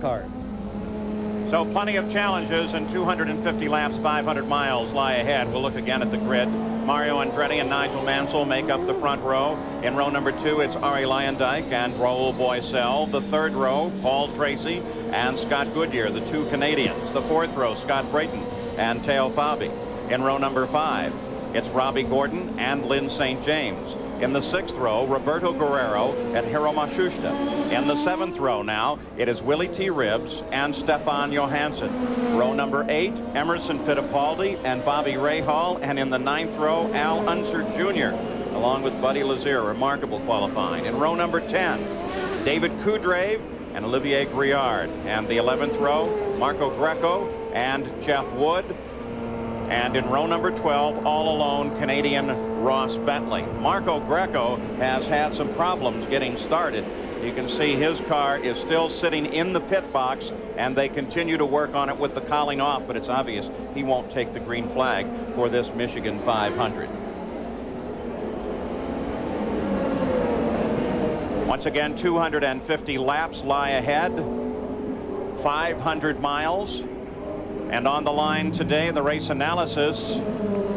cars. So plenty of challenges, and 250 laps, 500 miles lie ahead. We'll look again at the grid. Mario Andretti and Nigel Mansell make up the front row. In row number 2, it's Arie Luyendyk and Raoul Boisel. The third row, Paul Tracy and Scott Goodyear, the 2 Canadians. The fourth row, Scott Brayton and Teo Fabi. In row number 5, it's Robbie Gordon and Lynn St. James. In the 6th row, Roberto Guerrero and Hiro Matsushita. In the 7th row now, it is Willie T. Ribbs and Stefan Johansson. Row number 8, Emerson Fittipaldi and Bobby Rahal. And in the 9th row, Al Unser Jr. along with Buddy Lazier. Remarkable qualifying. In row number 10, David Coudrave and Olivier Griard. And the 11th row, Marco Greco and Jeff Wood. And in row number 12, all alone, Canadian Ross Bentley. Marco Greco has had some problems getting started. You can see his car is still sitting in the pit box, and they continue to work on it with the cowling off, but it's obvious he won't take the green flag for this Michigan 500. Once again, 250 laps lie ahead, 500 miles. And on the line today, the race analysis.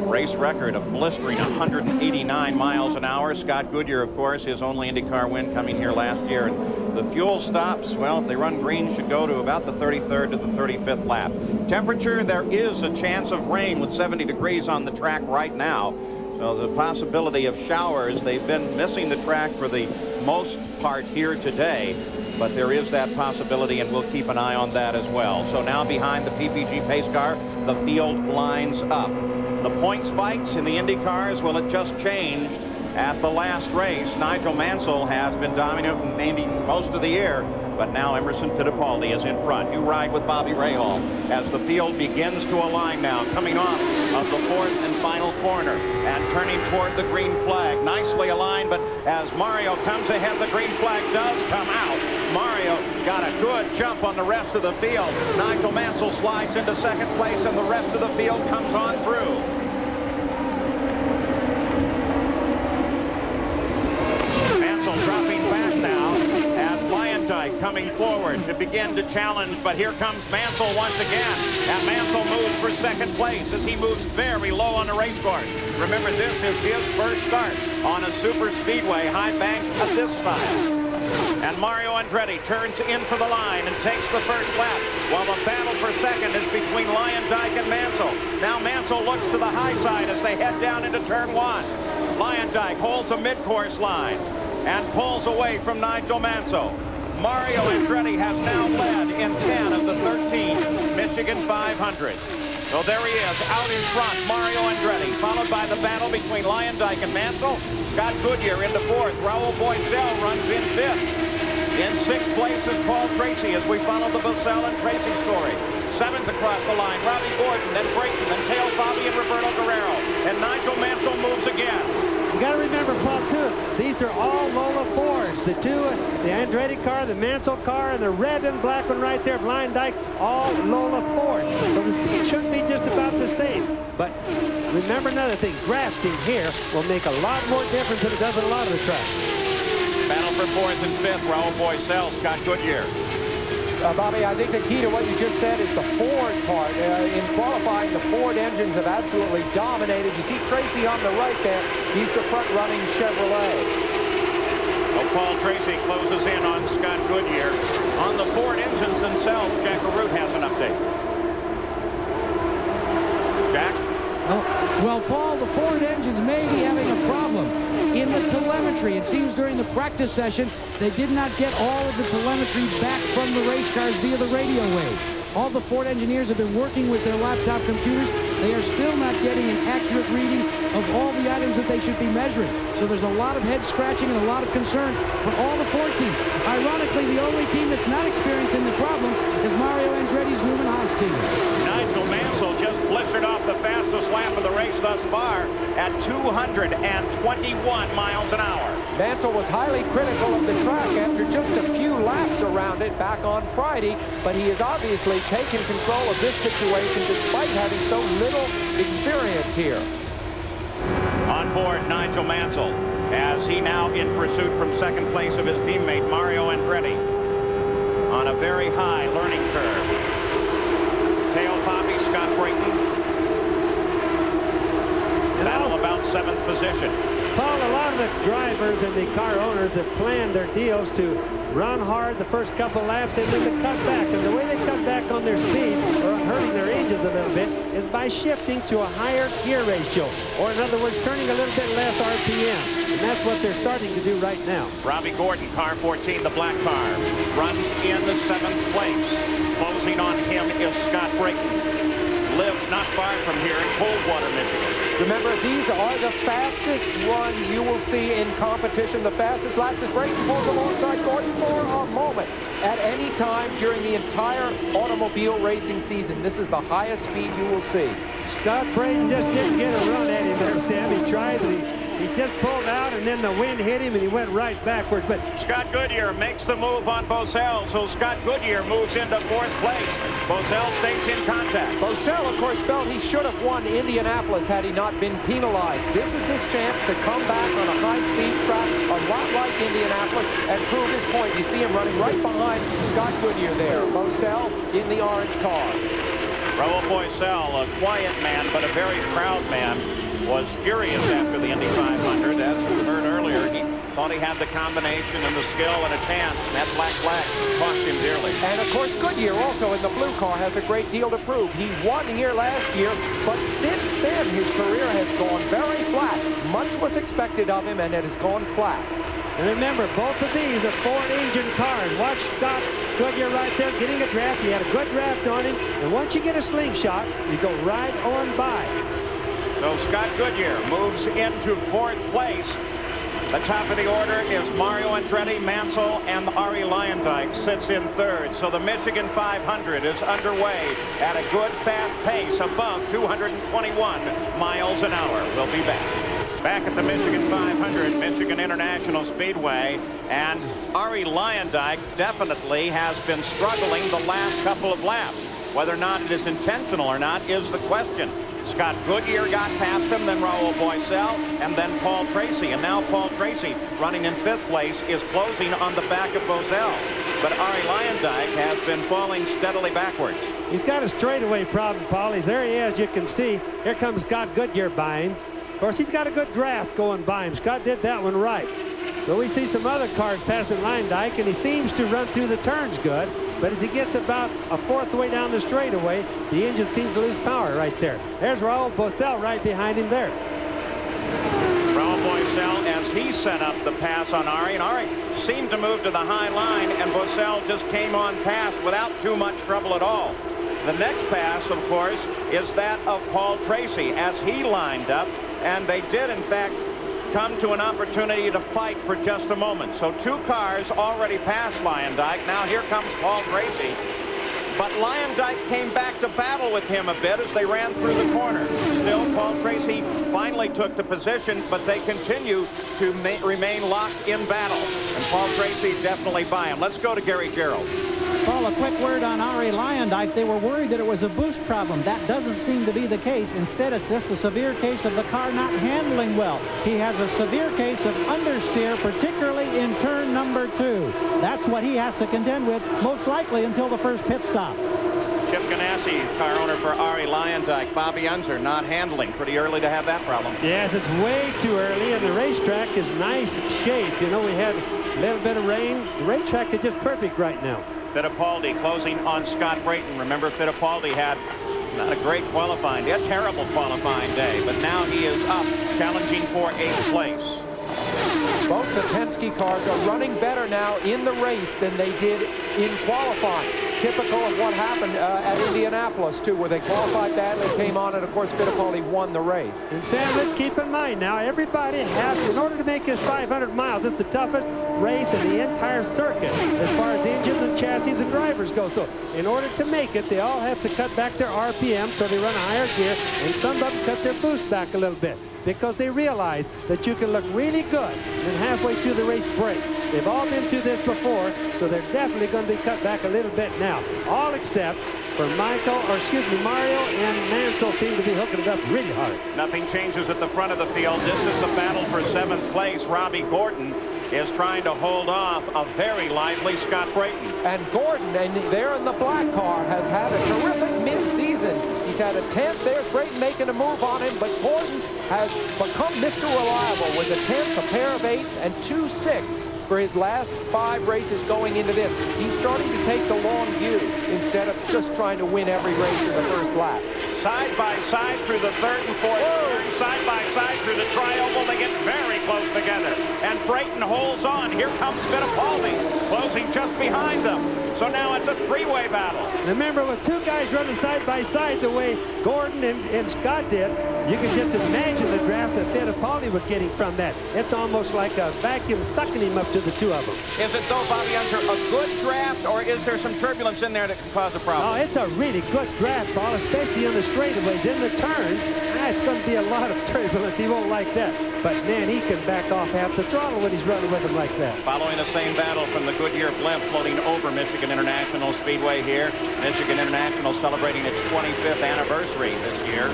Race record of blistering 189 miles an hour. Scott Goodyear, of course, his only IndyCar win coming here last year. And the fuel stops, well, if they run green, should go to about the 33rd to the 35th lap. Temperature, there is a chance of rain with 70 degrees on the track right now. So the possibility of showers. They've been missing the track for the most part here today. But there is that possibility, and we'll keep an eye on that as well. So now behind the PPG pace car, the field lines up. The points fights in the Indy cars, well, it just changed at the last race. Nigel Mansell has been dominant in Indy most of the year, but now Emerson Fittipaldi is in front. You ride with Bobby Rahal as the field begins to align now, coming off of the 4th and final corner and turning toward the green flag. Nicely aligned, but as Mario comes ahead, the green flag does come out. Mario got a good jump on the rest of the field. Nigel Mansell slides into second place, and the rest of the field comes on through. Mansell dropping back now as Luyendyk coming forward to begin to challenge, but here comes Mansell once again, and Mansell moves for second place as he moves very low on the race course. Remember, this is his first start on a super speedway, high bank of this style. And Mario Andretti turns in for the line and takes the first lap, while the battle for second is between Luyendyk and Mansell. Now Mansell looks to the high side as they head down into turn 1. Luyendyk holds a mid-course line and pulls away from Nigel Mansell. Mario Andretti has now led in 10 of the 13 Michigan 500. So there he is, out in front, Mario Andretti, followed by the battle between Luyendyk and Mansell. Scott Goodyear into 4th. Raoul Boisel runs in 5th. In 6th place is Paul Tracy as we follow the Boisel and Tracy story. 7th across the line, Robbie Gordon, then Brayton, then Teo Fabi and Roberto Guerrero. And Nigel Mansell moves again. You got to remember, Paul, too, these are all Lola Fords. The 2, the Andretti car, the Mansell car, and the red and black one right there of Luyendyk, all Lola Ford. So the speed shouldn't be just about the same. But remember another thing, drafting here will make a lot more difference than it does in a lot of the tracks. Battle for 4th and 5th, Raoul Boisel, Scott Goodyear. Bobby, I think the key to what you just said is the Ford part. In qualifying, the Ford engines have absolutely dominated. You see Tracy on the right there. He's the front-running Chevrolet. Well, Paul Tracy closes in on Scott Goodyear. On the Ford engines themselves, Jack Arute has an update. Jack? Well, Paul, the Ford engines may be having a problem in the telemetry. It seems during the practice session, they did not get all of the telemetry back from the race cars via the radio wave. All the Ford engineers have been working with their laptop computers. They are still not getting an accurate reading of all the items that they should be measuring. So there's a lot of head scratching and a lot of concern for all the Ford teams. Ironically, the only team that's not experiencing the problem is Mario Andretti's Newman Haas team. Nigel Mansell just blistered off the fastest lap of the race thus far at 221 miles an hour. Mansell was highly critical of the track after just a few laps around it back on Friday, but he has obviously taken control of this situation despite having so little experience here. On board, Nigel Mansell, as he now in pursuit from second place of his teammate Mario Andretti on a very high learning 7th position. Paul, a lot of the drivers and the car owners have planned their deals to run hard the first couple laps and then to cut back. And the way they cut back on their speed or on hurting their engines a little bit is by shifting to a higher gear ratio, or in other words, turning a little bit less RPM. And that's what they're starting to do right now. Robbie Gordon, car 14, the black car, runs in the 7th place. Closing on him is Scott Brayton. Lives not far from here in Coldwater, Michigan. Remember, these are the fastest runs you will see in competition. The fastest laps as Brayton pulls alongside Gordon for a moment. At any time during the entire automobile racing season, this is the highest speed you will see. Scott Brayton just didn't get a run at him there, Sam. He tried, but he just pulled out, and then the wind hit him, and he went right backwards. But Scott Goodyear makes the move on Bosell, so Scott Goodyear moves into 4th place. Bosell stays in contact. Bosell, of course, felt he should have won Indianapolis had he not been penalized. This is his chance to come back on a high-speed track, a lot like Indianapolis, and prove his point. You see him running right behind Scott Goodyear there. Bosell in the orange car. Raul Boesel, a quiet man, but a very proud man, was furious after the Indy 500. As we heard earlier, he thought he had the combination and the skill and a chance. And that black flag cost him dearly. And of course, Goodyear also in the blue car has a great deal to prove. He won here last year, but since then his career has gone very flat. Much was expected of him, and it has gone flat. And remember, both of these are Ford-engine cars. Watch Scott Goodyear right there getting a draft. He had a good draft on him. And once you get a slingshot, you go right on by. So Scott Goodyear moves into 4th place. The top of the order is Mario Andretti, Mansell, and Arie Luyendyk sits in 3rd. So the Michigan 500 is underway at a good, fast pace above 221 miles an hour. We'll be back at the Michigan 500, Michigan International Speedway, and Arie Luyendyk definitely has been struggling the last couple of laps. Whether or not it is intentional or not is the question. Scott Goodyear got past him, then Raul Boesel, and then Paul Tracy. And now Paul Tracy, running in 5th place, is closing on the back of Boesel. But Arie Luyendyk has been falling steadily backwards. He's got a straightaway problem, Paul. There he is, you can see. Here comes Scott Goodyear by him. Of course, he's got a good draft going by him. Scott did that one right. But we see some other cars passing Luyendyk, and he seems to run through the turns good. But as he gets about a 4th way down the straightaway, the engine seems to lose power right there. There's Raul Boesel right behind him there. Raul Boesel, as he set up the pass on Arie, and Arie seemed to move to the high line, and Boesel just came on past without too much trouble at all. The next pass, of course, is that of Paul Tracy as he lined up, and they did, in fact, come to an opportunity to fight for just a moment. So 2 cars already passed Luyendyk. Now here comes Paul Tracy. But Luyendyk came back to battle with him a bit as they ran through the corner. Still, Paul Tracy finally took the position, but they continue to remain locked in battle. And Paul Tracy definitely by him. Let's go to Gary Gerald. Paul, a quick word on Arie Luyendyk. They were worried that it was a boost problem. That doesn't seem to be the case. Instead, it's just a severe case of the car not handling well. He has a severe case of understeer, particularly in turn number 2. That's what he has to contend with, most likely until the first pit stop. Chip Ganassi, car owner for Arie Luyendyk. Bobby Unser not handling. Pretty early to have that problem. Yes, it's way too early, and the racetrack is nice shape. You know, we had a little bit of rain. The racetrack is just perfect right now. Fittipaldi closing on Scott Brayton. Remember, Fittipaldi had not a great qualifying day, a terrible qualifying day, but now he is up, challenging for 8th place. Both the Penske cars are running better now in the race than they did in qualifying. Typical of what happened at Indianapolis, too, where they qualified badly, came on, and of course Fittipaldi won the race. And Sam, let's keep in mind now, everybody has, in order to make this 500 miles, it's the toughest race in the entire circuit as far as engines and chassis and drivers go. So in order to make it, they all have to cut back their RPM so they run a higher gear, and some of them cut their boost back a little bit because they realize that you can look really good and then halfway through the race break. They've all been through this before, so they're definitely going to be cut back a little bit now. All except for Mario and Mansell seem to be hooking it up really hard. Nothing changes at the front of the field. This is the battle for 7th place. Robbie Gordon is trying to hold off a very lively Scott Brayton. And Gordon, and there in the black car, has had a terrific mid-season. He's had a 10th. There's Brayton making a move on him, but Gordon has become Mr. Reliable with a 10th, a pair of 8s, and 2 6ths for his last 5 races going into this. He's starting to take the long view instead of just trying to win every race in the first lap. Side by side through the 3rd and 4th turn, side by side through the tri-oval. They get very close together. And Brayton holds on. Here comes Fittipaldi, closing just behind them. So now it's a 3-way battle. Remember, with 2 guys running side by side the way Gordon and Scott did, you can just imagine the draft that Fittipaldi was getting from that. It's almost like a vacuum sucking him up to the 2 of them. Is it, though, Bobby Unser, a good draft, or is there some turbulence in there that can cause a problem? Oh, it's a really good draft, Paul, especially in the straightaways. In the turns, it's going to be a lot of turbulence. He won't like that. But, man, he can back off half the throttle when he's running with him like that. Following the same battle from the Goodyear blimp floating over Michigan International Speedway here. Michigan International celebrating its 25th anniversary this year.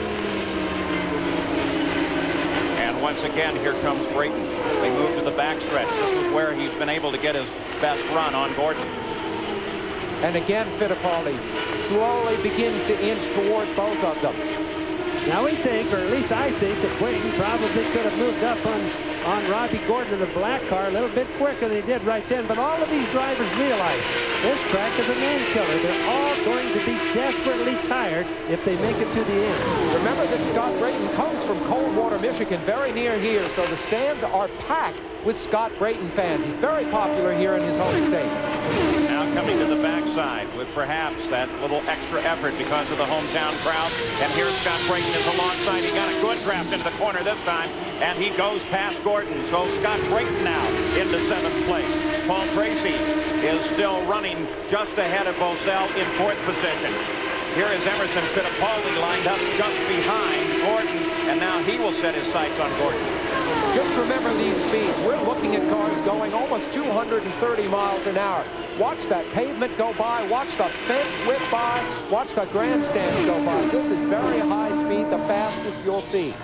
And once again, here comes Brayton. They move to the backstretch. This is where he's been able to get his best run on Gordon. And again, Fittipaldi slowly begins to inch towards both of them. Now we think, or at least I think, that Brayton probably could have moved up on Robbie Gordon in the black car a little bit quicker than he did right then. But all of these drivers realize this track is a man killer. They're all going to be desperately tired if they make it to the end. Remember that Scott Brayton comes from Coldwater, Michigan, very near here. So the stands are packed with Scott Brayton fans. He's very popular here in his home state. Now coming to the backside with perhaps that little extra effort because of the hometown crowd. And here Scott Brayton is alongside. He got a good draft into the corner this time, and he goes past Gordon. So Scott Brayton now into 7th place. Paul Tracy is still running just ahead of Mansell in 4th position. Here is Emerson Fittipaldi lined up just behind Gordon, and now he will set his sights on Gordon. Just remember these speeds. We're looking at cars going almost 230 miles an hour. Watch that pavement go by. Watch the fence whip by. Watch the grandstands go by. This is very high speed, the fastest you'll see.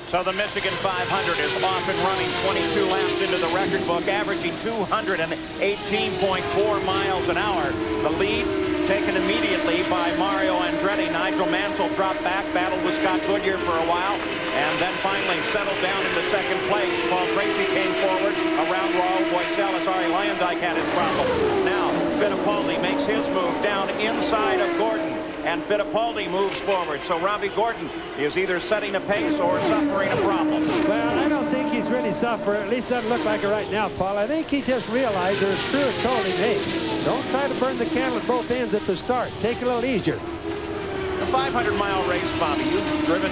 So the Michigan 500 is off and running 22 laps into the record book, averaging 218.4 miles an hour. The lead taken immediately by Mario Andretti. Nigel Mansell dropped back, battled with Scott Goodyear for a while, and then finally settled down into 2nd place. Paul Tracy came forward around Raul Boisel as Arie Luyendyk had his problem. Now Fittipaldi makes his move down inside of Gordon, and Fittipaldi moves forward. So Robbie Gordon is either setting a pace or suffering a problem. Well, I don't think he's really suffering. At least doesn't look like it right now, Paul. I think he just realized, or his crew has told him, hey, don't try to burn the candle at both ends at the start. Take it a little easier. A 500-mile race, Bobby. You've driven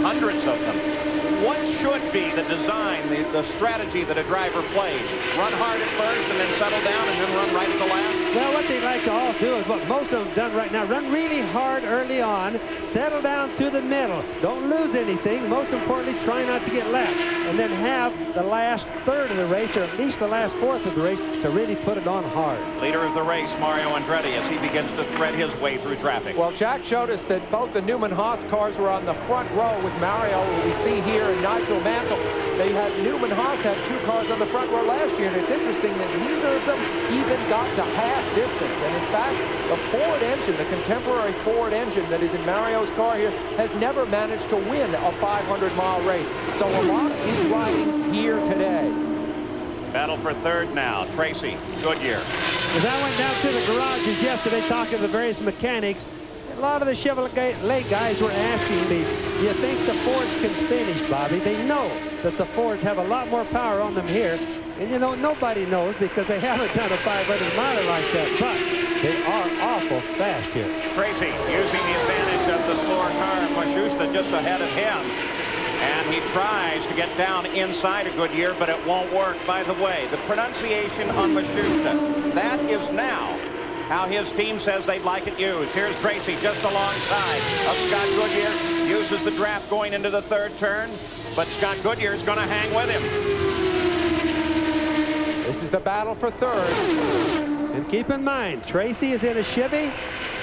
hundreds of them. What should be the design, the strategy that a driver plays? Run hard at first and then settle down and then run right at the last? Well, what they like to all do is what most of them have done right now. Run really hard early on, settle down to the middle. Don't lose anything. Most importantly, try not to get lapped. And then have the last 1/3 of the race, or at least the last 1/4 of the race, to really put it on hard. Leader of the race, Mario Andretti, as he begins to thread his way through traffic. Well, Jack showed us that both the Newman Haas cars were on the front row with Mario, who we see here, and Nigel Mansell. They had Newman Haas had 2 cars on the front row last year, and it's interesting that neither of them even got to half distance. And in fact, the Ford engine, the contemporary Ford engine that is in Mario's car here, has never managed to win a 500-mile race. So a lot is riding here today. Battle for 3rd now. Tracy, Goodyear. As I went down to the garages yesterday talking to the various mechanics, a lot of the Chevrolet guys were asking me, do you think the Fords can finish, Bobby? They know that the Fords have a lot more power on them here. And, you know, nobody knows because they haven't done a 500-miler like that. But they are awful fast here. Tracy using the advantage of the slower car, Mashusta just ahead of him. And he tries to get down inside of Goodyear, but it won't work. By the way, the pronunciation on Mashusta, that is now how his team says they'd like it used. Here's Tracy just alongside of Scott Goodyear. Uses the draft going into the 3rd turn, but Scott Goodyear is going to hang with him. This is the battle for 3rd. And keep in mind, Tracy is in a Chevy.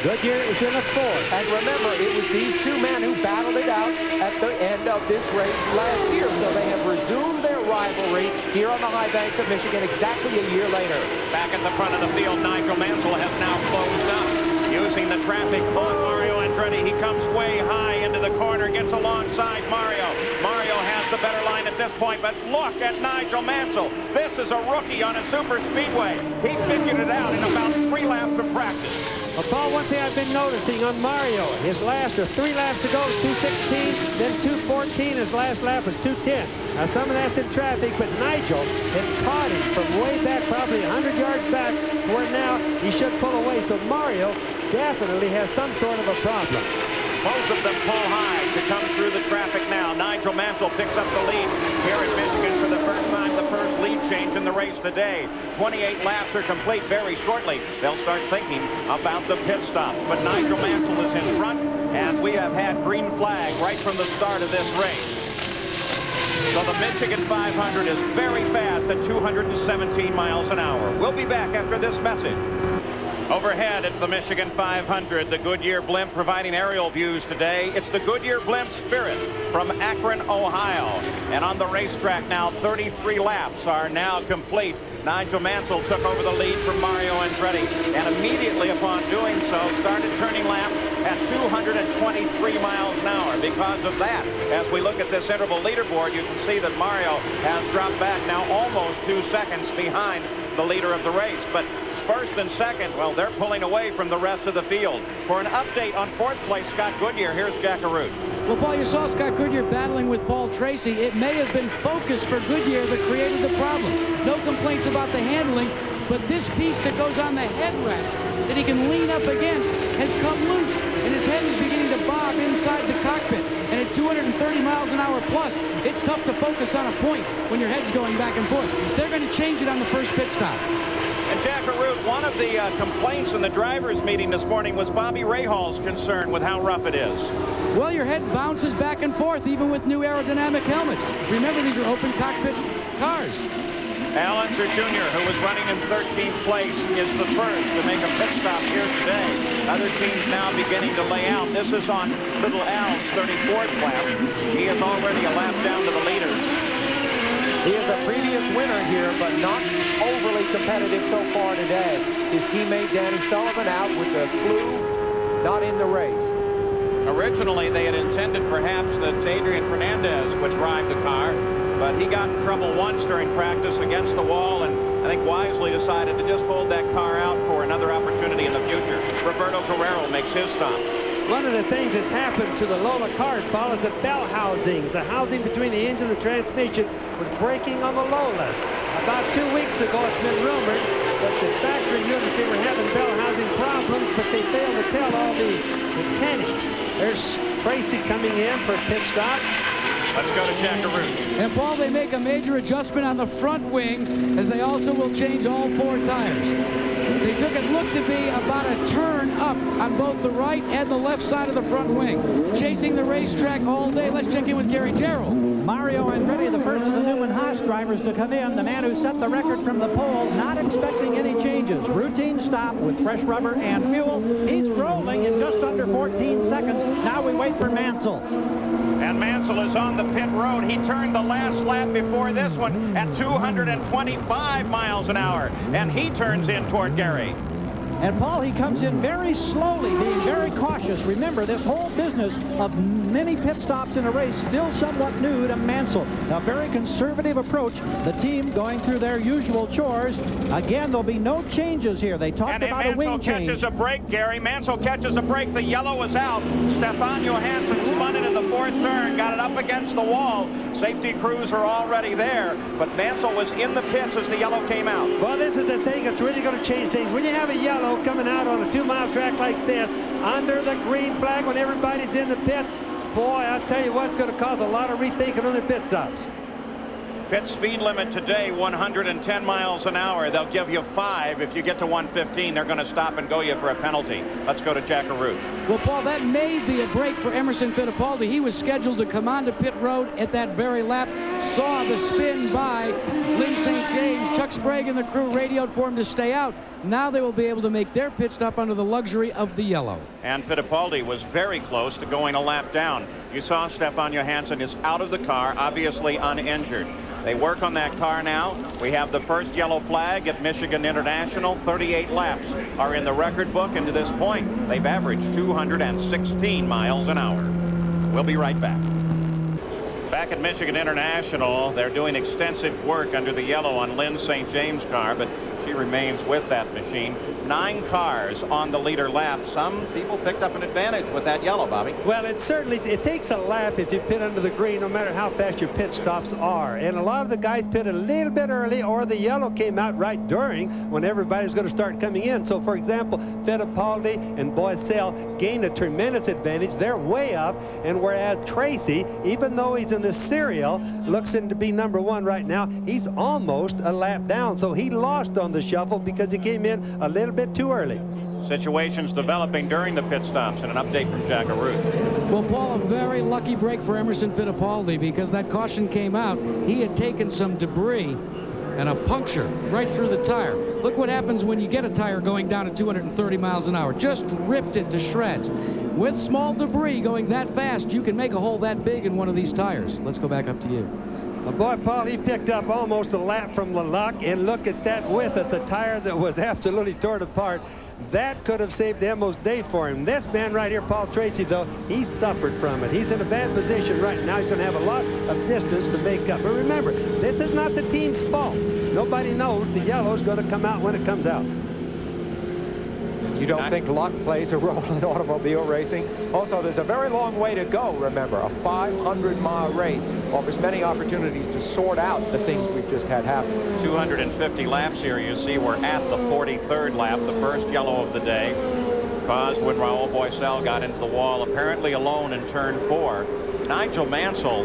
Goodyear is in a fourth. And remember, it was these two men who battled it out at the end of this race last year. So they have resumed their rivalry here on the high banks of Michigan exactly a year later. Back at the front of the field, Nigel Mansell has now closed up. Using the traffic on Mario Andretti. He comes way high into the corner, gets alongside Mario. Mario has the better line at this point, but look at Nigel Mansell. This is a rookie on a super speedway. He figured it out in about 3 laps of practice. Well, Paul, one thing I've been noticing on Mario, his last, or 3 laps ago, was 2:16, then 2:14. His last lap was 2:10. Now, some of that's in traffic, but Nigel has caught him from way back, probably 100 yards back, where now he should pull away. So Mario definitely has some sort of a problem. Both of them pull high to come through the traffic now. Nigel Mansell picks up the lead here in Michigan for the first time, the first lead change in the race today. 28 laps are complete. Very shortly, they'll start thinking about the pit stops. But Nigel Mansell is in front, and we have had green flag right from the start of this race. So the Michigan 500 is very fast at 217 miles an hour. We'll be back after this message. Overhead at the Michigan 500, the Goodyear blimp providing aerial views today. It's the Goodyear blimp Spirit from Akron, Ohio. And on the racetrack now, 33 laps are now complete. Nigel Mansell took over the lead from Mario Andretti, and immediately upon doing so, started turning laps at 223 miles an hour. Because of that, as we look at this interval leaderboard, you can see that Mario has dropped back now almost 2 seconds behind the leader of the race. But first and second, well, they're pulling away from the rest of the field. For an update on 4th place, Scott Goodyear, here's Jack Arute. Well, Paul, you saw Scott Goodyear battling with Paul Tracy. It may have been focus for Goodyear that created the problem. No complaints about the handling, but this piece that goes on the headrest that he can lean up against has come loose, and his head is beginning to bob inside the cockpit. And at 230 miles an hour plus, it's tough to focus on a point when your head's going back and forth. They're going to change it on the first pit stop. And Jack Arute, one of the complaints in the drivers' meeting this morning was Bobby Rahal's concern with how rough it is. Well, your head bounces back and forth, even with new aerodynamic helmets. Remember, these are open cockpit cars. Al Unser Jr., who was running in 13th place, is the first to make a pit stop here today. Other teams now beginning to lay out. This is on Little Al's 34th lap. He is already a lap down to the leader. He is a previous winner here, but not overly competitive so far today. His teammate Danny Sullivan out with the flu, not in the race. Originally, they had intended perhaps that Adrian Fernandez would drive the car, but he got in trouble once during practice against the wall, and I think wisely decided to just hold that car out for another opportunity in the future. Roberto Guerrero makes his stop. One of the things that's happened to the Lola cars, Paul, is the bell housings. The housing between the engine and the transmission was breaking on the Lolas. About 2 weeks ago, it's been rumored that the factory knew that they were having bell housing problems, but they failed to tell all the mechanics. There's Tracy coming in for a pit stop. Let's go to Jack Arute. And Paul, they make a major adjustment on the front wing, as they also will change all 4 tires. They took it looked to be about a turn up on both the right and the left side of the front wing. Chasing the racetrack all day. Let's check in with Gary Gerald. Mario Andretti, the first of the Newman Haas drivers to come in, the man who set the record from the pole, not expecting any changes. Routine stop with fresh rubber and fuel. He's rolling in just under 14 seconds. Now we wait for Mansell. And Mansell is on the pit road. He turned the last lap before this one at 225 miles an hour. And he turns in toward Gary. And Paul, he comes in very slowly, being very cautious. Remember, this whole business of many pit stops in a race still somewhat new to Mansell. A very conservative approach. The team going through their usual chores. Again, there'll be no changes here. They talked about a wing change. Mansell catches a break, Gary. Mansell catches a break. The yellow is out. Stefan Johansson spun it in the 4th turn, got it up against the wall. Safety crews are already there, but Mansell was in the pits as the yellow came out. Well, this is the thing that's really going to change things. When you have a yellow coming out on a 2-mile track like this, under the green flag when everybody's in the pits, boy, I'll tell you what, it's going to cause a lot of rethinking on their pit stops. Pit speed limit today, 110 miles an hour. They'll give you 5. If you get to 115, they're going to stop and go you for a penalty. Let's go to Jack Arute. Well, Paul, that may be a break for Emerson Fittipaldi. He was scheduled to come onto pit road at that very lap. Saw the spin by Lynn St. James. Chuck Sprague and the crew radioed for him to stay out. Now they will be able to make their pit stop under the luxury of the yellow. And Fittipaldi was very close to going a lap down. You saw Stefan Johansson is out of the car, obviously uninjured. They work on that car now. We have the first yellow flag at Michigan International. 38 laps are in the record book, and to this point, they've averaged 216 miles an hour. We'll be right back. Back at Michigan International, they're doing extensive work under the yellow on Lynn St. James' car, but she remains with that machine. 9 cars on the leader lap. Some people picked up an advantage with that yellow, Bobby. Well, it takes a lap if you pit under the green, no matter how fast your pit stops are. And a lot of the guys pitted a little bit early, or the yellow came out right during when everybody's going to start coming in. So, for example, Fittipaldi and Mansell gained a tremendous advantage. They're way up, and whereas Tracy, even though he's in the serial, looks in to be #1 right now, he's almost a lap down. So he lost on the shuffle because he came in a little bit too early. Situations developing during the pit stops, and an update from Jack Arute. Well, Paul, a very lucky break for Emerson Fittipaldi, because that caution came out. He had taken some debris and a puncture right through the tire. Look what happens when you get a tire going down at 230 miles an hour. Just ripped it to shreds. With small debris going that fast, you can make a hole that big in one of these tires. Let's go back up to you. Well, boy, Paul, he picked up almost a lap from LeLuc, and look at that width at the tire that was absolutely torn apart. That could have saved Emo's day for him. This man right here, Paul Tracy, though, he suffered from it. He's in a bad position right now. He's going to have a lot of distance to make up. But remember, this is not the team's fault. Nobody knows the yellow is going to come out when it comes out. You don't think luck plays a role in automobile racing? Also, there's a very long way to go, remember. A 500-mile race offers many opportunities to sort out the things we've just had happen. 250 laps here. You see we're at the 43rd lap, the first yellow of the day, caused when Raul Boesel got into the wall, apparently alone in turn 4. Nigel Mansell,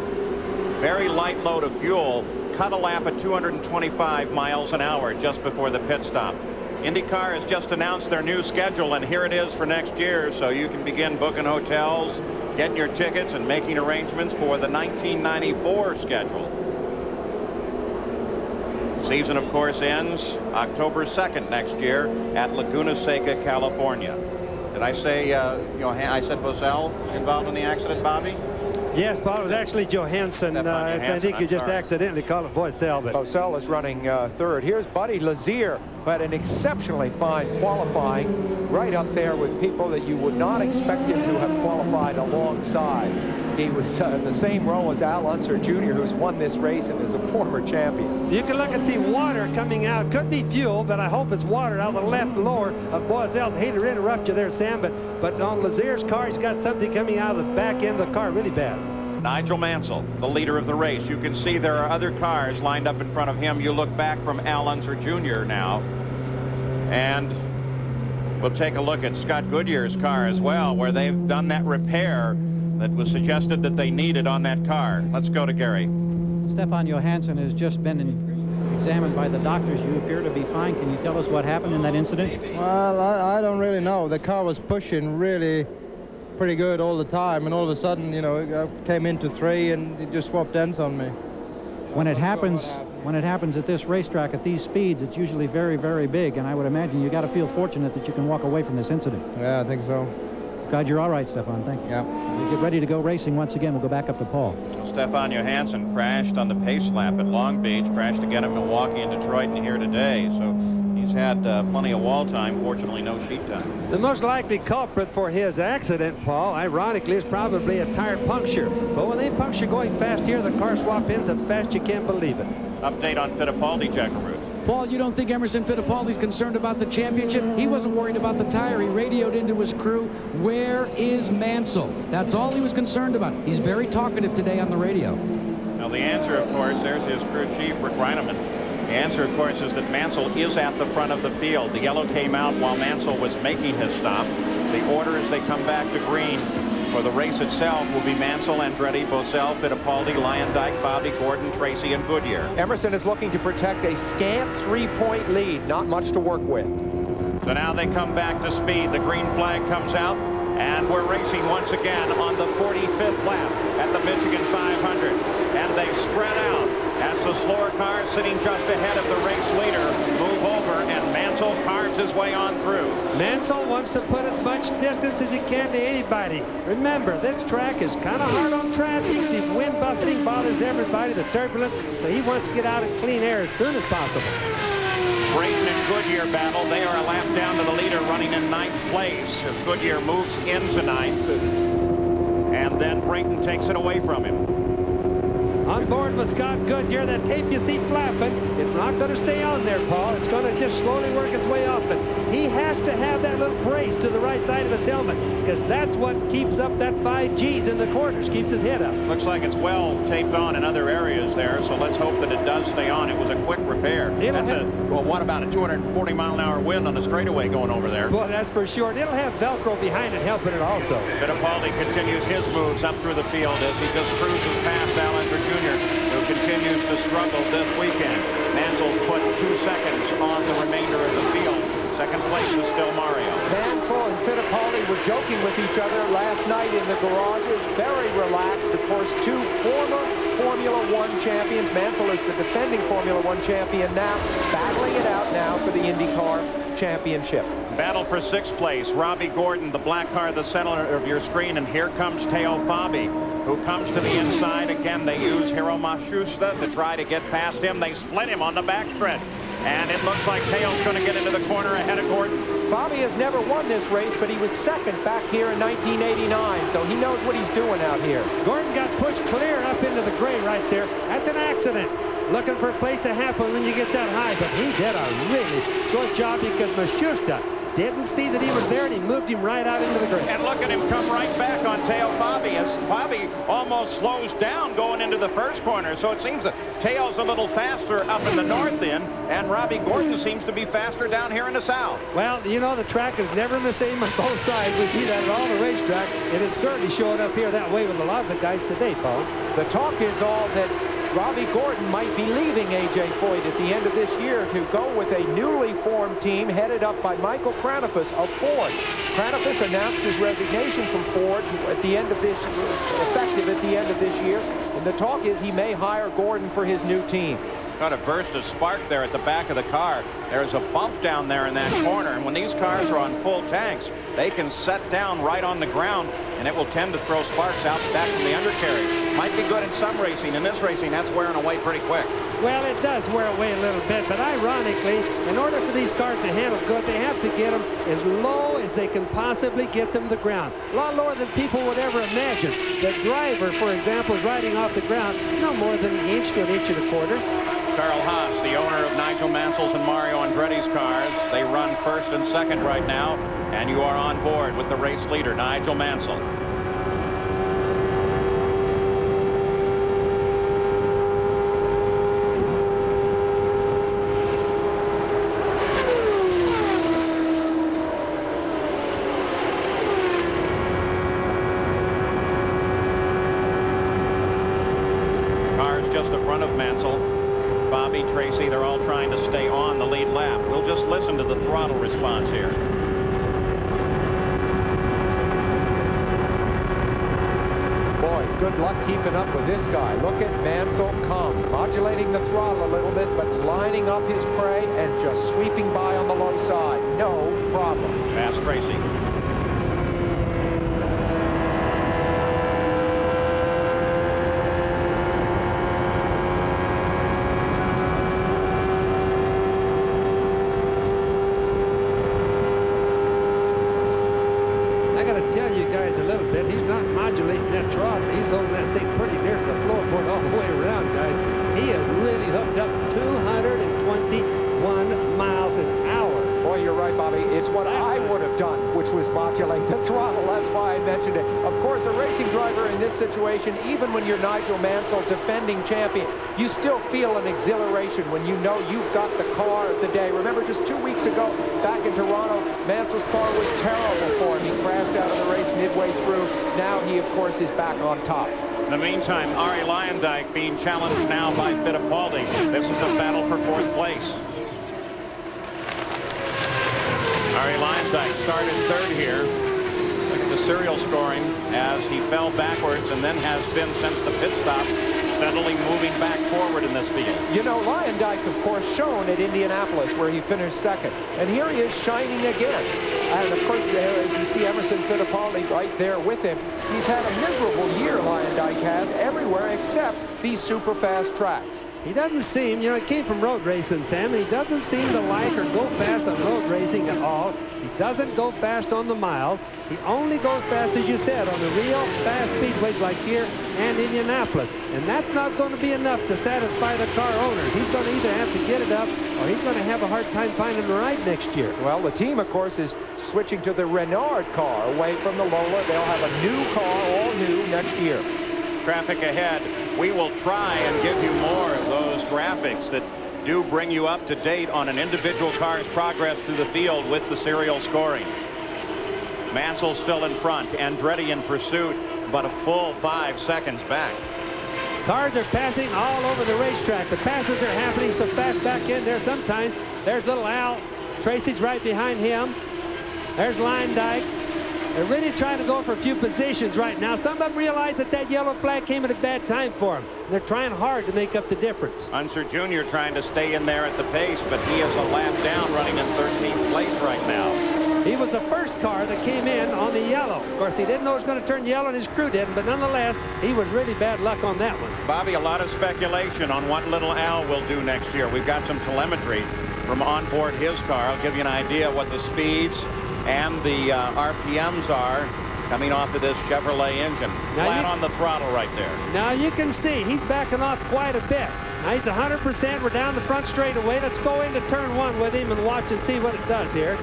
very light load of fuel, cut a lap at 225 miles an hour just before the pit stop. IndyCar has just announced their new schedule, and here it is for next year, so you can begin booking hotels, getting your tickets, and making arrangements for the 1994 schedule. Season, of course, ends October 2nd next year at Laguna Seca, California. Did I say, I said Boesel involved in the accident, Bobby? Yes, Paul, it was actually Johansson. I think you just accidentally called it Boesel. But Boesel is running third. Here's Buddy Lazier, who had an exceptionally fine qualifying, right up there with people that you would not expect him to have qualified alongside. He was in the same row as Al Unser Jr., who's won this race and is a former champion. You can look at the water coming out. Could be fuel, but I hope it's water out of the left lower of Boesel. I hate to interrupt you there, Sam, but on Lazier's car, he's got something coming out of the back end of the car really bad. Nigel Mansell, the leader of the race. You can see there are other cars lined up in front of him. You look back from Al Unser Jr. now, and we'll take a look at Scott Goodyear's car as well, where they've done that repair that was suggested that they needed on that car. Let's go to Gary. Stefan Johansson has just been examined by the doctors. You appear to be fine. Can you tell us what happened in that incident? Well, I don't really know. The car was pushing really pretty good all the time, and all of a sudden, you know, it came into 3 and it just swapped ends on me. When it happens at this racetrack at these speeds, it's usually very, very big, and I would imagine you got to feel fortunate that you can walk away from this incident. Yeah, I think so. Glad you're all right, Stefan. Thank you. Yeah. We'll get ready to go racing once again. We'll go back up to Paul. Stefan Johansson crashed on the pace lap at Long Beach, crashed again at Milwaukee and Detroit, and here today. So he's had plenty of wall time, fortunately no sheet time. The most likely culprit for his accident, Paul, ironically, is probably a tire puncture. But when they puncture going fast here, the car swap ends up fast, you can't believe it. Update on Fittipaldi, Jack Arute. Paul, you don't think Emerson Fittipaldi's concerned about the championship? He wasn't worried about the tire. He radioed into his crew, "Where is Mansell?" That's all he was concerned about. He's very talkative today on the radio. Now the answer, of course, there's his crew chief, Rick Reineman. The answer, of course, is that Mansell is at the front of the field. The yellow came out while Mansell was making his stop. The order as they come back to green for the race itself will be Mansell, Andretti, Boesel, Fittipaldi, Lyondike, Fabi, Gordon, Tracy, and Goodyear. Emerson is looking to protect a scant 3-point lead. Not much to work with. So now they come back to speed. The green flag comes out, and we're racing once again on the 45th lap at the Michigan 500. And they spread out, As the slower cars sitting just ahead of the race leader move over, and Mansell carves his way on through. Mansell wants to put as much distance as he can to anybody. Remember, this track is kind of hard on traffic. The wind buffeting bothers everybody, the turbulence, so he wants to get out in clean air as soon as possible. Brayton and Goodyear battle. They are a lap down to the leader, running in 9th place as Goodyear moves into 9th. And then Brayton takes it away from him. On board with Scott Goodyear, that tape you see flapping, it's not going to stay on there, Paul. It's going to just slowly work its way up. But he has to have that little brace to the right side of his helmet, because that's what keeps up that 5 Gs in the quarters, keeps his head up. Looks like it's well taped on in other areas there, so let's hope that it does stay on. It was a quick repair. Well, what about a 240-mile-an-hour wind on the straightaway going over there? Well, that's for sure. It'll have Velcro behind it helping it also. Fittipaldi continues his moves up through the field as he just cruises past Allinger Jr., who continues to struggle this weekend. Mansell's put 2 seconds on the remainder of the field. Second place is still Mario. Mansell and Fittipaldi were joking with each other last night in the garages. Very relaxed. Of course, 2 former Formula One champions. Mansell is the defending Formula One champion now, battling it out now for the IndyCar championship. Battle for 6th place. Robbie Gordon, the black car, the center of your screen, and here comes Teo Fabi, who comes to the inside. Again, they use Hiro Matsushita to try to get past him. They split him on the backstretch, and it looks like Teo's going to get into the corner ahead of Gordon. Fabi has never won this race, but he was second back here in 1989, so he knows what he's doing out here. Gordon got pushed clear up into the gray right there. That's an accident. Looking for a plate to happen when you get that high, but he did a really good job because Matsushita didn't see that he was there, and he moved him right out into the gray. And look at him come right back on Teo Fabi as Fabi almost slows down going into the first corner. So it seems that Teo's a little faster up in the north end, and Robbie Gordon seems to be faster down here in the south. Well, you know, the track is never the same on both sides. We see that at all the racetrack, and it's certainly showing up here that way with a lot of the guys today, Paul. The talk is all that Robbie Gordon might be leaving A.J. Foyt at the end of this year to go with a newly formed team headed up by Michael Kranifus of Ford. Kranifus announced his resignation from Ford at the end of this year, effective at the end of this year. And the talk is he may hire Gordon for his new team. Got a burst of spark there at the back of the car. There's a bump down there in that corner, and when these cars are on full tanks, they can set down right on the ground, and it will tend to throw sparks out back from the undercarriage. Might be good in some racing. In this racing, that's wearing away pretty quick. Well, it does wear away a little bit, but ironically, in order for these cars to handle good, they have to get them as low as they can possibly get them to the ground. A lot lower than people would ever imagine. The driver, for example, is riding off the ground no more than an inch to an inch and a quarter. Carl Haas, the owner of Nigel Mansell's and Mario Andretti's cars. They run first and second right now, and you are on board with the race leader, Nigel Mansell. Cars just in front of Mansell. Bobby, Tracy, they're all trying to stay on the lead lap. We'll just listen to the throttle response here. Boy, good luck keeping up with this guy. Look at Mansell come, modulating the throttle a little bit, but lining up his prey and just sweeping by on the low side. No problem. Pass Tracy. He's holding that thing pretty near to the floorboard all the way around, guys. He is really hooked up 221 miles an hour. Boy, you're right, Bobby. It's what I would have done, which was modulate the throttle. That's why I mentioned it. Of course, a racing driver in this situation, even when you're Nigel Mansell, defending champion, you still feel an exhilaration when you know you've got the car of the day. Remember, just 2 weeks ago, back in Toronto, Mansell's car was terrible for him. He crashed out of the race midway through. Now he, of course, is back on top. In the meantime, Arie Luyendyk being challenged now by Fittipaldi. This is a battle for 4th place. Arie Luyendyk started 3rd here. Look at the serial scoring as he fell backwards and then has been since the pit stop steadily moving back forward in this field. You know, Lyondike, of course, shone at Indianapolis where he finished second. And here he is shining again. And, of course, there, as you see Emerson Fittipaldi right there with him, he's had a miserable year, Lyondike has, everywhere except these super fast tracks. He doesn't seem, you know, he came from road racing, Sam, and he doesn't seem to like or go fast on road racing at all. He doesn't go fast on the miles. He only goes fast, as you said, on the real fast speedways like here and Indianapolis. And that's not going to be enough to satisfy the car owners. He's going to either have to get it up or he's going to have a hard time finding a ride next year. Well, the team, of course, is switching to the Renard car away from the Lola. They'll have a new car, all new, next year. Traffic ahead. We will try and give you more of those graphics that do bring you up to date on an individual car's progress through the field with the serial scoring. Mansell still in front, Andretti in pursuit, but a full 5 seconds back. Cars are passing all over the racetrack. The passes are happening so fast back in there. Sometimes there's little Al. Tracy's right behind him. There's Lyondike. They're really trying to go for a few positions right now. Some of them realize that that yellow flag came at a bad time for them. And they're trying hard to make up the difference. Unser Jr. trying to stay in there at the pace, but he is a lap down, running in 13th place right now. He was the first car that came in on the yellow. Of course, he didn't know it was going to turn yellow, and his crew didn't, but nonetheless, he was really bad luck on that one. Bobby, a lot of speculation on what little Al will do next year. We've got some telemetry from on board his car. I'll give you an idea what the speeds and the RPMs are coming off of this Chevrolet engine. Flat on the throttle right there. Now you can see he's backing off quite a bit. Now he's 100%. We're down the front straightaway. Let's go into turn one with him and watch and see what it does here.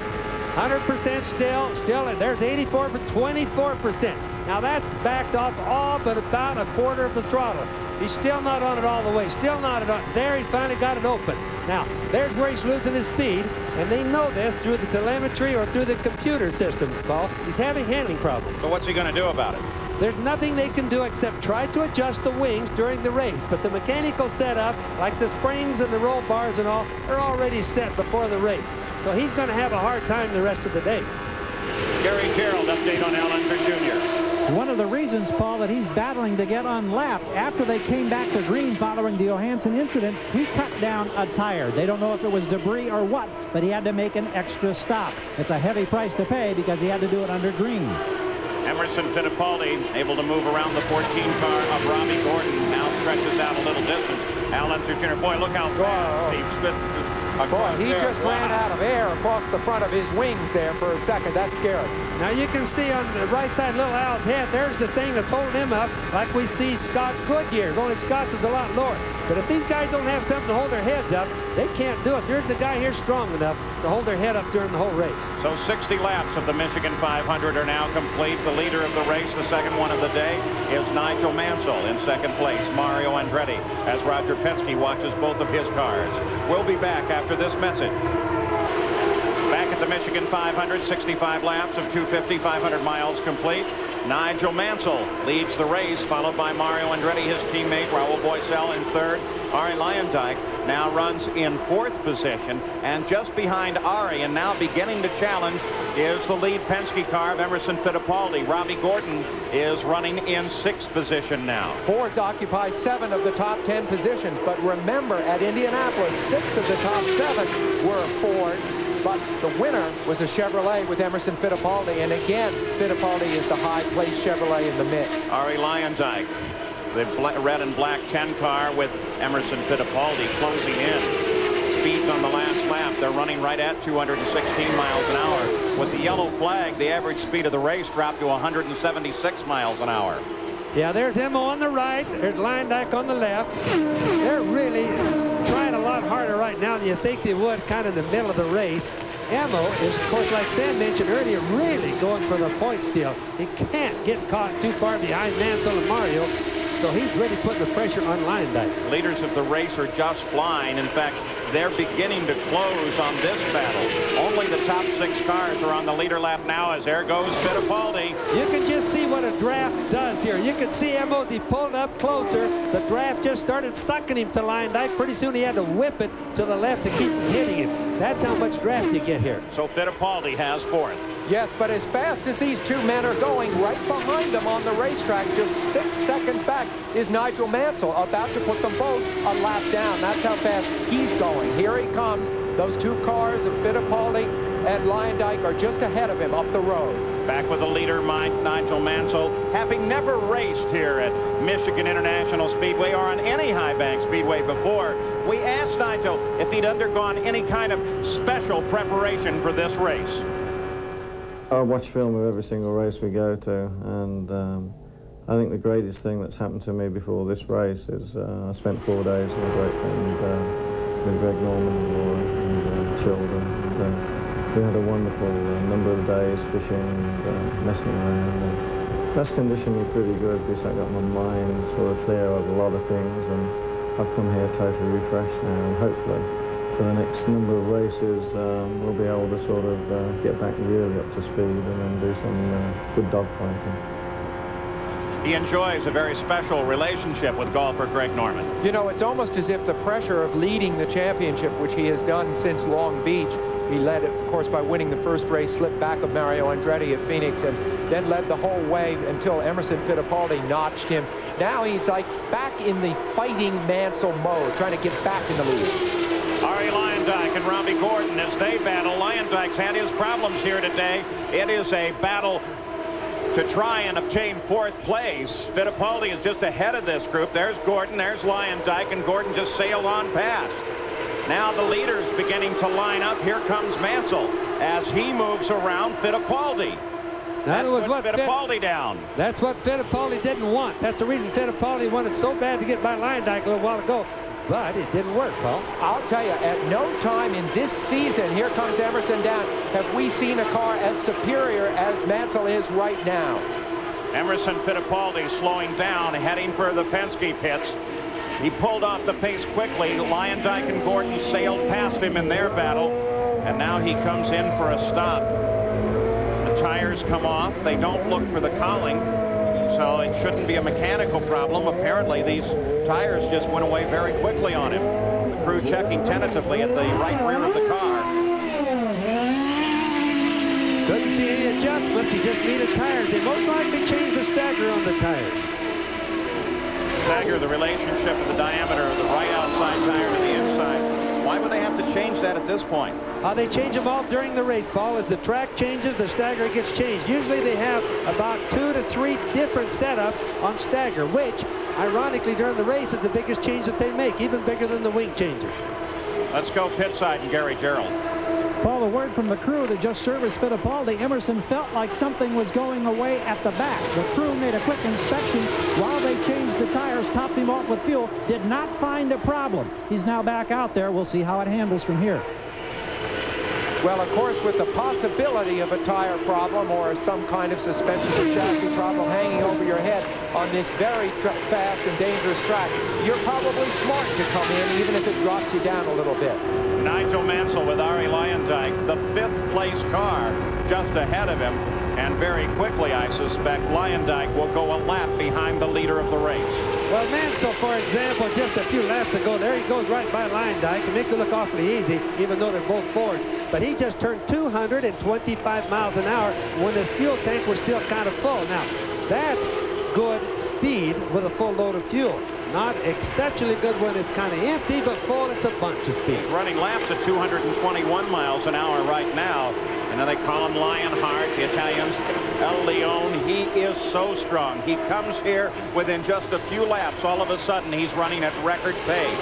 100% still, there's 84, but 24%. Now that's backed off all but about a quarter of the throttle. He's still not on it all the way, still not on it. There, he's finally got it open. Now, there's where he's losing his speed, and they know this through the telemetry or through the computer systems, Paul. He's having handling problems. So what's he going to do about it? There's nothing they can do except try to adjust the wings during the race. But the mechanical setup, like the springs and the roll bars and all, are already set before the race. So he's going to have a hard time the rest of the day. Gary Gerald, update on Al Unser Jr. One of the reasons, Paul, that he's battling to get unlapped after they came back to green following the Johansson incident, he cut down a tire. They don't know if it was debris or what, but he had to make an extra stop. It's a heavy price to pay because he had to do it under green. Emerson Fittipaldi able to move around the 14 car of Robbie Gordon. Now stretches out a little distance. Al Unser Jr. Boy, look how fast he spit. Boy, he just ran out of air across the front of his wings there for a second. That's scary. Now you can see on the right side, little Al's head, there's the thing that's holding him up, like we see Scott Goodyear. Only Scott's is a lot lower. But if these guys don't have something to hold their heads up, they can't do it. There's the guy here strong enough to hold their head up during the whole race. So 60 laps of the Michigan 500 are now complete. The leader of the race, the second one of the day, is Nigel Mansell. In second place, Mario Andretti, as Roger Penske watches both of his cars. We'll be back after this message. Back at the Michigan 500, 65 laps of 250, 500 miles complete. Nigel Mansell leads the race, followed by Mario Andretti, his teammate, Raul Boesel in third. Ari Lyondike now runs in fourth position, and just behind Ari and now beginning to challenge is the lead Penske car of Emerson Fittipaldi. Robbie Gordon is running in sixth position now. Fords occupy 7 of the top 10 positions, but remember at Indianapolis 6 of the top 7 were Fords. But the winner was a Chevrolet with Emerson Fittipaldi, and again, Fittipaldi is the high-placed Chevrolet in the mix. Ari Lyondike, the red and black 10 car with Emerson Fittipaldi closing in. Speeds on the last lap. They're running right at 216 miles an hour. With the yellow flag, the average speed of the race dropped to 176 miles an hour. Yeah, there's Emmo on the right. There's Lyondike on the left. They're really trying a lot harder right now than you think they would kind of in the middle of the race. Emmo is, of course, like Sam mentioned earlier, really going for the point steal. He can't get caught too far behind Mansell and Mario, so he's really putting the pressure on Lyondike. Leaders of the race are just flying. In fact, they're beginning to close on this battle. Only the top 6 cars are on the leader lap now, as there goes Fittipaldi. You can just see what a draft does here. You can see Emmo, he pulled up closer. The draft just started sucking him to Lyondike. Pretty soon he had to whip it to the left to keep from hitting him. That's how much draft you get here. So Fittipaldi has fourth. Yes, but as fast as these two men are going, right behind them on the racetrack, just 6 seconds back, is Nigel Mansell, about to put them both a lap down. That's how fast he's going. Here he comes. Those two cars of Fittipaldi and Leyendijk are just ahead of him up the road. Back with the leader, Nigel Mansell, having never raced here at Michigan International Speedway or on any high bank speedway before. We asked Nigel if he'd undergone any kind of special preparation for this race. I watch film of every single race we go to, and I think the greatest thing that's happened to me before this race is I spent 4 days with a great friend, with Greg Norman and Laura and children. And, we had a wonderful number of days fishing and messing around. And best condition was pretty good because I got my mind sort of clear of a lot of things, and I've come here totally refreshed now, and hopefully for the next number of races, we'll be able to sort of get back really up to speed and then do some good dogfighting. He enjoys a very special relationship with golfer Greg Norman. You know, it's almost as if the pressure of leading the championship, which he has done since Long Beach, he led it, of course, by winning the first race, slipped back of Mario Andretti at Phoenix, and then led the whole way until Emerson Fittipaldi notched him. Now he's like back in the fighting Mansell mode, trying to get back in the lead. Arie Leyendijk and Robbie Gordon as they battle. Leyendijk's had his problems here today. It is a battle to try and obtain 4th place. Fittipaldi is just ahead of this group. There's Gordon, there's Leyendijk, and Gordon just sailed on past. Now the leaders beginning to line up. Here comes Mansell as he moves around Fittipaldi. That was what Fittipaldi down. That's what Fittipaldi didn't want. That's the reason Fittipaldi wanted so bad to get by Leyendijk a little while ago. But it didn't work, Paul. I'll tell you, at no time in this season, here comes Emerson down, have we seen a car as superior as Mansell is right now. Emerson Fittipaldi slowing down, heading for the Penske pits. He pulled off the pace quickly. Leyendijk and Gordon sailed past him in their battle, and now he comes in for a stop. The tires come off. They don't look for the cowling, so it shouldn't be a mechanical problem. Apparently, these tires just went away very quickly on him. The crew checking tentatively at the right rear of the car. Couldn't see any adjustments. He just needed tires. They most likely changed the stagger on the tires. Stagger, the relationship of the diameter of the right outside tire to the inside. Why would they have to change that at this point? They change them all during the race, Paul. As the track changes, the stagger gets changed. Usually they have about 2 to 3 different setups on stagger, which, ironically, during the race is the biggest change that they make, even bigger than the wing changes. Let's go pit side and Gary Gerald. Paul, a word from the crew that just serviced Fittipaldi. Emerson felt like something was going away at the back. The crew made a quick inspection while they changed the tires, topped him off with fuel, did not find a problem. He's now back out there. We'll see how it handles from here. Well, of course, with the possibility of a tire problem or some kind of suspension or chassis problem hanging over your head on this very fast and dangerous track, you're probably smart to come in, even if it drops you down a little bit. Nigel Mansell with Arie Leyendijk, the 5th place car just ahead of him. And very quickly, I suspect, Leyendijk will go a lap behind the leader of the race. Well, Mansell, for example, just a few laps ago, there he goes right by Leyendijk. It makes it look awfully easy, even though they're both Fords. But he just turned 225 miles an hour when his fuel tank was still kind of full. Now, that's good speed with a full load of fuel. Not exceptionally good when it's kind of empty, but full, it's a bunch of speed. Running laps at 221 miles an hour right now. And then they call him Lionheart, the Italians, El Leone. He is so strong. He comes here within just a few laps. All of a sudden, he's running at record pace.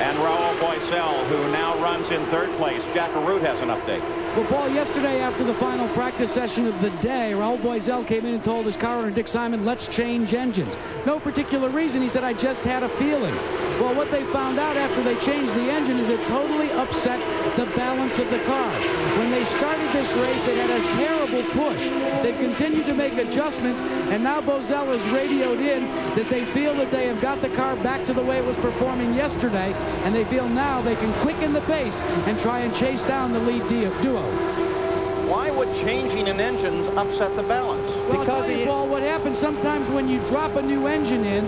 And Raul Boisel, who now runs in 3rd place. Jack Arute has an update. Well, Paul, yesterday after the final practice session of the day, Raul Boisel came in and told his car owner, Dick Simon, let's change engines. No particular reason. He said, I just had a feeling. Well, what they found out after they changed the engine is it totally upset the balance of the car. When they started this race, it had a terrible push. They've continued to make adjustments, and now Boisel has radioed in that they feel that they have got the car back to the way it was performing yesterday, and they feel now they can quicken the pace and try and chase down the lead duo. Why would changing an engine upset the balance? Well, I'll tell you, Paul, what happens sometimes when you drop a new engine in,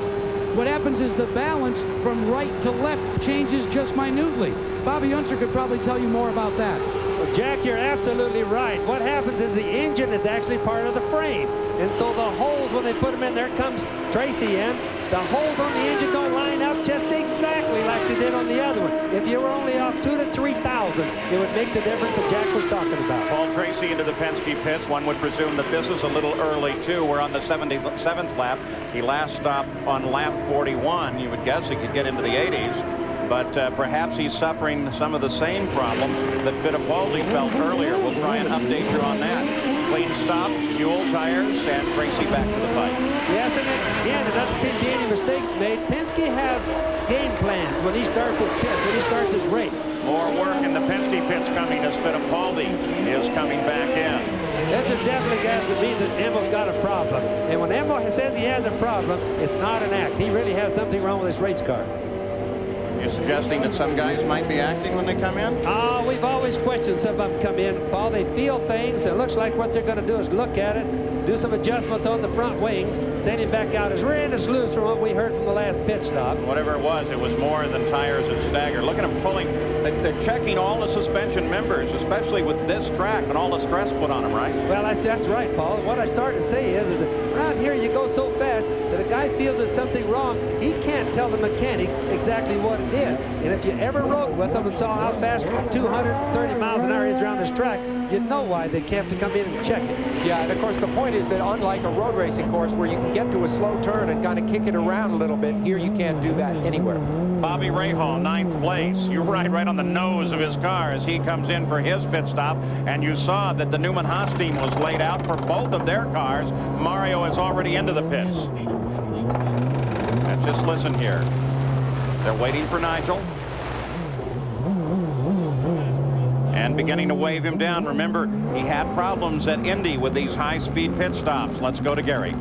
what happens is the balance from right to left changes just minutely. Bobby Unser could probably tell you more about that. Jack, you're absolutely right. What happens is the engine is actually part of the frame. And so the holes, when they put them in, there comes Tracy in. The holes on the engine don't line up just exactly like they did on the other one. If you were only off 2 to 3 thousandths, it would make the difference that Jack was talking about. Paul Tracy into the Penske pits. One would presume that this is a little early, too. We're on the 77th lap. He last stopped on lap 41. You would guess he could get into the 80s. But perhaps he's suffering some of the same problem that Fittipaldi felt earlier. We'll try and update you on that. Clean stop, fuel, tires, and Tracy back to the fight. Yes, and again, it doesn't seem to be any mistakes made. Penske has game plans when he starts his pits, when he starts his race. More work in the Penske pits coming as Fittipaldi is coming back in. That just definitely has to mean that Emil's got a problem. And when Emil says he has a problem, it's not an act. He really has something wrong with his race car. You're suggesting that some guys might be acting when they come in? Oh, we've always questioned some of them come in, Paul. They feel things. It looks like what they're going to do is look at it, do some adjustments on the front wings, send him back out as red as loose from what we heard from the last pit stop. Whatever it was more than tires and stagger. Look at them pulling. They're checking all the suspension members, especially with this track and all the stress put on them, right? Well, that's right, Paul. What I started to say is that around here you go so fast that a guy feels there's something wrong. He can't tell the mechanic exactly what it is. And if you ever rode with them and saw how fast 230 miles an hour is around this track, you know why they have to come in and check it. Yeah, and of course the point is that unlike a road racing course where you can get to a slow turn and kind of kick it around a little bit, here you can't do that anywhere. Bobby Rahal, 9th place. You're right on the nose of his car as he comes in for his pit stop. And you saw that the Newman Haas team was laid out for both of their cars. Mario is already into the pits. And just listen here. They're waiting for Nigel. And beginning to wave him down. Remember, he had problems at Indy with these high-speed pit stops. Let's go to Gary.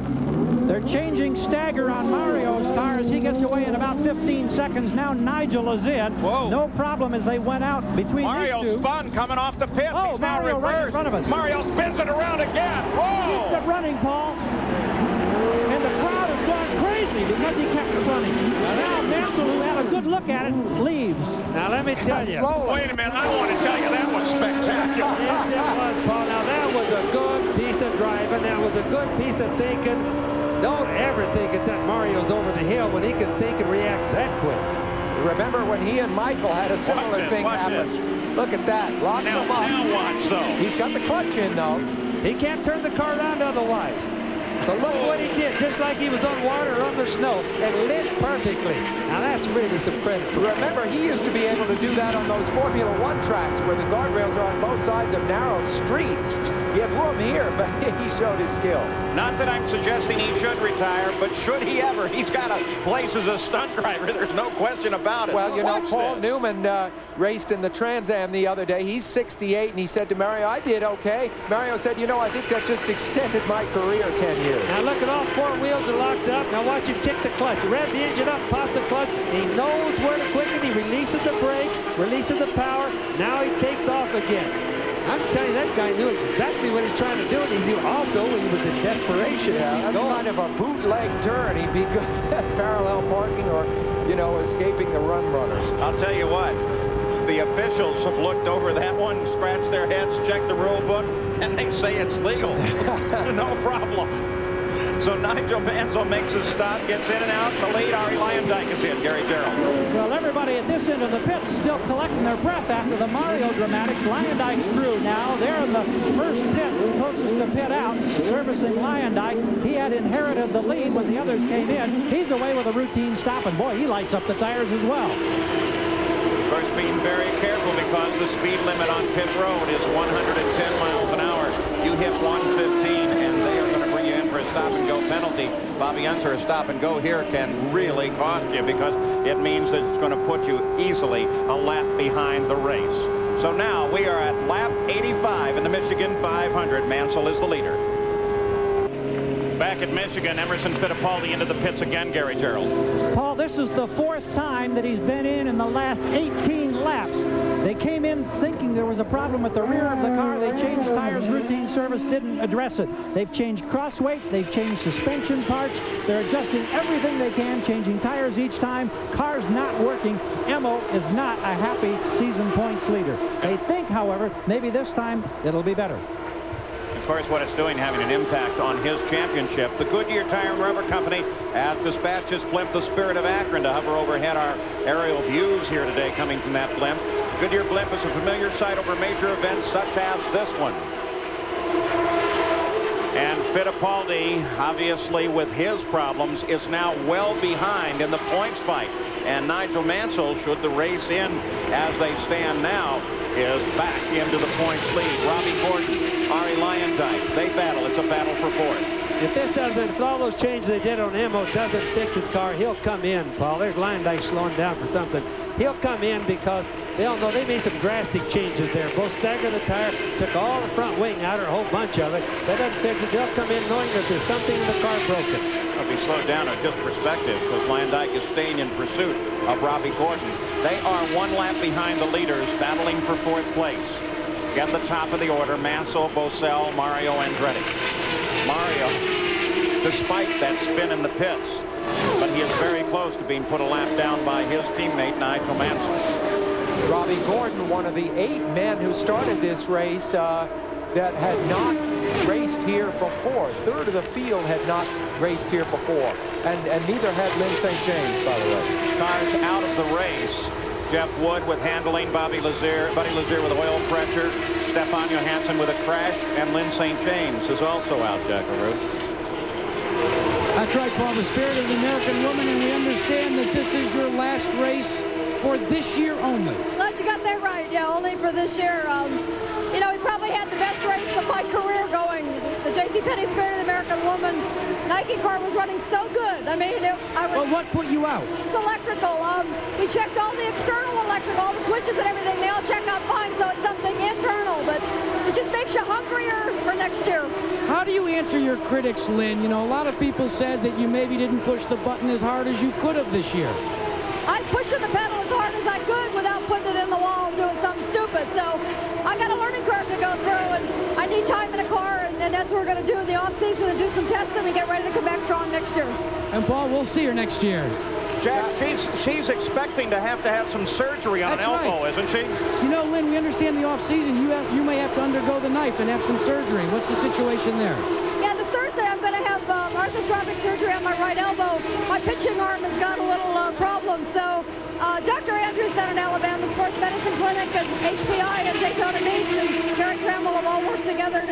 They're changing stagger on Mario's car as he gets away in about 15 seconds. Now Nigel is in. Whoa. No problem as they went out between Mario these two. spun coming off the pits. Oh, He's now Mario reversed. right in front of us. Mario spins it around again. Whoa! Keeps it running, Paul. And the crowd has gone crazy because he kept it running. Now Mansell, who had a good look at it, leaves. Now let me tell you. Wait a minute. I want to tell you that was spectacular. Yes, it was, Paul. Now that was a good piece of driving. That was a good piece of thinking. Don't ever think that Mario's over the hill when he can think and react that quick. Remember when he and Michael had a similar thing happen? Look at that. Locks him up. Now watch, though. He's got the clutch in, though. He can't turn the car around otherwise. So look what he did, just like he was on water or on the snow, and lit perfectly. Now that's really some credit for him. Remember, he used to be able to do that on those Formula One tracks where the guardrails are on both sides of narrow streets. You have room here, but he showed his skill. Not that I'm suggesting he should retire, but should he ever? He's got a place as a stunt driver. There's no question about it. Well, you know, Paul this. Newman raced in the Trans Am the other day. He's 68, and he said to Mario, I did okay. Mario said, you know, I think that just extended my career 10 years. Now look at all 4 wheels are locked up. Now watch him kick the clutch. He revs the engine up, pops the clutch. He knows where to quicken. He releases the brake, releases the power. Now he takes off again. I'm telling you, that guy knew exactly what he's trying to do, and he was in desperation. Yeah, that's kind of a bootleg turn. He'd be good at parallel parking or, you know, escaping the run runners. I'll tell you what, the officials have looked over that one, scratched their heads, checked the rule book, and they say it's legal. No problem. So Nigel Mansell makes his stop, gets in and out. The lead, Arie Luyendyk is in. Gary Gerald. Well, everybody at this end of the pits still collecting their breath after the Mario dramatics. Luyendyk's crew now, they're in the first pit, closest to pit out, servicing Luyendyk. He had inherited the lead when the others came in. He's away with a routine stop, and boy, he lights up the tires as well. Of course, being very careful because the speed limit on pit road is 110 miles an hour. You hit 115, and they are going to bring you in for a stop-and-go penalty. Bobby Unser, a stop-and-go here can really cost you because it means that it's going to put you easily a lap behind the race. So now we are at lap 85 in the Michigan 500. Mansell is the leader. Back at Michigan, Emerson Fittipaldi into the pits again, Gary Gerald. Paul, this is the 4th time that he's been in the last 18 laps. They came in thinking there was a problem at the rear of the car. They changed tires, routine service didn't address it. They've changed cross weight, they've changed suspension parts. They're adjusting everything they can, changing tires each time. Car's not working. Emo is not a happy season points leader. They think, however, maybe this time it'll be better. Of course, what it's doing having an impact on his championship. The Goodyear Tire and Rubber Company has dispatched its blimp, the Spirit of Akron, to hover overhead our aerial views here today coming from that blimp. The Goodyear blimp is a familiar sight over major events such as this one. And Fittipaldi, obviously with his problems, is now well behind in the points fight. And Nigel Mansell, should the race end as they stand now, is back into the points lead. Robbie Gordon, Arie Luyendyk, they battle. It's a battle for fourth. If all those changes they did on Emo doesn't fix his car, he'll come in, Paul. There's Luyendyk slowing down for something. He'll come in because they all know they made some drastic changes there. Both staggered the tire, took all the front wing out, or a whole bunch of it. That doesn't fix it. They'll come in knowing that there's something in the car broken. If he slowed down, or just perspective, because Luyendyk is staying in pursuit of Robbie Gordon. They are one lap behind the leaders, battling for fourth place. Again, the top of the order: Mansell, Bosell, Mario Andretti. Mario, despite that spin in the pits, but he is very close to being put a lap down by his teammate Nigel Mansell. Robbie Gordon, one of the 8 men who started this race that had not raced here before. Third of the field had not raced here before, and neither had Lynn St. James, by the way. Cars out of the race. Jeff Wood with handling, Buddy Lazier with oil pressure, Stefan Johansson with a crash, and Lynn St. James is also out, Jackaroo. That's right, Paul, the Spirit of the American Woman, and we understand that this is your last race for this year only. Glad you got that right. Yeah, only for this year. You know, we probably had the best race of my career going. The JCPenney Spirit of the American Woman Nike car was running so good. I mean, well, what put you out? It's electrical. We checked all the external electrical, all the switches and everything. They all check out fine, so it's something internal, but it just makes you hungrier for next year. How do you answer your critics, Lynn? You know, a lot of people said that you maybe didn't push the button as hard as you could have this year. I was pushing the pedal as hard as I could without putting it in the wall and doing something stupid. So I got a learning curve to go through, and I need time in a car, and that's what we're going to do in the off-season, and do some testing and get ready to come back strong next year. And Paul, we'll see her next year. Jack, she's expecting to have some surgery on an elbow, isn't she? You know, Lynn, we understand the off-season. You may have to undergo the knife and have some surgery. What's the situation there? Yeah, this Thursday I'm going to have arthroscopic surgery on my right elbow. My pitching arm has got a little problem, so Dr. Andrews down at Alabama Sports Medicine Clinic and HPI and Daytona Beach and Gary Trammell have all worked together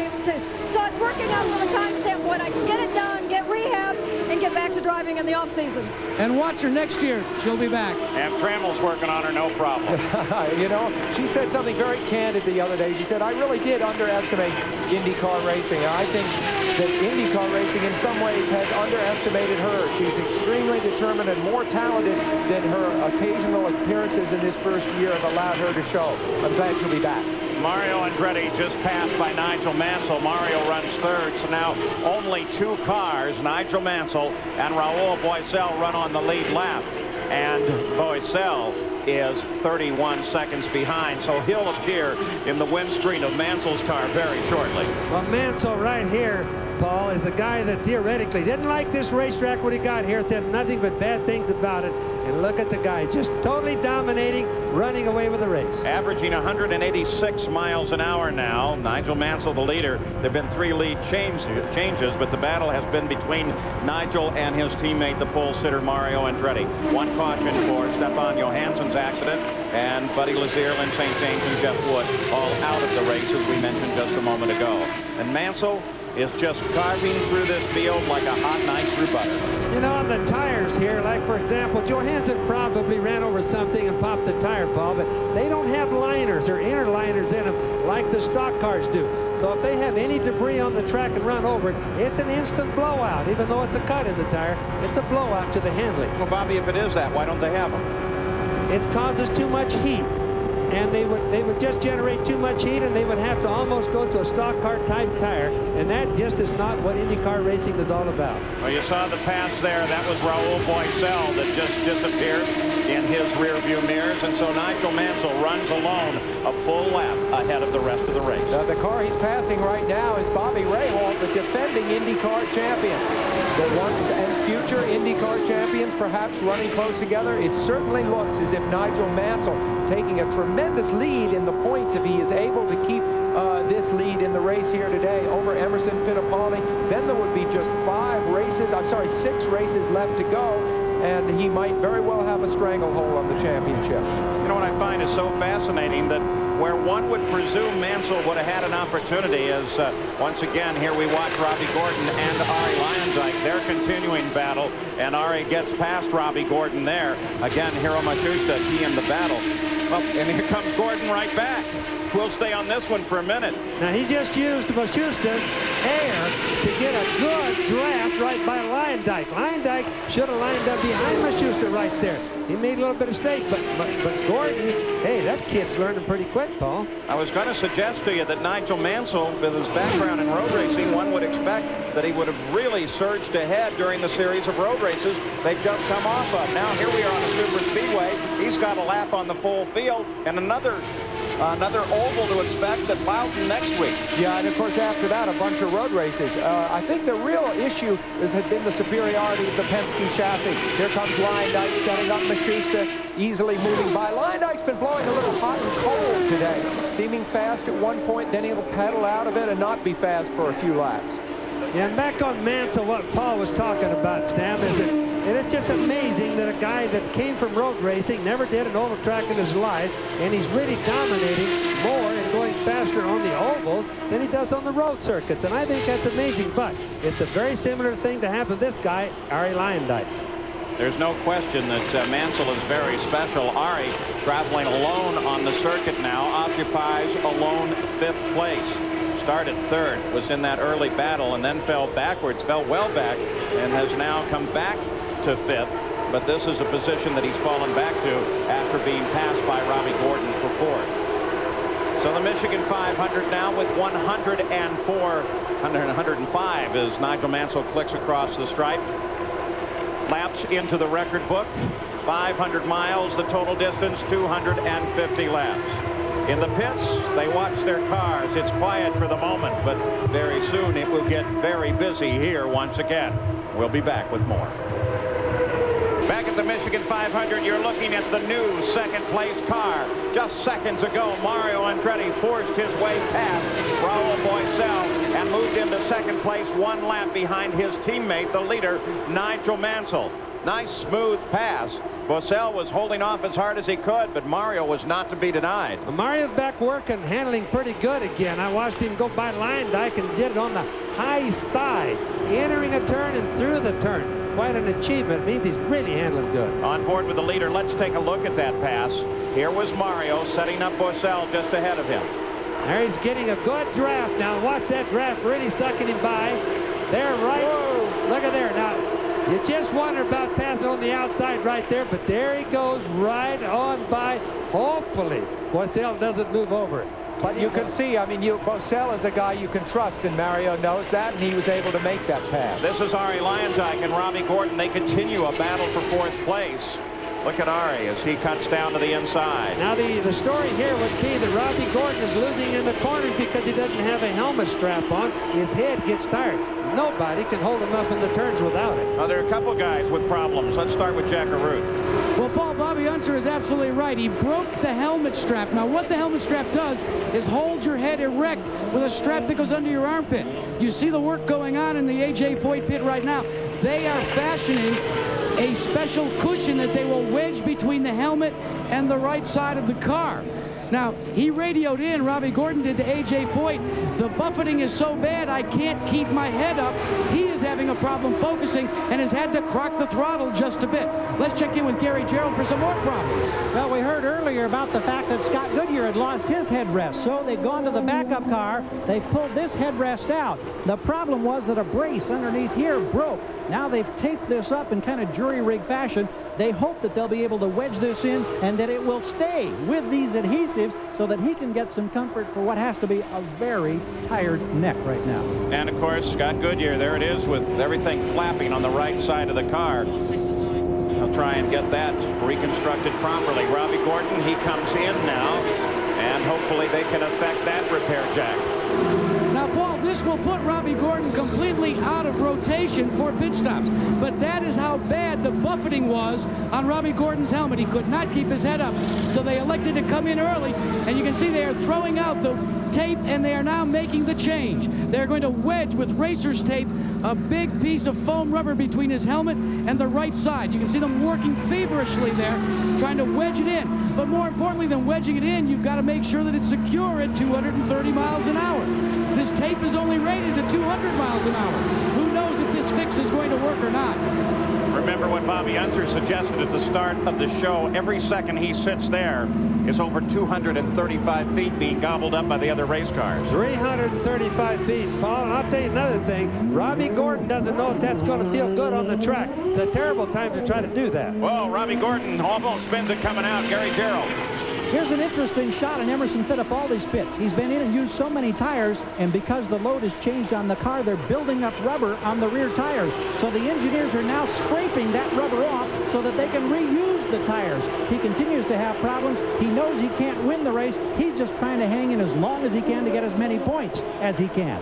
so it's working out from a time standpoint. I can get it done, get rehab, and get back to driving in the off-season. And watch her next year. She'll be back. And Trammell's working on her, no problem. You know, she said something very candid the other day. She said, I really did underestimate IndyCar racing. I think that IndyCar racing in some ways has underestimated her. She's extremely determined and more talented than her occasional appearances in this first year have allowed her to show. I'm glad she'll be back. Mario Andretti just passed by Nigel Mansell. Mario runs third, so now only 2 cars, Nigel Mansell and Raul Boesel, run on the lead lap. And Boesel is 31 seconds behind, so he'll appear in the windscreen of Mansell's car very shortly. Well, Mansell right here, Paul, is the guy that theoretically didn't like this racetrack when he got here, said nothing but bad things about it, and look at the guy just totally dominating, running away with the race. Averaging 186 miles an hour now. Nigel Mansell the leader. There have been 3 lead changes, but the battle has been between Nigel and his teammate, the pole sitter Mario Andretti. 1 caution for Stefan Johansson's accident, and Buddy Lazier, Lynn St. James, and Jeff Wood all out of the race, as we mentioned just a moment ago. And Mansell is just carving through this field like a hot knife through butter. You know, on the tires here, like for example, Johansson probably ran over something and popped the tire, Paul, but they don't have liners or inner liners in them like the stock cars do. So if they have any debris on the track and run over it, it's an instant blowout. Even though it's a cut in the tire, it's a blowout to the handling. Well, Bobby, if it is that, why don't they have them? It causes too much heat. And they would just generate too much heat, and they would have to almost go to a stock car type tire, and that just is not what IndyCar racing is all about. Well, you saw the pass there. That was Raul Boesel that just disappeared. in his rearview mirrors, and so Nigel Mansell runs alone a full lap ahead of the rest of the race. The car he's passing right now is Bobby Rahal, the defending IndyCar champion. The once and future IndyCar champions perhaps running close together. It certainly looks as if Nigel Mansell taking a tremendous lead in the points if he is able to keep this lead in the race here today over Emerson Fittipaldi. Then there would be just 6 races left to go, and he might very well have a stranglehold on the championship. You know what I find is so fascinating, that where one would presume Mansell would have had an opportunity is, once again, here we watch Robbie Gordon and Ari Luyendyk, their continuing battle, and Ari gets past Robbie Gordon there. Again, Hiro Matsushita, he in the battle. Oh, and here comes Gordon right back. We'll stay on this one for a minute. Now, he just used Matsushita's air to get a good draft right by Luyendyk. Luyendyk should have lined up behind Matsushita right there. He made a little bit of mistake, but Gordon, hey, that kid's learning pretty quick, Paul. I was going to suggest to you that Nigel Mansell, with his background in road racing, one would expect that he would have really surged ahead during the series of road races they've just come off of. Now, here we are on a super speedway. He's got a lap on the full field, and another oval to expect at Loudon next week. Yeah, and of course after that a bunch of road races. I think the real issue had been the superiority of the Penske chassis. Here comes Luyendyk setting up Matsushita, easily moving by. Luyendyk's been blowing a little hot and cold today, seeming fast at one point, then he'll pedal out of it and not be fast for a few laps. Yeah, and back on Mansell, what Paul was talking about, Sam, is that it's just amazing that a guy that came from road racing, never did an oval track in his life, and he's really dominating more and going faster on the ovals than he does on the road circuits. And I think that's amazing, but it's a very similar thing to happen to this guy, Ari Luyendyk. There's no question that Mansell is very special. Ari, traveling alone on the circuit now, occupies a lone 5th place. Started 3rd, was in that early battle, and then fell backwards, fell well back, and has now come back to 5th. But this is a position that he's fallen back to after being passed by Robbie Gordon for 4th. So the Michigan 500 now with 105 as Nigel Mansell clicks across the stripe. Laps into the record book. 500 miles, the total distance, 250 laps. In the pits, they watch their cars. It's quiet for the moment, but very soon it will get very busy here once again. We'll be back with more. Back at the Michigan 500, you're looking at the new 2nd place car. Just seconds ago, Mario Andretti forced his way past Raul Boesel and moved into 2nd place, 1 lap behind his teammate, the leader, Nigel Mansell. Nice smooth pass. Boesel was holding off as hard as he could, but Mario was not to be denied. Mario's back working, handling pretty good again. I watched him go by Luyendyk and did it on the high side, entering a turn and through the turn. Quite an achievement. It means he's really handling good. On board with the leader. Let's take a look at that pass. Here was Mario setting up Boesel just ahead of him. There he's getting a good draft. Now watch that draft really sucking him by. There, right. Whoa. Look at there. Now, you just wonder about passing on the outside right there, but there he goes right on by. Hopefully, Boesel doesn't move over it. But you can see, I mean, Boesel is a guy you can trust, and Mario knows that, and he was able to make that pass. This is Ari Luyendyk and Robbie Gordon. They continue a battle for 4th place. Look at Ari as he cuts down to the inside. Now the story here would be that Robbie Gordon is losing in the corners because he doesn't have a helmet strap on. His head gets tired. Nobody can hold him up in the turns without it. Now, there are a couple guys with problems. Let's start with Jack Arute. Well, Paul, Bobby Unser is absolutely right. He broke the helmet strap. Now, what the helmet strap does is hold your head erect with a strap that goes under your armpit. You see the work going on in the A.J. Foyt pit right now. They are fashioning a special cushion that they will wedge between the helmet and the right side of the car. Now, he radioed in, Robbie Gordon did, to A.J. Foyt. The buffeting is so bad, I can't keep my head up. He is having a problem focusing and has had to crock the throttle just a bit. Let's check in with Gary Gerald for some more problems. Well, we heard earlier about the fact that Scott Goodyear had lost his headrest, so they've gone to the backup car. They've pulled this headrest out. The problem was that a brace underneath here broke. Now they've taped this up in kind of jury rig fashion. They hope that they'll be able to wedge this in and that it will stay with these adhesives so that he can get some comfort for what has to be a very tired neck right now. And of course, Scott Goodyear, there it is with everything flapping on the right side of the car. They'll try and get that reconstructed properly. Robbie Gordon, he comes in now, and hopefully they can effect that repair, Jack. Now, Paul, this will put Robbie Gordon completely out of rotation for pit stops. But that is how bad the buffeting was on Robbie Gordon's helmet. He could not keep his head up. So they elected to come in early. And you can see they are throwing out the tape, and they are now making the change. They're going to wedge with racer's tape a big piece of foam rubber between his helmet and the right side. You can see them working feverishly there, trying to wedge it in. But more importantly than wedging it in, you've got to make sure that it's secure at 230 miles an hour. This tape is only rated at 200 miles an hour. Who knows if this fix is going to work or not? Remember what Bobby Unser suggested at the start of the show. Every second he sits there is over 235 feet being gobbled up by the other race cars. 335 feet, Paul. And I'll tell you another thing. Robbie Gordon doesn't know if that's going to feel good on the track. It's a terrible time to try to do that. Well, Robbie Gordon almost spins it coming out. Gary Gerald. Here's an interesting shot on Emerson Fittipaldi's pits. He's been in and used so many tires, and because the load has changed on the car, they're building up rubber on the rear tires. So the engineers are now scraping that rubber off so that they can reuse the tires. He continues to have problems. He knows he can't win the race. He's just trying to hang in as long as he can to get as many points as he can.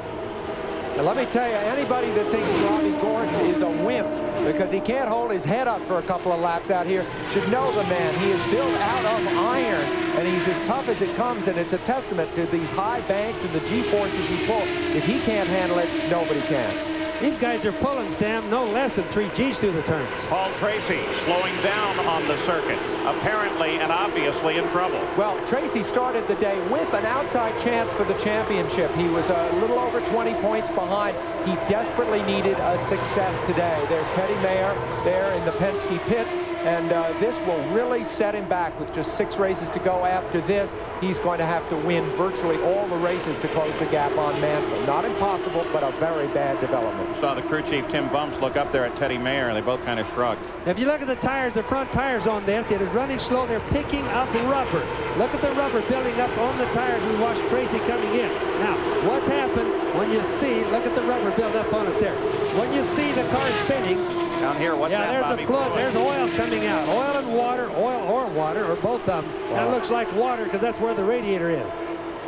Now, let me tell you, anybody that thinks Robbie Gordon is a wimp because he can't hold his head up for a couple of laps out here should know the man. He is built out of iron, and he's as tough as it comes, and it's a testament to these high banks and the G-forces he pulls. If he can't handle it, nobody can. These guys are pulling, Sam, no less than 3 Gs through the turns. Paul Tracy slowing down on the circuit, apparently and obviously in trouble. Well, Tracy started the day with an outside chance for the championship. He was a little over 20 points behind. He desperately needed a success today. There's Teddy Mayer there in the Penske pits, and this will really set him back with just 6 races to go after this. He's going to have to win virtually all the races to close the gap on Mansell. Not impossible, but a very bad development. Saw the crew chief Tim Bumps look up there at Teddy Mayer, and they both kind of shrugged. If you look at the tires, the front tires on this, it is running slow. They're picking up rubber. Look at the rubber building up on the tires. We watched Tracy coming in. Now, what's happened when you see, look at the rubber build up on it there. When you see the car spinning, down here, what's that, there's Bobby? the flood. There's oil coming out. Oil and water, oil or water, or both of them. Wow. That looks like water because that's where the radiator is.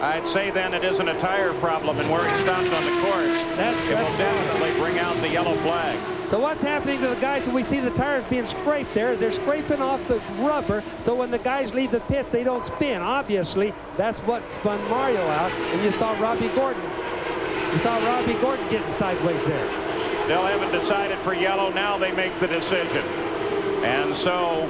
I'd say then it isn't a tire problem, and where he stopped on the course, it will definitely bring out the yellow flag. So what's happening to the guys when we see the tires being scraped there? They're scraping off the rubber, so when the guys leave the pits, they don't spin. Obviously, that's what spun Mario out, and you saw Robbie Gordon. You saw Robbie Gordon getting sideways there. Still haven't decided for yellow. Now they make the decision. And so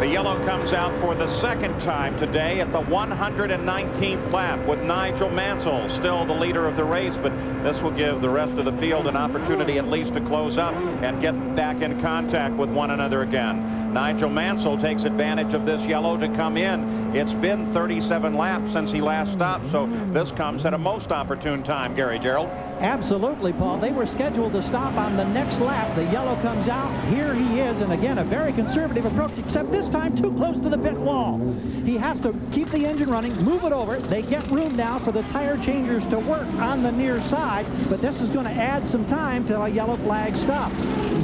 the yellow comes out for the second time today at the 119th lap with Nigel Mansell still the leader of the race, but this will give the rest of the field an opportunity at least to close up and get back in contact with one another again. Nigel Mansell takes advantage of this yellow to come in. It's been 37 laps since he last stopped, so this comes at a most opportune time, Gary Gerald. Absolutely, Paul. They were scheduled to stop on the next lap. The yellow comes out. Here he is, and again, a very conservative approach, except this time too close to the pit wall. He has to keep the engine running, move it over. They get room now for the tire changers to work on the near side, but this is going to add some time till a yellow flag stop.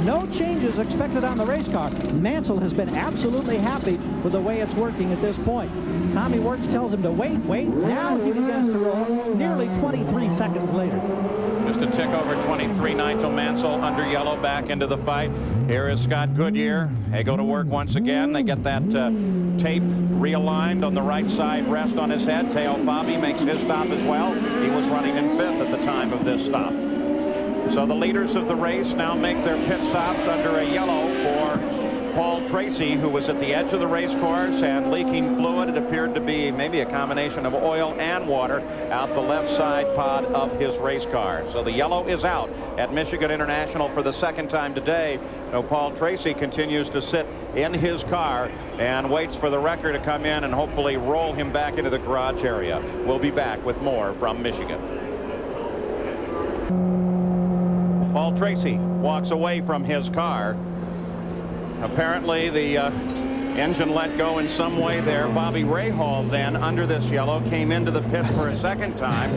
No changes expected on the race car. Mansell has been absolutely happy with the way it's working at this point. Tommy Wirtz tells him to wait. Now he begins to roll nearly 23 seconds later. Just a tick over 23. Nigel Mansell under yellow back into the fight. Here is Scott Goodyear. They go to work once again. They get that tape realigned on the right side rest on his head. Teo Fabi makes his stop as well. He was running in 5th at the time of this stop. So the leaders of the race now make their pit stops under a yellow for Paul Tracy, who was at the edge of the race course and leaking fluid. It appeared to be maybe a combination of oil and water out the left side pod of his race car. So the yellow is out at Michigan International for the second time today. So Paul Tracy continues to sit in his car and waits for the wrecker to come in and hopefully roll him back into the garage area. We'll be back with more from Michigan. Paul Tracy walks away from his car. Apparently the Engine let go in some way there. Bobby Rahal then, under this yellow, came into the pit for a second time.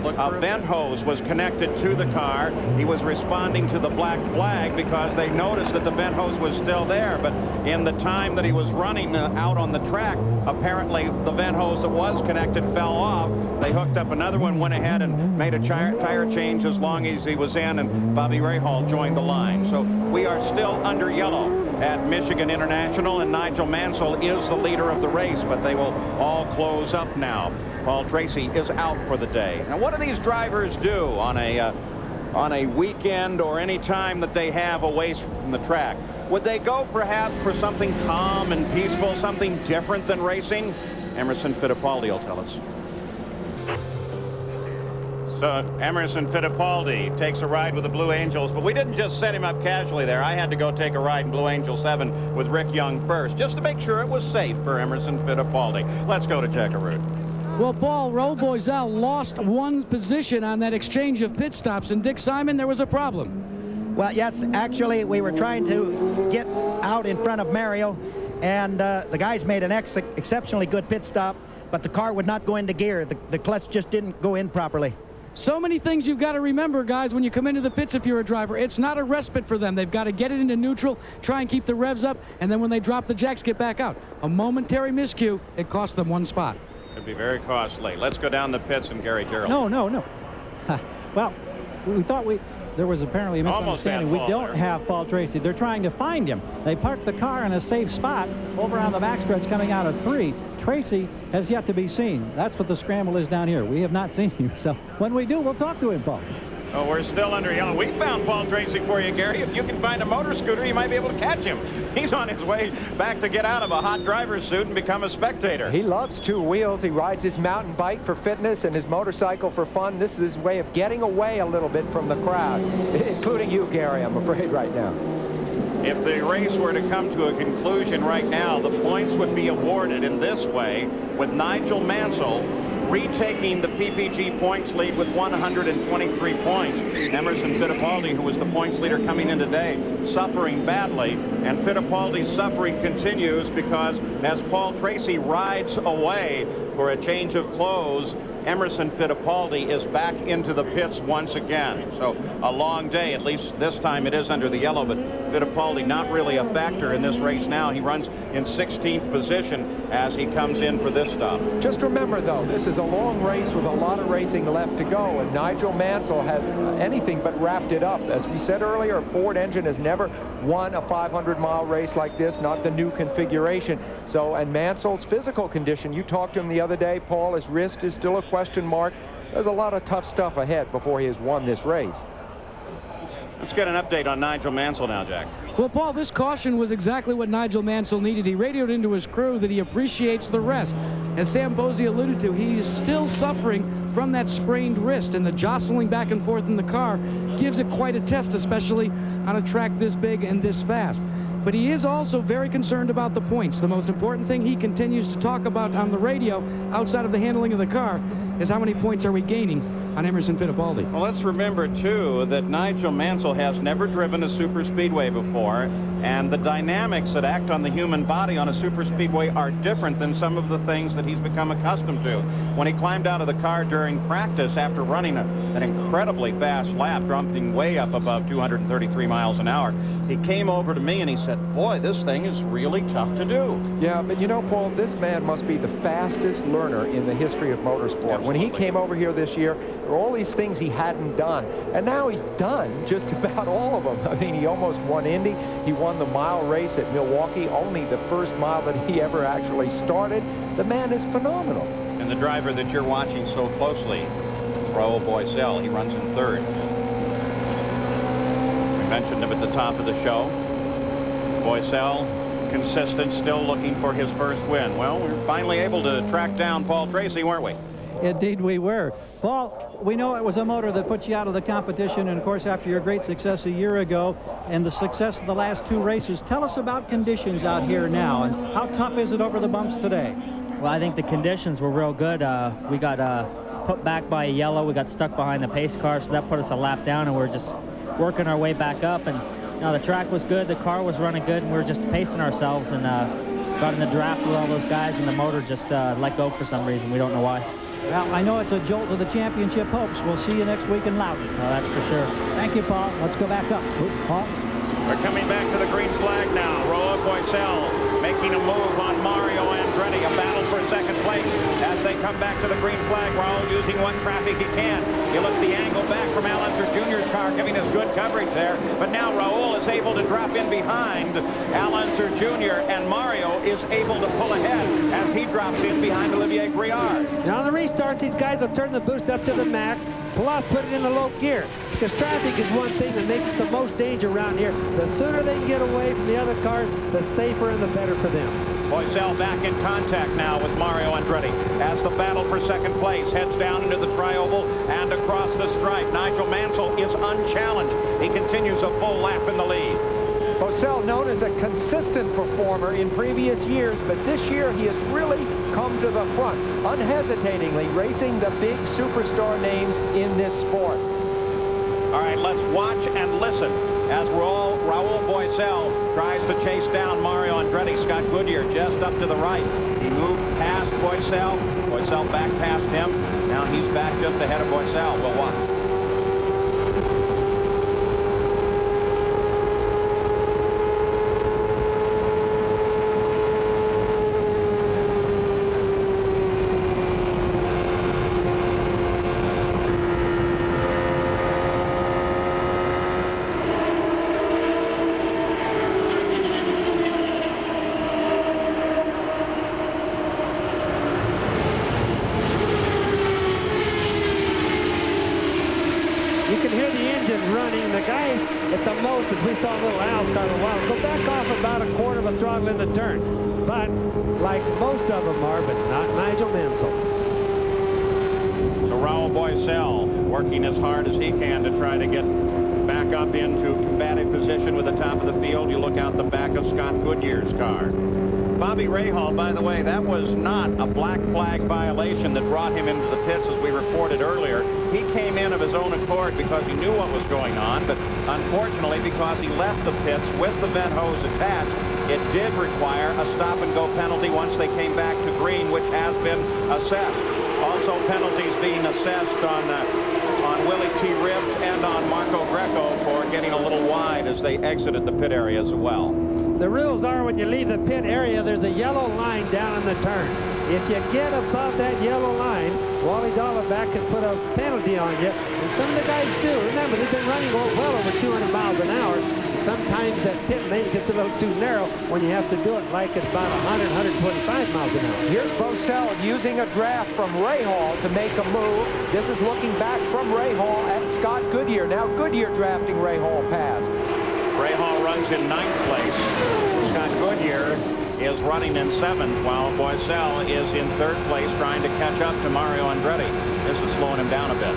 A vent hose was connected to the car. He was responding to the black flag because they noticed that the vent hose was still there. But in the time that he was running out on the track, apparently the vent hose that was connected fell off. They hooked up another one, went ahead and made a tire change as long as he was in, and Bobby Rahal joined the line. So we are still under yellow at Michigan International, and Nigel Mansell is the leader of the race, but they will all close up now. Paul Tracy is out for the day. Now, what do these drivers do on a weekend or any time that they have away from the track? Would they go perhaps for something calm and peaceful, something different than racing? Emerson Fittipaldi will tell us. So Emerson Fittipaldi takes a ride with the Blue Angels, but we didn't just set him up casually there. I had to go take a ride in Blue Angel 7 with Rick Young first, just to make sure it was safe for Emerson Fittipaldi. Let's go to Jackaroo. Well, Paul, Raul Boesel lost one position on that exchange of pit stops, and Dick Simon, there was a problem. Well, yes, actually, we were trying to get out in front of Mario, and the guys made an exceptionally good pit stop, but the car would not go into gear. The clutch just didn't go in properly. So many things you've got to remember, guys, when you come into the pits if you're a driver. It's not a respite for them. They've got to get it into neutral, try and keep the revs up, and then when they drop the jacks, get back out. A momentary miscue, it cost them one spot. Could be very costly. Let's go down the pits and Gary Gerald. No. Well, we thought there was apparently a misunderstanding. We don't have Paul Tracy. They're trying to find him. They parked the car in a safe spot over on the backstretch coming out of 3. Tracy has yet to be seen. That's what the scramble is down here. We have not seen him. So when we do, we'll talk to him, Paul. Oh, we're still under yellow. We found Paul Tracy for you, Gary. If you can find a motor scooter, you might be able to catch him. He's on his way back to get out of a hot driver's suit and become a spectator. He loves two wheels. He rides his mountain bike for fitness and his motorcycle for fun. This is his way of getting away a little bit from the crowd, including you, Gary, I'm afraid, right now. If the race were to come to a conclusion right now, the points would be awarded in this way, with Nigel Mansell retaking the PPG points lead with 123 points. Emerson Fittipaldi, who was the points leader coming in today, suffering badly, and Fittipaldi's suffering continues because as Paul Tracy rides away for a change of clothes, Emerson Fittipaldi is back into the pits once again. So a long day, at least this time it is under the yellow, but Fittipaldi not really a factor in this race now. He runs in 16th position as he comes in for this stop. Just remember, though, this is a long race with a lot of racing left to go, and Nigel Mansell has anything but wrapped it up. As we said earlier, a Ford engine has never won a 500-mile race like this, not the new configuration. So, and Mansell's physical condition, you talked to him the other day, Paul, his wrist is still a question mark. There's a lot of tough stuff ahead before he has won this race. Let's get an update on Nigel Mansell now, Jack. Well, Paul, this caution was exactly what Nigel Mansell needed. He radioed into his crew that he appreciates the rest. As Sam Bosey alluded to, he's still suffering from that sprained wrist, and the jostling back and forth in the car gives it quite a test, especially on a track this big and this fast. But he is also very concerned about the points. The most important thing he continues to talk about on the radio, outside of the handling of the car, is how many points are we gaining on Emerson Fittipaldi. Well, let's remember, too, that Nigel Mansell has never driven a super speedway before, and the dynamics that act on the human body on a super speedway are different than some of the things that he's become accustomed to. When he climbed out of the car during practice after running an incredibly fast lap, jumping way up above 233 miles an hour, he came over to me and he said, boy, this thing is really tough to do. Yeah, but you know, Paul, this man must be the fastest learner in the history of motorsport. When he came over here this year, there were all these things he hadn't done, and now he's done just about all of them. I mean, he almost won Indy. He won the mile race at Milwaukee, only the first mile that he ever actually started. The man is phenomenal. And the driver that you're watching so closely is Raul Boesel. He runs in 3rd. We mentioned him at the top of the show. Boesel, consistent, still looking for his first win. Well, we were finally able to track down Paul Tracy, weren't we? Indeed we were. Paul, we know it was a motor that put you out of the competition, and of course after your great success a year ago and the success of the last 2 races, tell us about conditions out here now, and how tough is it over the bumps today? Well, I think the conditions were real good. We got put back by a yellow. We got stuck behind the pace car, so that put us a lap down, and we're just working our way back up. And you know, the track was good, the car was running good, and we were just pacing ourselves, and got in the draft with all those guys, and the motor just let go for some reason. We don't know why. Well, I know it's a jolt to the championship hopes. We'll see you next week in Loudon. Oh, that's for sure. Thank you, Paul. Let's go back up. Paul? We're coming back to the green flag now. Raul Boisel making a move on Mario Andretti. A battle for second place as they come back to the green flag. Raul using what traffic he can. You look the angle back from Al Unser Jr.'s car, giving us good coverage there. But now Raul is able to drop in behind Al Unser Jr. and Mario is able to pull ahead as he drops in behind Olivier Briard. Now on the restarts, these guys will turn the boost up to the max, pull off, put it in the low gear. Because traffic is one thing that makes it the most danger around here. The sooner they can get away from the other cars, the safer and the better for them. Boisel back in contact now with Mario Andretti as the battle for second place heads down into the tri-oval and across the stripe. Nigel Mansell is unchallenged. He continues a full lap in the lead. Boisel, known as a consistent performer in previous years, but this year he has really come to the front, unhesitatingly racing the big superstar names in this sport. All right, let's watch and listen as Raul Boisel tries to chase down Mario Andretti. Scott Goodyear just up to the right. He moved past Boisel. Boisel back past him. Now he's back just ahead of Boisel. We'll watch. You can hear the engine running. The guys at the most, as we saw little Al's car a while, go back off about a quarter of a throttle in the turn. But like most of them are, but not Nigel Mansell. So Raul Boisel working as hard as he can to try to get back up into combative position with the top of the field. You look out the back of Scott Goodyear's car. Bobby Rahal, by the way, that was not a black flag violation that brought him into the pits as we reported earlier. He came in of his own accord because he knew what was going on, but unfortunately because he left the pits with the vent hose attached, it did require a stop-and-go penalty once they came back to green, which has been assessed. Also penalties being assessed on Willie T. Ribbs and on Marco Greco for getting a little wide as they exited the pit area as well. The rules are when you leave the pit area, there's a yellow line down in the turn. If you get above that yellow line, Wally Dolleback can put a penalty on you. And some of the guys do. Remember, they've been running well over 200 miles an hour. Sometimes that pit lane gets a little too narrow when you have to do it like at about 100, 125 miles an hour. Here's Boisel using a draft from Rahal to make a move. This is looking back from Rahal at Scott Goodyear. Now Goodyear drafting Rahal past. Rahal runs in 9th place. Scott Goodyear is running in 7th, while Boisel is in 3rd place trying to catch up to Mario Andretti. This is slowing him down a bit.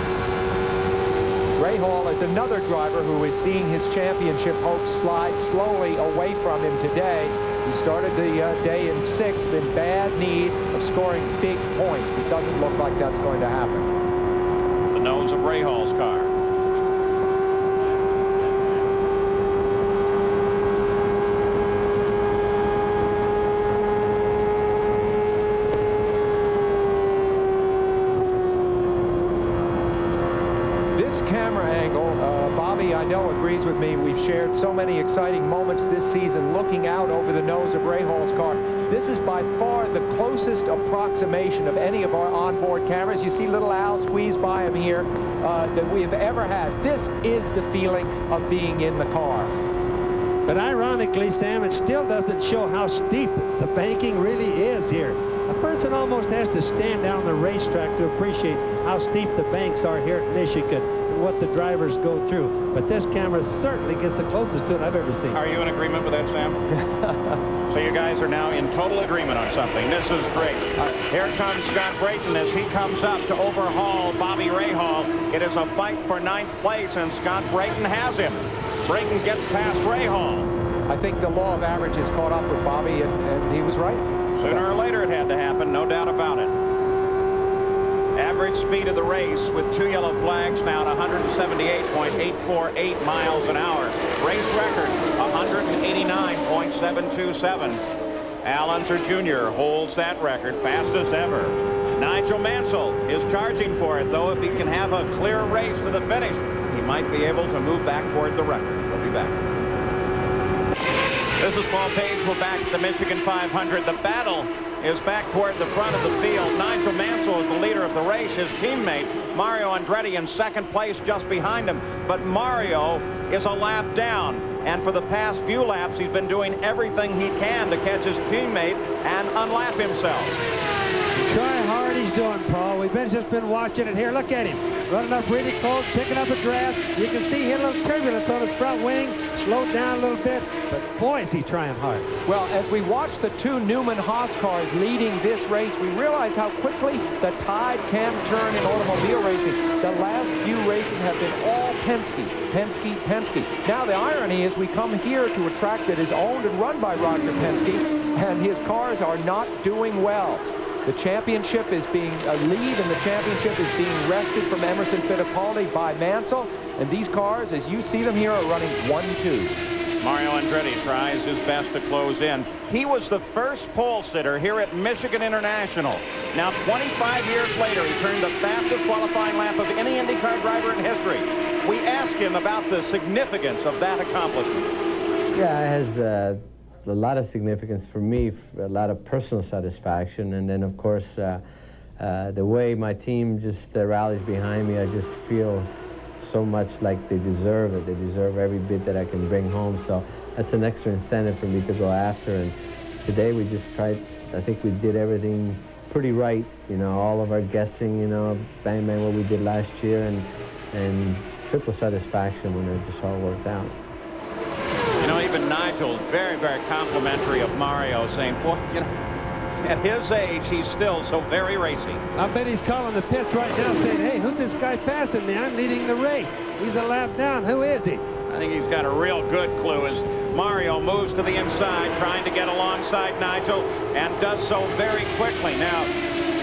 Rahal is another driver who is seeing his championship hopes slide slowly away from him today. He started the day in 6th in bad need of scoring big points. It doesn't look like that's going to happen. The nose of Rahal's car. Camera angle, Bobby, I know, agrees with me. We've shared so many exciting moments this season looking out over the nose of Rahal's car. This is by far the closest approximation of any of our onboard cameras. You see little Al squeeze by him here that we have ever had. This is the feeling of being in the car. But ironically, Sam, it still doesn't show how steep the banking really is here. A person almost has to stand down the racetrack to appreciate how steep the banks are here at Michigan and what the drivers go through. But this camera certainly gets the closest to it I've ever seen. Are you in agreement with that, Sam? So you guys are now in total agreement on something. This is great. Here comes Scott Brayton as he comes up to overhaul Bobby Rahal. It is a fight for 9th place, and Scott Brayton has him. Brayton gets past Rahal. I think the law of averages caught up with Bobby, and he was right. Sooner or later it had to happen, no doubt about it. Average speed of the race with 2 yellow flags now at 178.848 miles an hour. Race record 189.727. Al Unser Jr. holds that record, fastest ever. Nigel Mansell is charging for it, though. If he can have a clear race to the finish, he might be able to move back toward the record. We'll be back. This is Paul Page. We're back at the Michigan 500. The battle is back toward the front of the field. Nigel Mansell is the leader of the race. His teammate, Mario Andretti, in second place just behind him. But Mario is a lap down. And for the past few laps, he's been doing everything he can to catch his teammate and unlap himself. Try hard he's doing, Paul. We've just been watching it here. Look at him. Running up really close, picking up a draft. You can see he had a little turbulence on his front wing. Slowed down a little bit. But boy, is he trying hard. Well, as we watch the two Newman Haas cars leading this race, we realize how quickly the tide can turn in automobile racing. The last few races have been all Penske, Penske, Penske. Now, the irony is we come here to a track that is owned and run by Roger Penske, and his cars are not doing well. The championship is being lead, and the championship is being wrested from Emerson Fittipaldi by Mansell. And these cars, as you see them here, are running 1-2. Mario Andretti tries his best to close in. He was the first pole sitter here at Michigan International. Now, 25 years later, he turned the fastest qualifying lap of any IndyCar driver in history. We asked him about the significance of that accomplishment. Yeah, it has a lot of significance for me, a lot of personal satisfaction, and then of course the way my team just rallies behind me, I just feel so much like they deserve it. They deserve every bit that I can bring home, so that's an extra incentive for me to go after. And today we just tried, I think we did everything pretty right, you know, all of our guessing, you know, bang bang what we did last year, and triple satisfaction when it just all worked out. You know, even Nigel, very, very complimentary of Mario, saying, boy, you know, at his age, he's still so very racy. I bet he's calling the pits right now saying, hey, who's this guy passing me? I'm leading the race. He's a lap down. Who is he? I think he's got a real good clue as Mario moves to the inside, trying to get alongside Nigel, and does so very quickly. Now,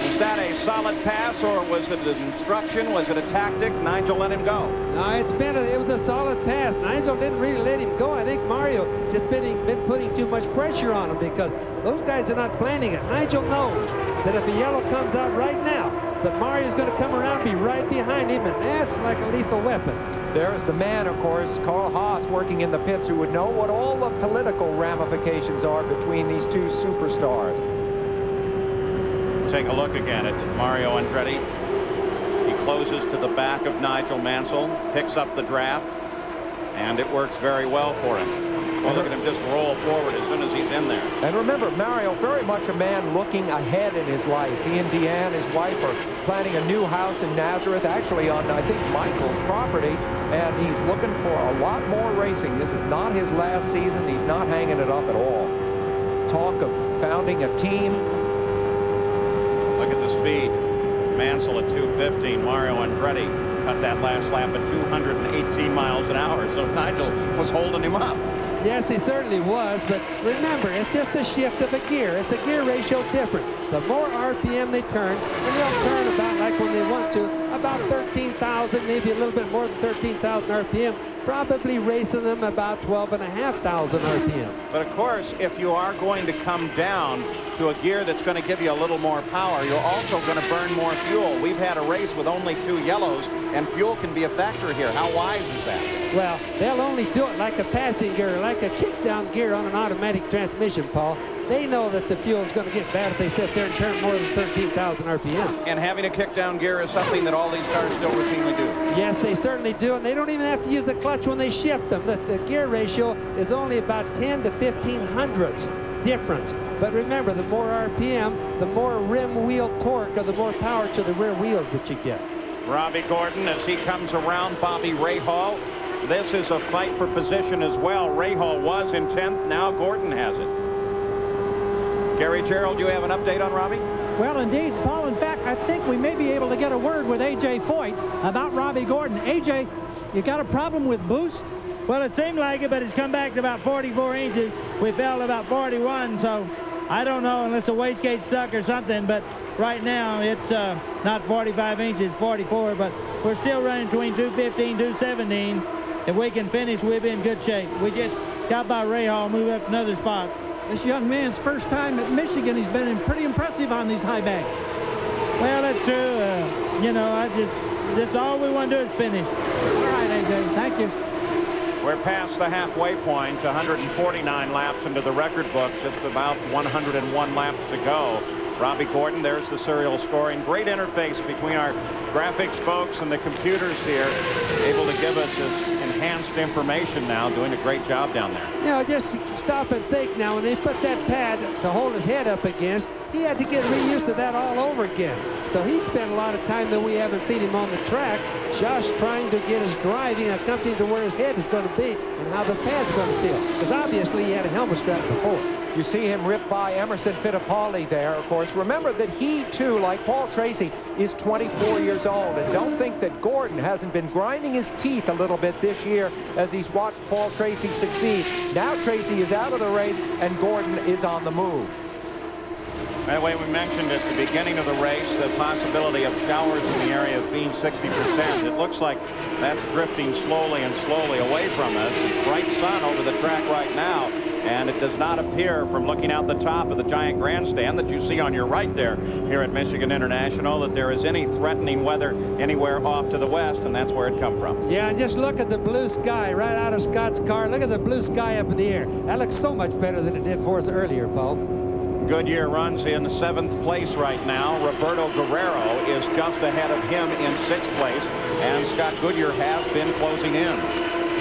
was that a solid pass, or was it an instruction? Was it a tactic? Nigel let him go. No, it was a solid pass. Nigel didn't really let him go. I think Mario just been putting too much pressure on him because those guys are not planning it. Nigel knows that if a yellow comes out right now, that Mario's going to come around and be right behind him, and that's like a lethal weapon. There's the man, of course, Carl Haas, working in the pits, who would know what all the political ramifications are between these two superstars. Take a look again at Mario Andretti. He closes to the back of Nigel Mansell, picks up the draft, and it works very well for him. Well, look at him just roll forward as soon as he's in there. And remember, Mario, very much a man looking ahead in his life. He and Deanne, his wife, are planning a new house in Nazareth, actually on, I think, Michael's property, and he's looking for a lot more racing. This is not his last season. He's not hanging it up at all. Talk of founding a team. Look at the speed. Mansell at 215. Mario Andretti cut that last lap at 218 miles an hour. So Nigel was holding him up. Yes, he certainly was, but remember, it's just a shift of a gear. It's a gear ratio different. The more RPM they turn, and they'll turn about like when they want to, about 13,000, maybe a little bit more than 13,000 RPM, probably racing them about 12,500 RPM. But of course, if you are going to come down to a gear that's going to give you a little more power, you're also going to burn more fuel. We've had a race with only 2 yellows, and fuel can be a factor here. How wise is that? Well, they'll only do it like a passing gear, like a kick-down gear on an automatic transmission, Paul. They know that the fuel is going to get bad if they sit there and turn more than 13,000 RPM. And having a kick-down gear is something that all these cars still routinely do. Yes, they certainly do, and they don't even have to use the clutch when they shift them. The gear ratio is only about 10 to 15 hundredths difference. But remember, the more RPM, the more rim wheel torque, or the more power to the rear wheels that you get. Robbie Gordon, as he comes around Bobby Rahal, this is a fight for position as well. Rahal was in 10th, now Gordon has it. Gary Gerald, you have an update on Robbie? Well, indeed, Paul. In fact, I think we may be able to get a word with A.J. Foyt about Robbie Gordon. A.J., you got a problem with boost? Well, it seemed like it, but it's come back to about 44 inches. We fell to about 41, so I don't know unless the wastegate stuck or something, but right now it's not 45 inches, 44, but we're still running between 215, 217. If we can finish, we'll be in good shape. We just got by Rahal, move up another spot. This young man's first time at Michigan. He's been pretty impressive on these high banks. Well, that's true. You know, that's all we want to do is finish. All right, AJ. Thank you. We're past the halfway point, 149 laps into the record book, just about 101 laps to go. Robbie Gordon, there's the serial scoring. Great interface between our graphics folks and the computers here, able to give us this enhanced information now, doing a great job down there. You know, just stop and think now, when they put that pad to hold his head up against, he had to get reused to that all over again. So he spent a lot of time that we haven't seen him on the track, just trying to get his driving accompanied to where his head is going to be and how the pad's going to feel. Because obviously he had a helmet strap before. You see him rip by Emerson Fittipaldi there, of course. Remember that he, too, like Paul Tracy, is 24 years old. And don't think that Gordon hasn't been grinding his teeth a little bit this year as he's watched Paul Tracy succeed. Now Tracy is out of the race, and Gordon is on the move. By the way, we mentioned at the beginning of the race the possibility of showers in the area of being 60%. It looks like that's drifting slowly and slowly away from us. It's bright sun over the track right now, and it does not appear from looking out the top of the giant grandstand that you see on your right there here at Michigan International that there is any threatening weather anywhere off to the west, and that's where it come from. Yeah, and just look at the blue sky right out of Scott's car. Look at the blue sky up in the air. That looks so much better than it did for us earlier, Paul. Goodyear runs in 7th place right now. Roberto Guerrero is just ahead of him in 6th place, and Scott Goodyear has been closing in.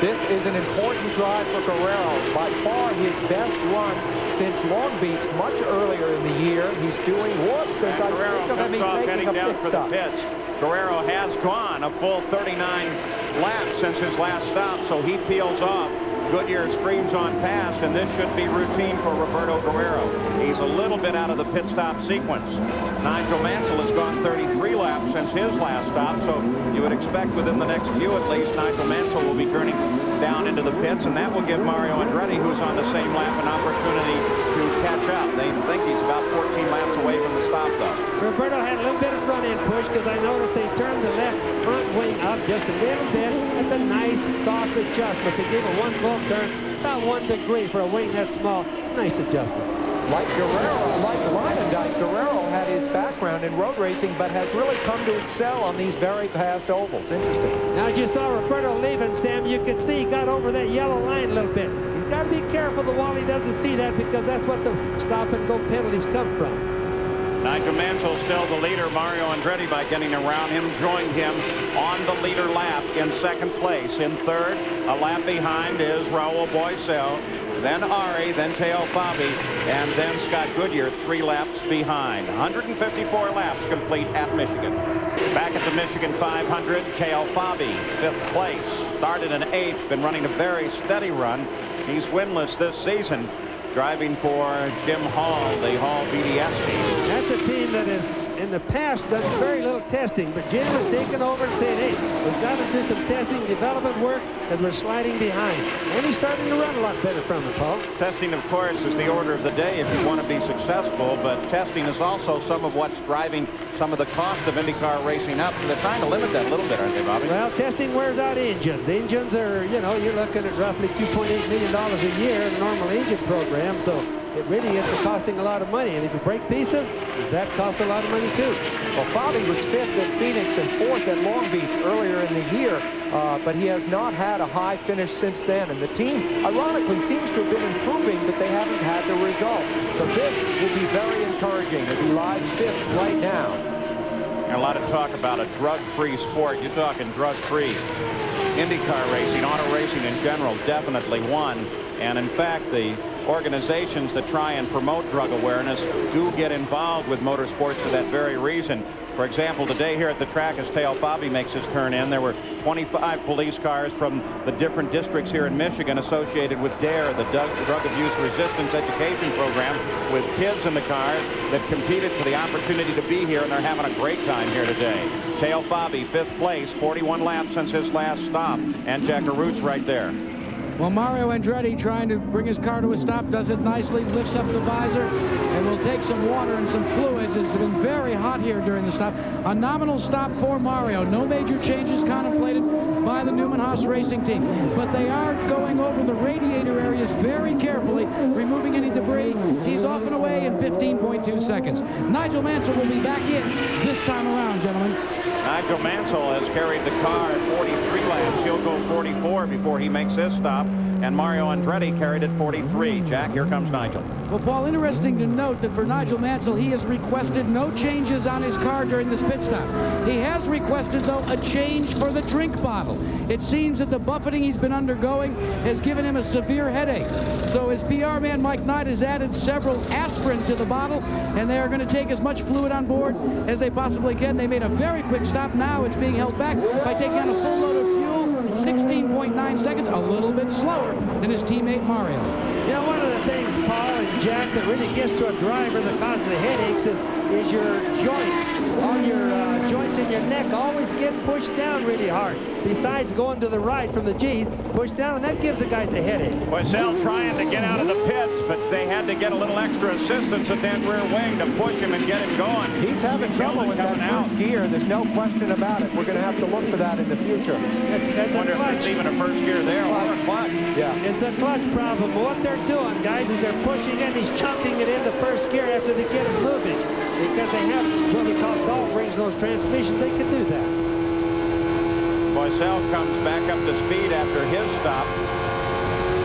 This is an important drive for Guerrero. By far his best run since Long Beach, much earlier in the year. He's doing whoops as I speak of him. He's making a pit stop. Guerrero has gone a full 39 laps since his last stop, so he peels off. Goodyear screams on past, and this should be routine for Roberto Guerrero. He's a little bit out of the pit stop sequence. Nigel Mansell has gone 33 laps since his last stop, so you would expect within the next few at least Nigel Mansell will be turning down into the pits, and that will give Mario Andretti, who's on the same lap, an opportunity to catch up. They think he's about 14 laps away from the stop, though. Roberto had a little bit of front end push because I noticed they turned the left front wing up just a little bit. That's a nice soft adjustment. They gave it one full turn, about 1 degree for a wing that small. Nice adjustment. Like Guerrero, like Lyondike, Guerrero had his background in road racing, but has really come to excel on these very fast ovals. Interesting. Now, as you saw Roberto leaving, Sam, you could see he got over that yellow line a little bit. He's got to be careful the Wally doesn't see that, because that's what the stop-and-go penalties come from. Nigel Mansell still the leader. Mario Andretti, by getting around him, joined him on the leader lap in 2nd place. In 3rd, a lap behind is Raul Boisel, then Ari, then Teo Fabi, and then Scott Goodyear 3 laps behind. 154 laps complete at Michigan. Back at the Michigan 500, Teo Fabi, 5th place. Started in 8th, been running a very steady run. He's winless this season, driving for Jim Hall, the Hall BDS team. That's a team that has, in the past, done very little testing, but Jim has taken over and said, hey, we've got to do some testing, development work, because we're sliding behind. And he's starting to run a lot better from it, Paul. Testing, of course, is the order of the day if you want to be successful, but testing is also some of what's driving some of the cost of IndyCar racing up. So they're trying to limit that a little bit, aren't they, Bobby? Well, testing wears out engines. Engines are, you know, you're looking at roughly $2.8 million a year in a normal engine program, so it really ends up costing a lot of money. And if you break pieces, that costs a lot of money, too. Well, Fabi was 5th at Phoenix and 4th at Long Beach earlier in the year, but he has not had a high finish since then. And the team, ironically, seems to have been improving, but they haven't had the results. So this will be very encouraging as he lies 5th right now. And a lot of talk about a drug-free sport. You're talking drug-free. IndyCar racing, auto racing in general, definitely one. And in fact, the organizations that try and promote drug awareness do get involved with motorsports for that very reason. For example, today here at the track, as Teo Fabi makes his turn in, there were 25 police cars from the different districts here in Michigan associated with DARE, the Drug Abuse Resistance Education Program, with kids in the cars that competed for the opportunity to be here, and they're having a great time here today. Teo Fabi, 5th place, 41 laps since his last stop, and Jack Arut's right there. Well, Mario Andretti, trying to bring his car to a stop, does it nicely, lifts up the visor, and will take some water and some fluids. It's been very hot here during the stop. A nominal stop for Mario. No major changes contemplated by the Newman Haas racing team, but they are going over the radiator areas very carefully, removing any debris, 16.2 seconds. Nigel Mansell will be back in this time around, gentlemen. Nigel Mansell has carried the car at 43 laps. He'll go 44 before he makes his stop. And Mario Andretti carried at 43. Jack, here comes Nigel. Well, Paul, interesting to note that for Nigel Mansell, he has requested no changes on his car during this pit stop. He has requested, though, a change for the drink bottle. It seems that the buffeting he's been undergoing has given him a severe headache. So his PR man, Mike Knight, has added several aspirin to the bottle, and they are going to take as much fluid on board as they possibly can. They made a very quick stop. Now it's being held back by taking on a full load of fuel, 16.9 seconds, a little bit slower than his teammate Mario. Yeah, one of the things, Paul and Jack, that really gets to a driver that causes the headaches is your joints. All your joints in your neck always get pushed down really hard. Besides going to the right from the G's, push down, and that gives the guys a headache. Mansell trying to get out of the pits, but they had to get a little extra assistance at that rear wing to push him and get him going. He's having trouble with that first gear. There's no question about it. We're going to have to look for that in the future. That's I wonder a if clutch. there's even a first gear there or a clutch. Yeah. It's a clutch problem. What they're doing, guys, is they're pushing in, he's chunking it into first gear after they get it moving. Because they have what we call dog rings, those transmissions, they can do that. Mansell comes back up to speed after his stop,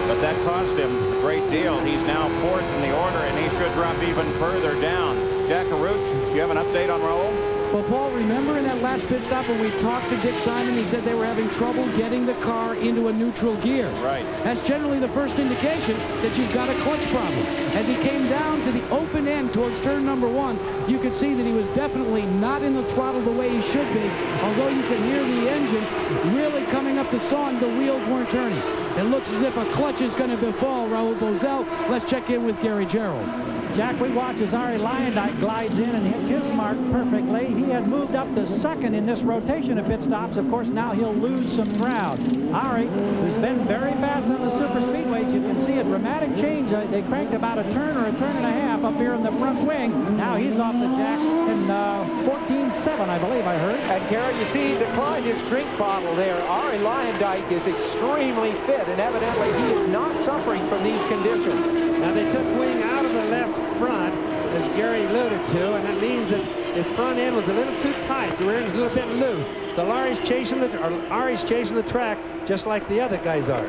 but that cost him a great deal. He's now fourth in the order, and he should drop even further down. Jack Arute, do you have an update on Raul? Well, Paul, remember in that last pit stop when we talked to Dick Simon, he said they were having trouble getting the car into a neutral gear. Right. That's generally the first indication that you've got a clutch problem. As he came down to the open end towards turn number 1, you could see that he was definitely not in the throttle the way he should be, although you can hear the engine really coming up to sawing. The wheels weren't turning. It looks as if a clutch is going to befall Raul Boesel. Let's check in with Gary Gerald. Jack, we watch as Arie Luyendyk glides in and hits his mark perfectly. He had moved up to second in this rotation of pit stops. Of course, now he'll lose some ground. Arie, who's been very fast on the super speedways, you can see a dramatic change. They cranked about a turn or a turn and a half up here in the front wing. Now he's off the jack in 14.7, I believe I heard. And Gary, you see he declined his drink bottle there. Arie Luyendyk is extremely fit, and evidently he is not suffering from these conditions. Now they took wing out of the left front, as Gary alluded to, and that means that his front end was a little too tight. The rear end was a little bit loose. So Arie's chasing the track just like the other guys are.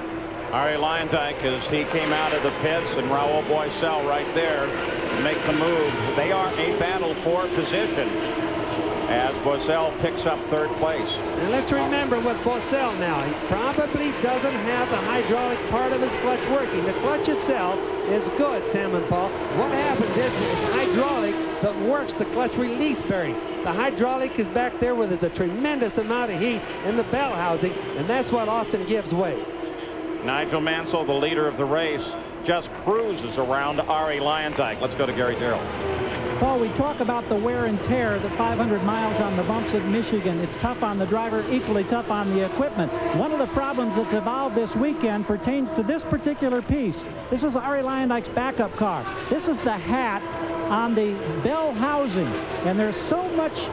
Arie Luyendyk, as he came out of the pits, and Raul Boesel right there make the move. They are a battle for position as Boesel picks up third place. And let's remember with Boesel now, he probably doesn't have the hydraulic part of his clutch working. The clutch itself is good, Sam and Paul. What happens is it's hydraulic that works the clutch release bearing. The hydraulic is back there where there's a tremendous amount of heat in the bell housing, and that's what often gives way. Nigel Mansell, the leader of the race, just cruises around Arie Luyendyk. Let's go to Gary Gerald. Paul, we talk about the wear and tear, the 500 miles on the bumps at Michigan. It's tough on the driver, equally tough on the equipment. One of the problems that's evolved this weekend pertains to this particular piece. This is Arie Luyendyk's backup car. This is the hat on the bell housing, and there's so much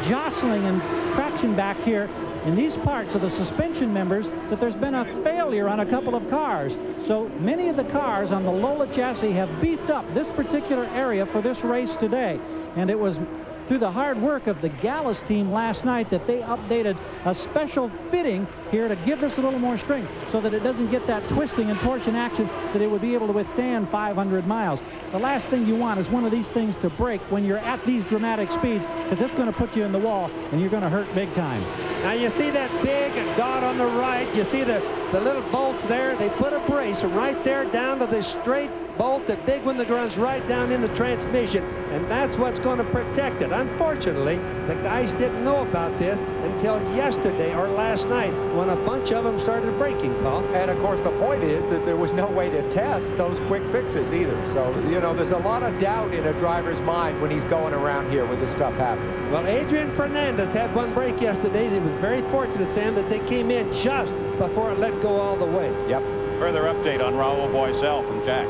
jostling and traction back here in these parts of the suspension members that there's been a failure on a couple of cars. So many of the cars on the Lola chassis have beefed up this particular area for this race today. And it was through the hard work of the Gallus team last night that they updated a special fitting here to give this a little more strength so that it doesn't get that twisting and torsion action, that it would be able to withstand 500 miles. The last thing you want is one of these things to break when you're at these dramatic speeds, because it's going to put you in the wall and you're going to hurt big time. Now you see that big dot on the right, you see the little bolts there. They put a brace right there down to the straight bolt, the big one that runs right down in the transmission, and that's what's going to protect it. Unfortunately, the guys didn't know about this until yesterday or last night when a bunch of them started breaking, Paul. And of course the point is that there was no way to test those quick fixes either. So, you know, there's a lot of doubt in a driver's mind when he's going around here with this stuff happening. Well, Adrian Fernandez had one break yesterday. He was very fortunate, Sam, that they came in just before it let go all the way. Yep. Further update on Raul Boesel from Jack.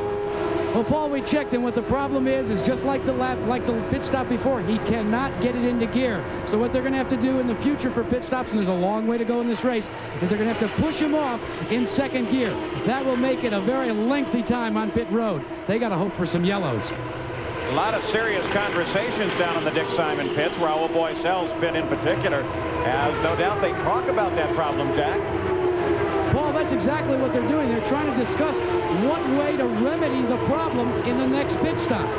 Well, Paul, we checked, and what the problem is just like the pit stop before, he cannot get it into gear. So what they're going to have to do in the future for pit stops, and there's a long way to go in this race, is they're going to have to push him off in second gear. That will make it a very lengthy time on pit road. They got to hope for some yellows. A lot of serious conversations down in the Dick Simon pits. Raul Boycel's pit in particular, as no doubt they talk about that problem, Jack. Paul, that's exactly what they're doing. They're trying to discuss what way to remedy the problem in the next pit stop.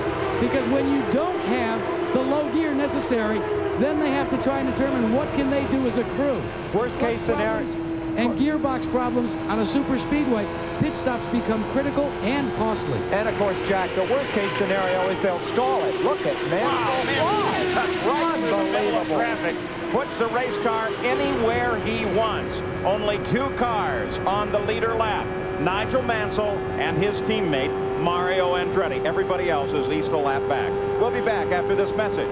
Because when you don't have the low gear necessary, then they have to try and determine what can they do as a crew. Worst case scenario. And gearbox problems on a super speedway, pit stops become critical and costly. And of course, Jack, the worst case scenario is they'll stall it. Look at Mansell. Wow, that's right in the middle of Unbelievable. traffic. Puts the race car anywhere he wants. Only 2 cars on the leader lap. Nigel Mansell and his teammate, Mario Andretti. Everybody else is at least a lap back. We'll be back after this message.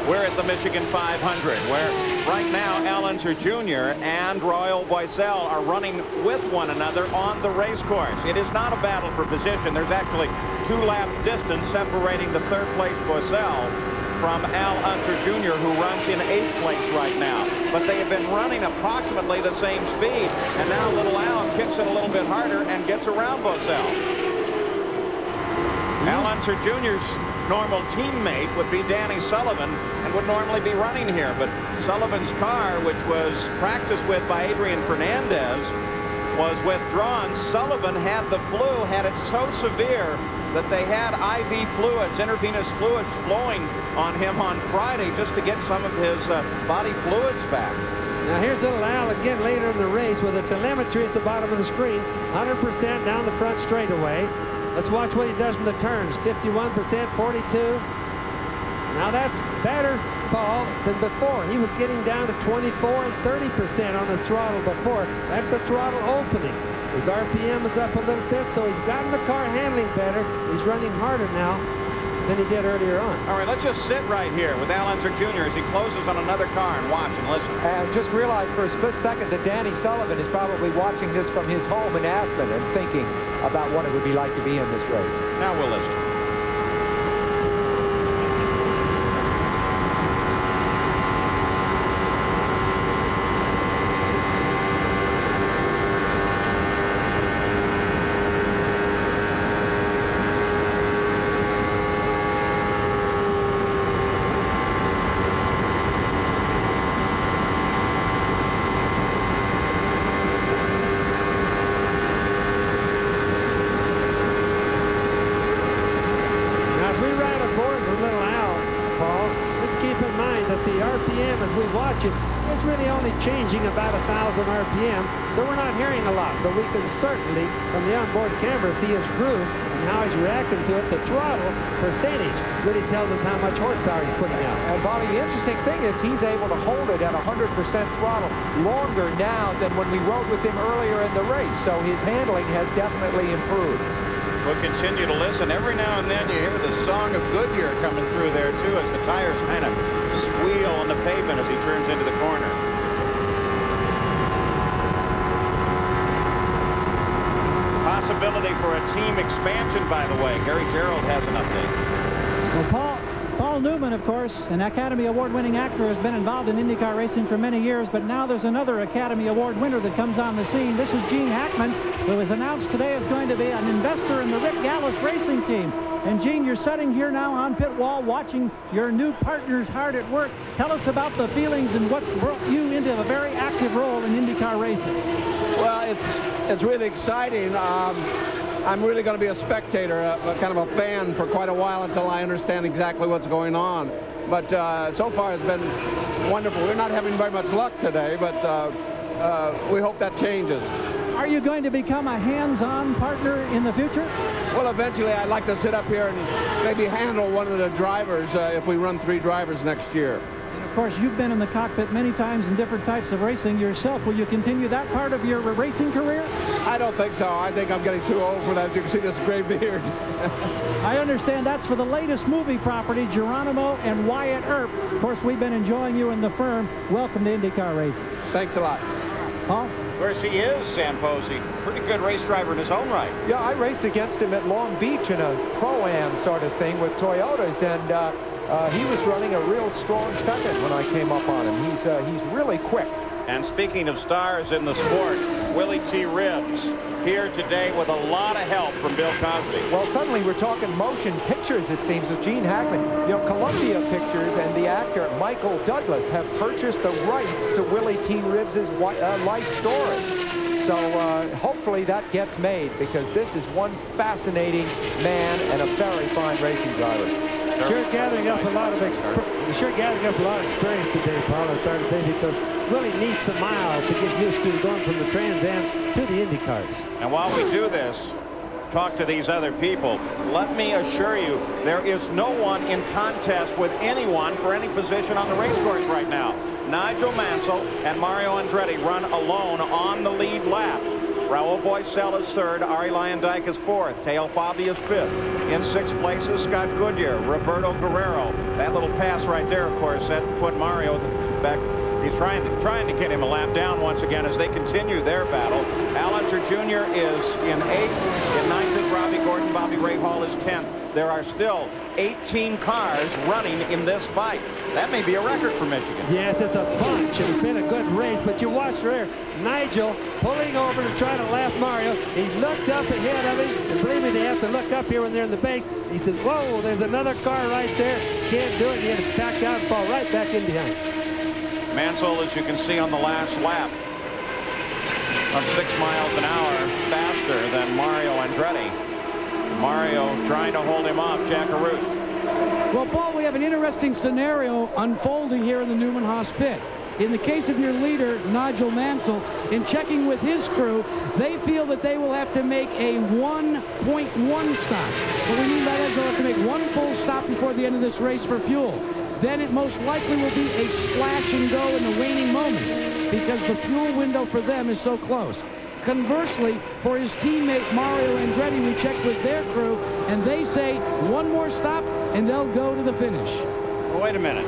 We're at the Michigan 500, where right now Al Unser Jr. and Raul Boycel are running with one another on the race course. It is not a battle for position. There's actually 2 laps distance separating the 3rd place Boycel from Al Unser Jr., who runs in 8th place right now. But they have been running approximately the same speed, and now little Al kicks it a little bit harder and gets around Boycel. Al Unser Jr.'s normal teammate would be Danny Sullivan and would normally be running here, but Sullivan's car, which was practiced with by Adrian Fernandez, was withdrawn. Sullivan had the flu, had it so severe that they had IV fluids, intravenous fluids flowing on him on Friday just to get some of his body fluids back. Now here's little Al again later in the race with a telemetry at the bottom of the screen, 100% down the front straightaway. Let's watch what he does in the turns. 51%, 42. Now that's better, Paul, than before. He was getting down to 24 and 30% on the throttle before. That's the throttle opening. His RPM is up a little bit, so he's gotten the car handling better. He's running harder now than he did earlier on. All right, let's just sit right here with Al Unser Jr. as he closes on another car and watch and listen. And just realize for a split second that Danny Sullivan is probably watching this from his home in Aspen and thinking about what it would be like to be in this race. Now we'll listen. It's really only changing about 1,000 RPM, so we're not hearing a lot, but we can certainly, from the onboard camera, see his groove and how he's reacting to it. The throttle percentage really tells us how much horsepower he's putting out. And Bobby, the interesting thing is he's able to hold it at 100% throttle longer now than when we rode with him earlier in the race, so his handling has definitely improved. We'll continue to listen. Every now and then you hear the song of Goodyear coming through there, too, as the tires kind of squeal on the pavement as he turns into the corner. Possibility for a team expansion, by the way. Gary Gerald has an update. Well, Paul Newman, of course, an Academy Award-winning actor, has been involved in IndyCar racing for many years, but now there's another Academy Award winner that comes on the scene. This is Gene Hackman, who was announced today as going to be an investor in the Rick Gallis racing team. And Gene, you're sitting here now on pit wall watching your new partners hard at work. Tell us about the feelings and what's brought you into a very active role in IndyCar racing. Well, it's really exciting. I'm really going to be a spectator, kind of a fan for quite a while until I understand exactly what's going on. But so far it's been wonderful. We're not having very much luck today, but we hope that changes. Are you going to become a hands-on partner in the future? Well, eventually I'd like to sit up here and maybe handle one of the drivers if we run 3 drivers next year. And of course, you've been in the cockpit many times in different types of racing yourself. Will you continue that part of your racing career? I don't think so. I think I'm getting too old for that. You can see this gray beard. I understand that's for the latest movie property, Geronimo and Wyatt Earp. Of course, we've been enjoying you in the firm. Welcome to IndyCar racing. Thanks a lot. Paul? Of course, he is, Sam Posey. Pretty good race driver in his own right. Yeah, I raced against him at Long Beach in a Pro-Am sort of thing with Toyotas, and he was running a real strong second when I came up on him. He's really quick. And speaking of stars in the sport, Willie T. Ribbs here today with a lot of help from Bill Cosby. Well, suddenly we're talking motion pictures, it seems, with Gene Hackman. You know, Columbia Pictures and the actor Michael Douglas have purchased the rights to Willie T. Ribbs' life story. So hopefully that gets made, because this is one fascinating man and a very fine racing driver. Sure gathering up a lot of experience today, Paul, I'm trying to say, because really needs some miles to get used to going from the Trans Am to the Indy cars. And while we do this, talk to these other people, let me assure you, there is no one in contest with anyone for any position on the race course right now. Nigel Mansell and Mario Andretti run alone on the lead lap. Raul Boycell is third. Arie Luyendyk is fourth. Teo Fabi is fifth. In sixth place is Scott Goodyear, Roberto Guerrero. That little pass right there, of course, that put Mario back. He's trying to get him a lap down once again as they continue their battle. Al Unser Jr. is in eighth. In ninth is Robbie Gordon. Bobby Rahal is 10th. There are still 18 cars running in this fight. That may be a record for Michigan. Yes, it's a bunch. It's been a good race, but you watch there, Nigel pulling over to try to lap Mario. He looked up ahead of him, and believe me, they have to look up here when they're in the bank. He says, whoa, there's another car right there. Can't do it. He had to back out and fall right back in behind. Mansell, as you can see on the last lap, on 6 miles an hour faster than Mario Andretti. Mario trying to hold him off, Jack Arute. Well, Paul, we have an interesting scenario unfolding here in the Newman Haas pit. In the case of your leader, Nigel Mansell, in checking with his crew, they feel that they will have to make a 1.1 stop. What we mean by that is they'll have to make one full stop before the end of this race for fuel. Then it most likely will be a splash and go in the waning moments, because the fuel window for them is so close. Conversely, for his teammate Mario Andretti, we checked with their crew, and they say one more stop, and they'll go to the finish. Well, wait a minute.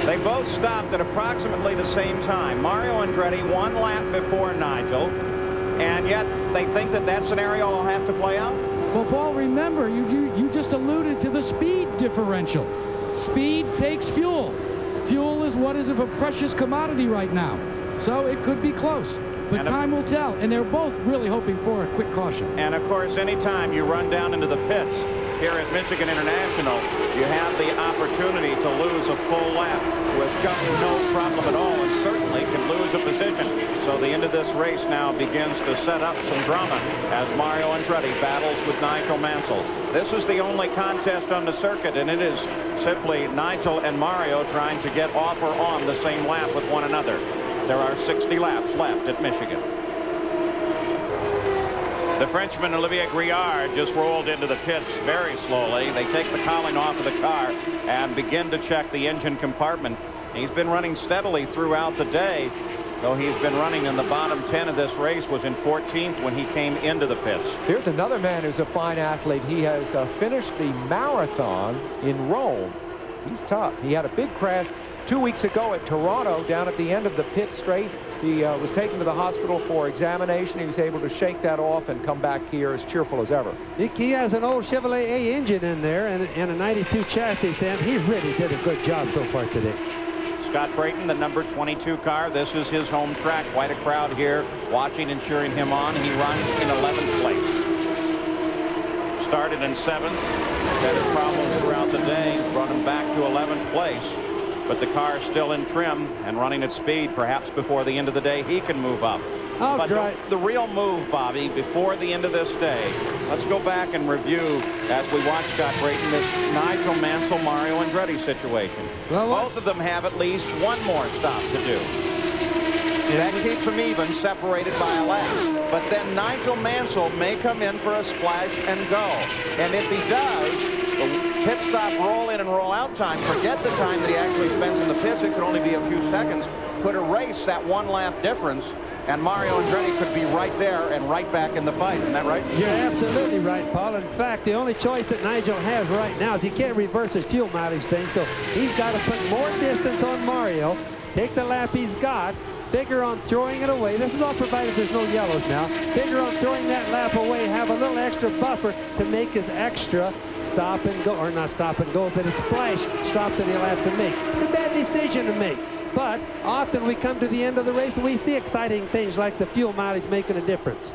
They both stopped at approximately the same time. Mario Andretti 1 lap before Nigel, and yet they think that that scenario will have to play out? Well, Paul, remember, you just alluded to the speed differential. Speed takes fuel. Fuel is what is of a precious commodity right now. So it could be close. But time will tell, and they're both really hoping for a quick caution. And of course, anytime you run down into the pits here at Michigan International, you have the opportunity to lose a full lap with just no problem at all, and certainly can lose a position. So the end of this race now begins to set up some drama as Mario Andretti battles with Nigel Mansell. This is the only contest on the circuit, and it is simply Nigel and Mario trying to get off or on the same lap with one another. There are 60 laps left at Michigan. The Frenchman Olivier Griard just rolled into the pits very slowly. They take the cowling off of the car and begin to check the engine compartment. He's been running steadily throughout the day, though he's been running in the bottom 10 of this race, was in 14th when he came into the pits. Here's another man who's a fine athlete. He has finished the marathon in Rome. He's tough. He had a big crash 2 weeks ago at Toronto down at the end of the pit straight. He was taken to the hospital for examination. He was able to shake that off and come back here as cheerful as ever. He has an old Chevrolet A engine in there and a 92 chassis, Sam. He really did a good job so far today. Scott Brayton, the number 22 car. This is his home track. Quite a crowd here watching and cheering him on. He runs in 11th place. Started in 7th. Had his problems throughout the day. Brought him back to 11th place. But the car is still in trim and running at speed. Perhaps before the end of the day, he can move up. But the real move, Bobby, before the end of this day, let's go back and review as we watch Scott Brayton this Nigel Mansell, Mario Andretti situation. Well, both of them have at least one more stop to do. That keeps them even, separated by a lap. But then Nigel Mansell may come in for a splash and go. And if he does, the pit stop roll in and roll out time, forget the time that he actually spends in the pits, it could only be a few seconds, could erase that 1 lap difference, and Mario Andretti could be right there and right back in the fight. Isn't that right? You're absolutely right, Paul. In fact, the only choice that Nigel has right now is he can't reverse his fuel mileage thing, so he's got to put more distance on Mario, take the lap he's got, figure on throwing it away. This is all provided there's no yellows now. Figure on throwing that lap away, have a little extra buffer to make his extra stop and go, or not stop and go, but a splash stop that he'll have to make. It's a bad decision to make. but often we come to the end of the race and we see exciting things like the fuel mileage making a difference.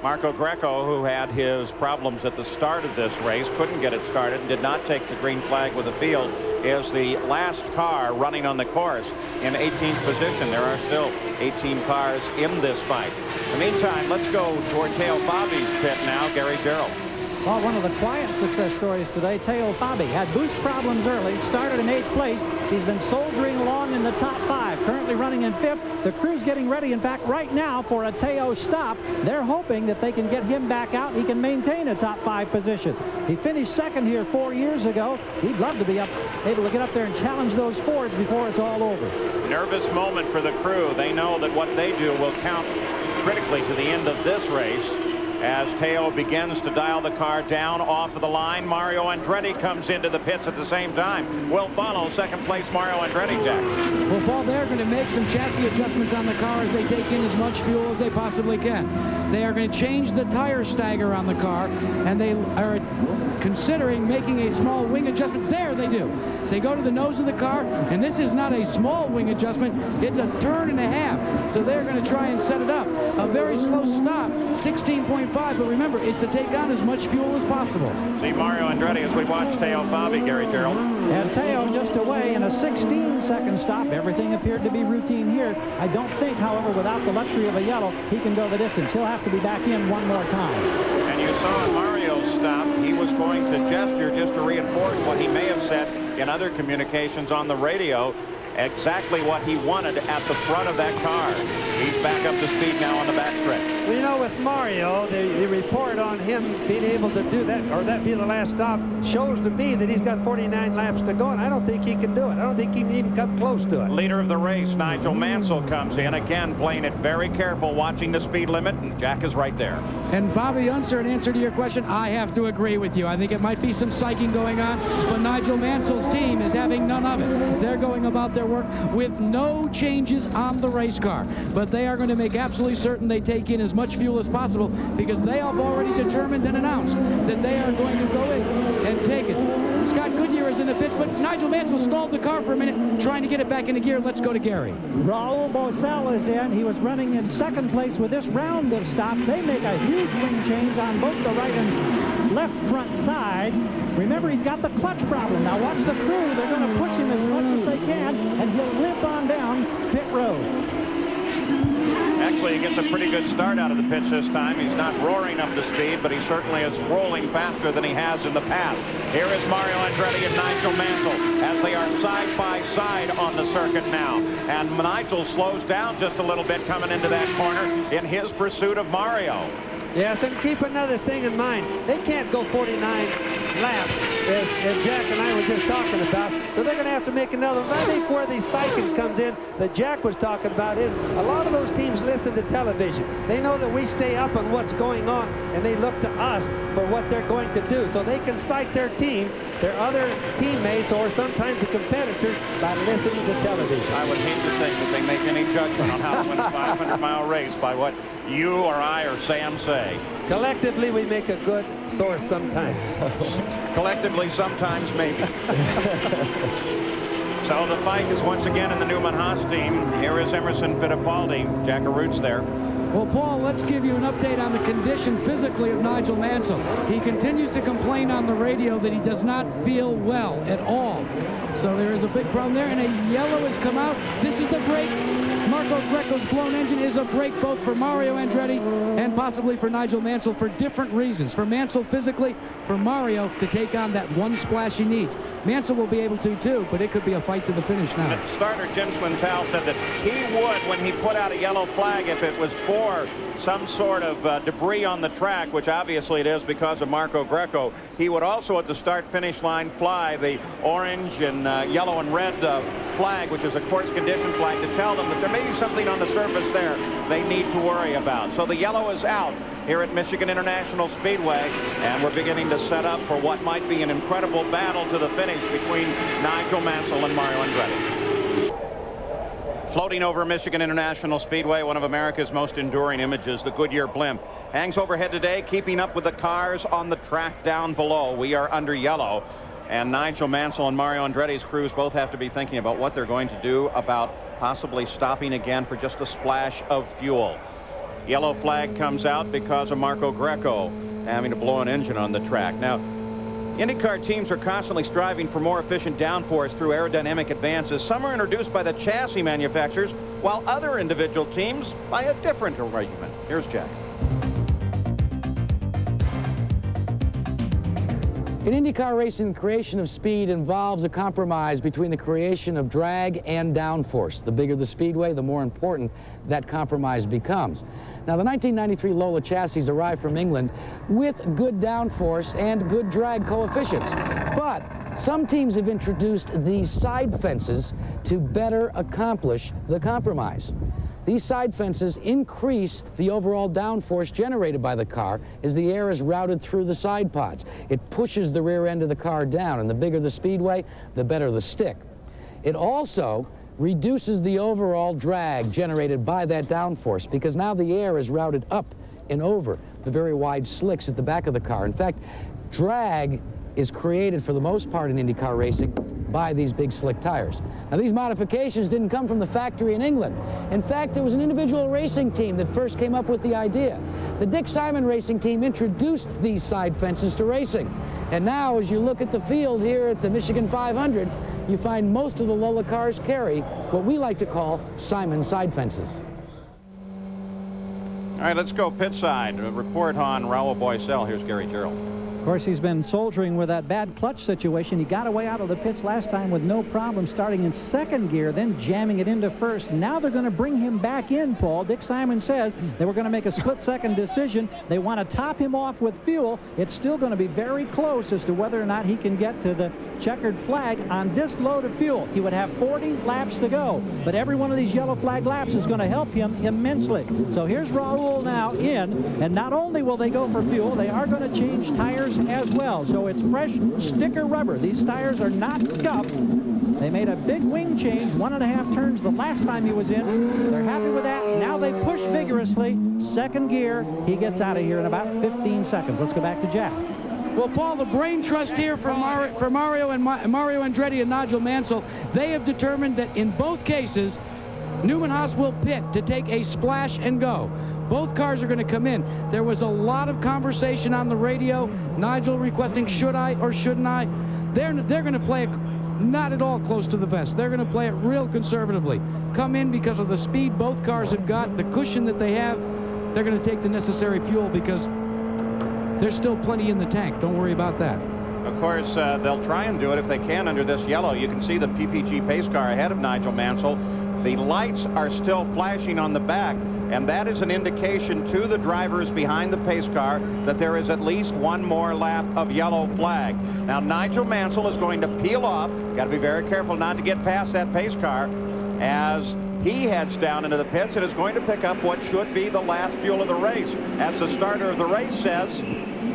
Marco Greco, who had his problems at the start of this race, couldn't get it started and did not take the green flag with the field, is the last car running on the course in 18th position. There are still 18 cars in this fight. In the meantime, let's go toward Teo Fabi's pit now. Gary Gerald. Well, one of the quiet success stories today, Teo Fabi had boost problems early, started in 8th place. He's been soldiering along in the top 5, currently running in 5th. The crew's getting ready, in fact, right now for a Teo stop. They're hoping that they can get him back out. He can maintain a top 5 position. He finished 2nd here 4 years ago. He'd love to be able to get up there and challenge those Fords before it's all over. Nervous moment for the crew. They know that what they do will count critically to the end of this race. As Teo begins to dial the car down off of the line, Mario Andretti comes into the pits at the same time. Will follow 2nd place Mario Andretti, Jack. Well, Paul, they're going to make some chassis adjustments on the car as they take in as much fuel as they possibly can. They are going to change the tire stagger on the car, and they are considering making a small wing adjustment. There they do. They go to the nose of the car, and this is not a small wing adjustment. It's a turn and a half. So they're going to try and set it up. A very slow stop, 16.5, but remember, it's to take on as much fuel as possible. See Mario Andretti as we watch Teo Fabi, Gary Gerald. And Teo just away in a 16-second stop. Everything appeared to be routine here. I don't think, however, without the luxury of a yellow, he can go the distance. He'll have to be back in one more time. And you saw in Mario's stop, he was going to gesture just to reinforce what he may have said in other communications on the radio, exactly what he wanted at the front of that car. He's back up to speed now on the backstretch. Well, you know, with Mario, the report on him being able to do that, or that being the last stop, shows to me that he's got 49 laps to go, and I don't think he can do it. I don't think he can even come close to it. Leader of the race, Nigel Mansell, comes in, again playing it very careful, watching the speed limit, and Jack is right there. And Bobby Unser, in answer to your question, I have to agree with you. I think it might be some psyching going on, but Nigel Mansell's team is having none of it. They're going about their work with no changes on the race car, but they are going to make absolutely certain they take in as much fuel as possible, because they have already determined and announced that they are going to go in and take it. Scott Goodyear is in the pits, but Nigel Mansell stalled the car for a minute trying to get it back into gear. Let's go to Gary. Raul Boesel is in. He was running in 2nd place with this round of stops. They make a huge wing change on both the right and left front sides. Remember, he's got the clutch problem. Now watch the crew. They're going to push him as much as they can, and he'll limp on down pit road. Actually, he gets a pretty good start out of the pits this time. He's not roaring up the speed, but he certainly is rolling faster than he has in the past. Here is Mario Andretti and Nigel Mansell as they are side by side on the circuit now. And Nigel slows down just a little bit coming into that corner in his pursuit of Mario. Yes, and keep another thing in mind. They can't go 49 laps, as Jack and I were just talking about. So they're going to have to make another. I think where the psyching comes in that Jack was talking about is a lot of those teams listen to television. They know that we stay up on what's going on, and they look to us for what they're going to do. So they can psych their team, their other teammates, or sometimes the competitors by listening to television. I would hate to think that they make any judgment on how to win a 500-mile race by what you or I or Sam say. Collectively, we make a good source sometimes. Collectively, sometimes, maybe. So the fight is once again in the Newman Haas team. Here is Emerson Fittipaldi. Jack Arut's there. Well, Paul, let's give you an update on the condition physically of Nigel Mansell. He continues to complain on the radio that he does not feel well at all. So there is a big problem there, and a yellow has come out. This is the break. Marco Greco's blown engine is a break both for Mario Andretti and possibly for Nigel Mansell for different reasons. For Mansell physically, for Mario to take on that one splash he needs. Mansell will be able to too, but it could be a fight to the finish now. Starter Jim Swintel said that he would, when he put out a yellow flag, if it was for some sort of debris on the track, which obviously it is because of Marco Greco, he would also at the start-finish line fly the orange and yellow and red flag, which is a course condition flag, to tell them that there may be something on the surface there they need to worry about. So the yellow is out here at Michigan International Speedway, and we're beginning to set up for what might be an incredible battle to the finish between Nigel Mansell and Mario Andretti. Floating over Michigan International Speedway, one of America's most enduring images, the Goodyear blimp hangs overhead today, keeping up with the cars on the track down below. We are under yellow. And Nigel Mansell and Mario Andretti's crews both have to be thinking about what they're going to do about possibly stopping again for just a splash of fuel. Yellow flag comes out because of Marco Greco having to blow an engine on the track. Now, IndyCar teams are constantly striving for more efficient downforce through aerodynamic advances. Some are introduced by the chassis manufacturers, while other individual teams by a different arrangement. Here's Jack. In IndyCar racing, the creation of speed involves a compromise between the creation of drag and downforce. The bigger the speedway, the more important that compromise becomes. Now, the 1993 Lola chassis arrived from England with good downforce and good drag coefficients. But some teams have introduced these side fences to better accomplish the compromise. These side fences increase the overall downforce generated by the car as the air is routed through the side pods. It pushes the rear end of the car down, and the bigger the speedway, the better the stick. It also reduces the overall drag generated by that downforce because now the air is routed up and over the very wide slicks at the back of the car. In fact, drag is created for the most part in IndyCar racing by these big slick tires. Now, these modifications didn't come from the factory in England. In fact, it was an individual racing team that first came up with the idea. The Dick Simon racing team introduced these side fences to racing. And now, as you look at the field here at the Michigan 500, you find most of the Lola cars carry what we like to call Simon side fences. All right, let's go pit side. A report on Raul Boisel. Here's Gary Gerald. Of course, he's been soldiering with that bad clutch situation. He got away out of the pits last time with no problem, starting in second gear, then jamming it into first. Now they're going to bring him back in, Paul. Dick Simon says they were going to make a split-second decision. They want to top him off with fuel. It's still going to be very close as to whether or not he can get to the checkered flag on this load of fuel. He would have 40 laps to go, but every one of these yellow flag laps is going to help him immensely. So here's Raul now in, and not only will they go for fuel, they are going to change tires as well. So it's fresh sticker rubber. These tires are not scuffed. They made a big wing change, 1.5 turns the last time he was in. They're happy with that. Now they push vigorously. Second gear. He gets out of here in about 15 seconds. Let's go back to Jack. Well, Paul, the brain trust here for Mario Andretti and Nigel Mansell, they have determined that in both cases, Newman Haas will pit to take a splash and go. Both cars are going to come in. There was a lot of conversation on the radio. Nigel requesting, should I or shouldn't I? They're going to play it not at all close to the vest. They're going to play it real conservatively. Come in because of the speed both cars have got, the cushion that they have. They're going to take the necessary fuel because there's still plenty in the tank. Don't worry about that. Of course, they'll try and do it if they can under this yellow. You can see the PPG pace car ahead of Nigel Mansell. The lights are still flashing on the back, and that is an indication to the drivers behind the pace car that there is at least one more lap of yellow flag. Now, Nigel Mansell is going to peel off. Got to be very careful not to get past that pace car as he heads down into the pits and is going to pick up what should be the last fuel of the race. As the starter of the race says,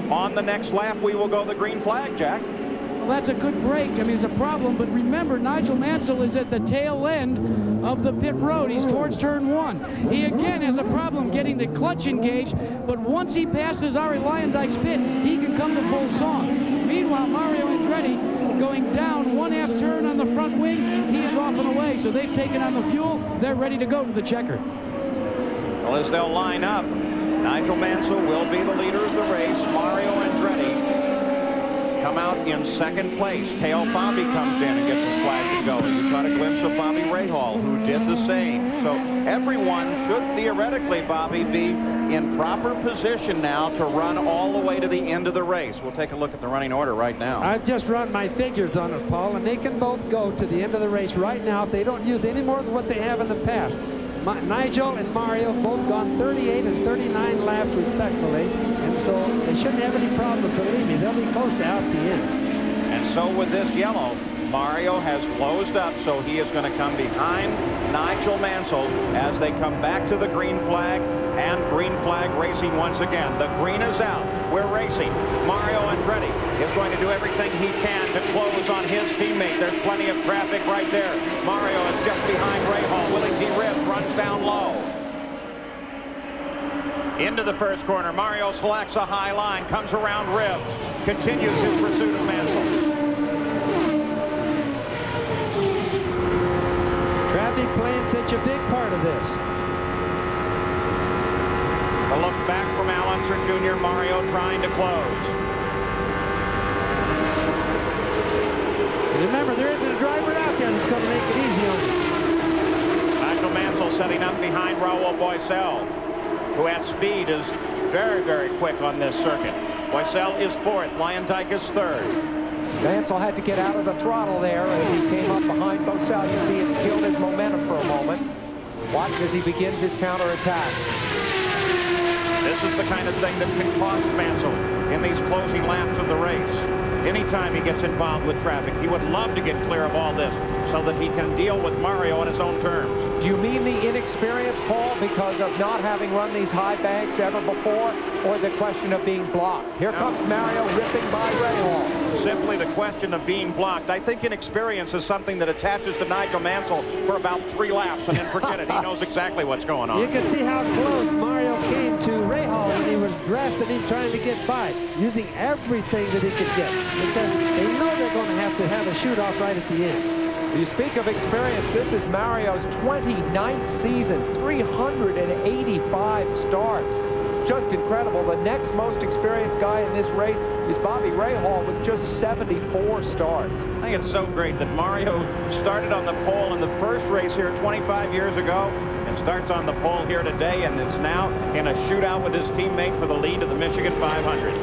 on the next lap, we will go the green flag, Jack. Well, that's a good break. I mean, it's a problem, but remember, Nigel Mansell is at the tail end of the pit road. He's towards turn 1. He again has a problem getting the clutch engaged, but once he passes Arie Luyendyk's pit, he can come to full song. Meanwhile, Mario Andretti going down 1/2 turn on the front wing. He is off and away, so they've taken on the fuel. They're ready to go to the checker. Well, as they'll line up, Nigel Mansell will be the leader of the race. Mario Andretti come out in second place. Teo Fabi comes in and gets his flag to go. You caught a glimpse of Bobby Rahal, who did the same. So everyone should theoretically, Bobby, be in proper position now to run all the way to the end of the race. We'll take a look at the running order right now. I've just run my figures on it, Paul, and they can both go to the end of the race right now if they don't use any more than what they have in the past. Nigel and Mario both gone 38 and 39 laps respectively, and so they shouldn't have any problem. Believe me, they'll be close to out the end. And so with this yellow, Mario has closed up, so he is going to come behind Nigel Mansell as they come back to the green flag, and green flag racing once again. The green is out. We're racing. Mario Andretti is going to do everything he can to close on his teammate. There's plenty of traffic right there. Mario is just behind Rahal. Willie T. Ribbs runs down low. Into the first corner. Mario selects a high line, comes around Ribbs, continues his pursuit of Mansell. playing such a big part of this. A look back from Al Unser Jr. Mario trying to close. And remember, there isn't a driver out there that's going to make it easy on him. Nigel Mansell setting up behind Raul Boisel, who at speed is very, very quick on this circuit. Boisel is fourth. Lyondike is third. Mansell had to get out of the throttle there as he came up behind Boisel. You see it's killed his momentum for a moment. Watch as he begins his counterattack. This is the kind of thing that can cost Mansell in these closing laps of the race. Anytime he gets involved with traffic, he would love to get clear of all this so that he can deal with Mario on his own terms. Do you mean the inexperience, Paul, because of not having run these high banks ever before, or the question of being blocked? Here comes Mario ripping by Rahal. Simply the question of being blocked. I think inexperience is something that attaches to Nigel Mansell for about 3 laps and then forget it. He knows exactly what's going on. You can see how close Mario came to Rahal when he was drafting him trying to get by, using everything that he could get, because they know they're going to have a shoot-off right at the end. You speak of experience, this is Mario's 29th season, 385 starts. Just incredible. The next most experienced guy in this race is Bobby Rahal with just 74 starts. I think it's so great that Mario started on the pole in the first race here 25 years ago and starts on the pole here today and is now in a shootout with his teammate for the lead of the Michigan 500.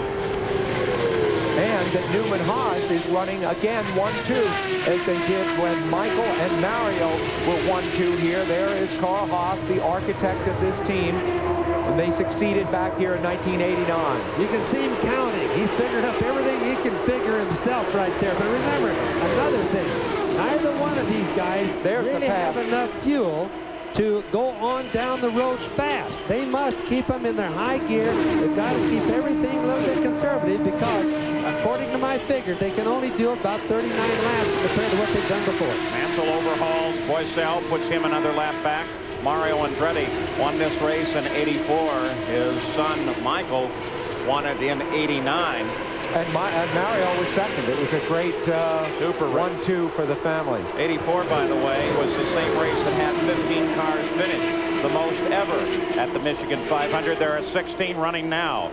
And that Newman Haas is running again 1-2 as they did when Michael and Mario were 1-2 here. There is Carl Haas, the architect of this team, and they succeeded back here in 1989. You can see him counting. He's figured up everything he can figure himself right there. But remember, another thing, neither one of these guys really have enough fuel to go on down the road fast. They must keep them in their high gear. They've got to keep everything a little bit conservative because, according to my figures, they can only do about 39 laps compared to what they've done before. Mansell overhauls Boisel, puts him another lap back. Mario Andretti won this race in '84. His son, Michael, won it in '89. And Mario was second. It was a great super 1-2 for the family. '84, by the way, was the same race that had 15 cars finish, the most ever at the Michigan 500. There are 16 running now.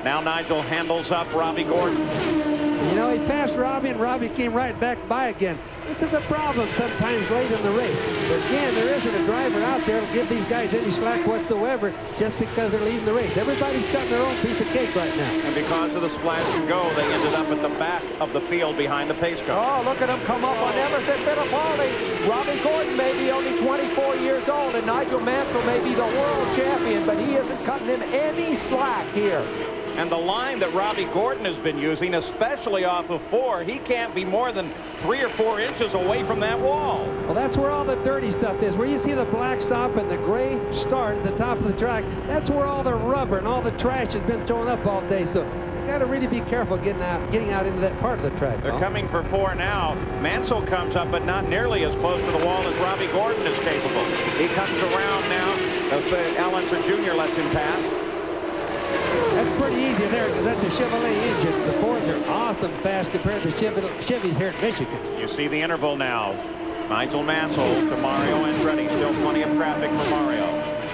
Now Nigel handles up Robbie Gordon. You know, he passed Robbie, and Robbie came right back by again. This is a problem sometimes late in the race. But again, there isn't a driver out there to give these guys any slack whatsoever just because they're leading the race. Everybody's cutting their own piece of cake right now. And because of the splash and go, they ended up at the back of the field behind the pace car. Oh, look at him come up on Emerson Fittipaldi. Robbie Gordon may be only 24 years old, and Nigel Mansell may be the world champion, but he isn't cutting him any slack here. And the line that Robbie Gordon has been using, especially off of 4, he can't be more than 3 or 4 inches away from that wall. Well, that's where all the dirty stuff is. Where you see the black stop and the gray start at the top of the track, that's where all the rubber and all the trash has been thrown up all day. So you got to really be careful getting out into that part of the track. They're coming for 4 now. Mansell comes up, but not nearly as close to the wall as Robbie Gordon is capable. He comes around now. Al Unser Jr. lets him pass. That's pretty easy there because that's a Chevrolet engine. The Fords are awesome fast compared to Chevys here in Michigan. You see the interval now. Nigel Mansell to Mario Andretti. Still plenty of traffic for Mario.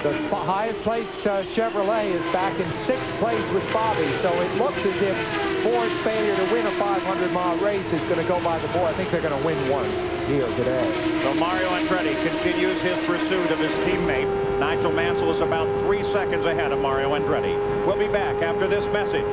The highest place Chevrolet is back in 6th place with Bobby, so it looks as if Ford's failure to win a 500-mile race is going to go by the board. I think they're going to win one here today. So Mario Andretti continues his pursuit of his teammate. Nigel Mansell is about 3 seconds ahead of Mario Andretti. We'll be back after this message.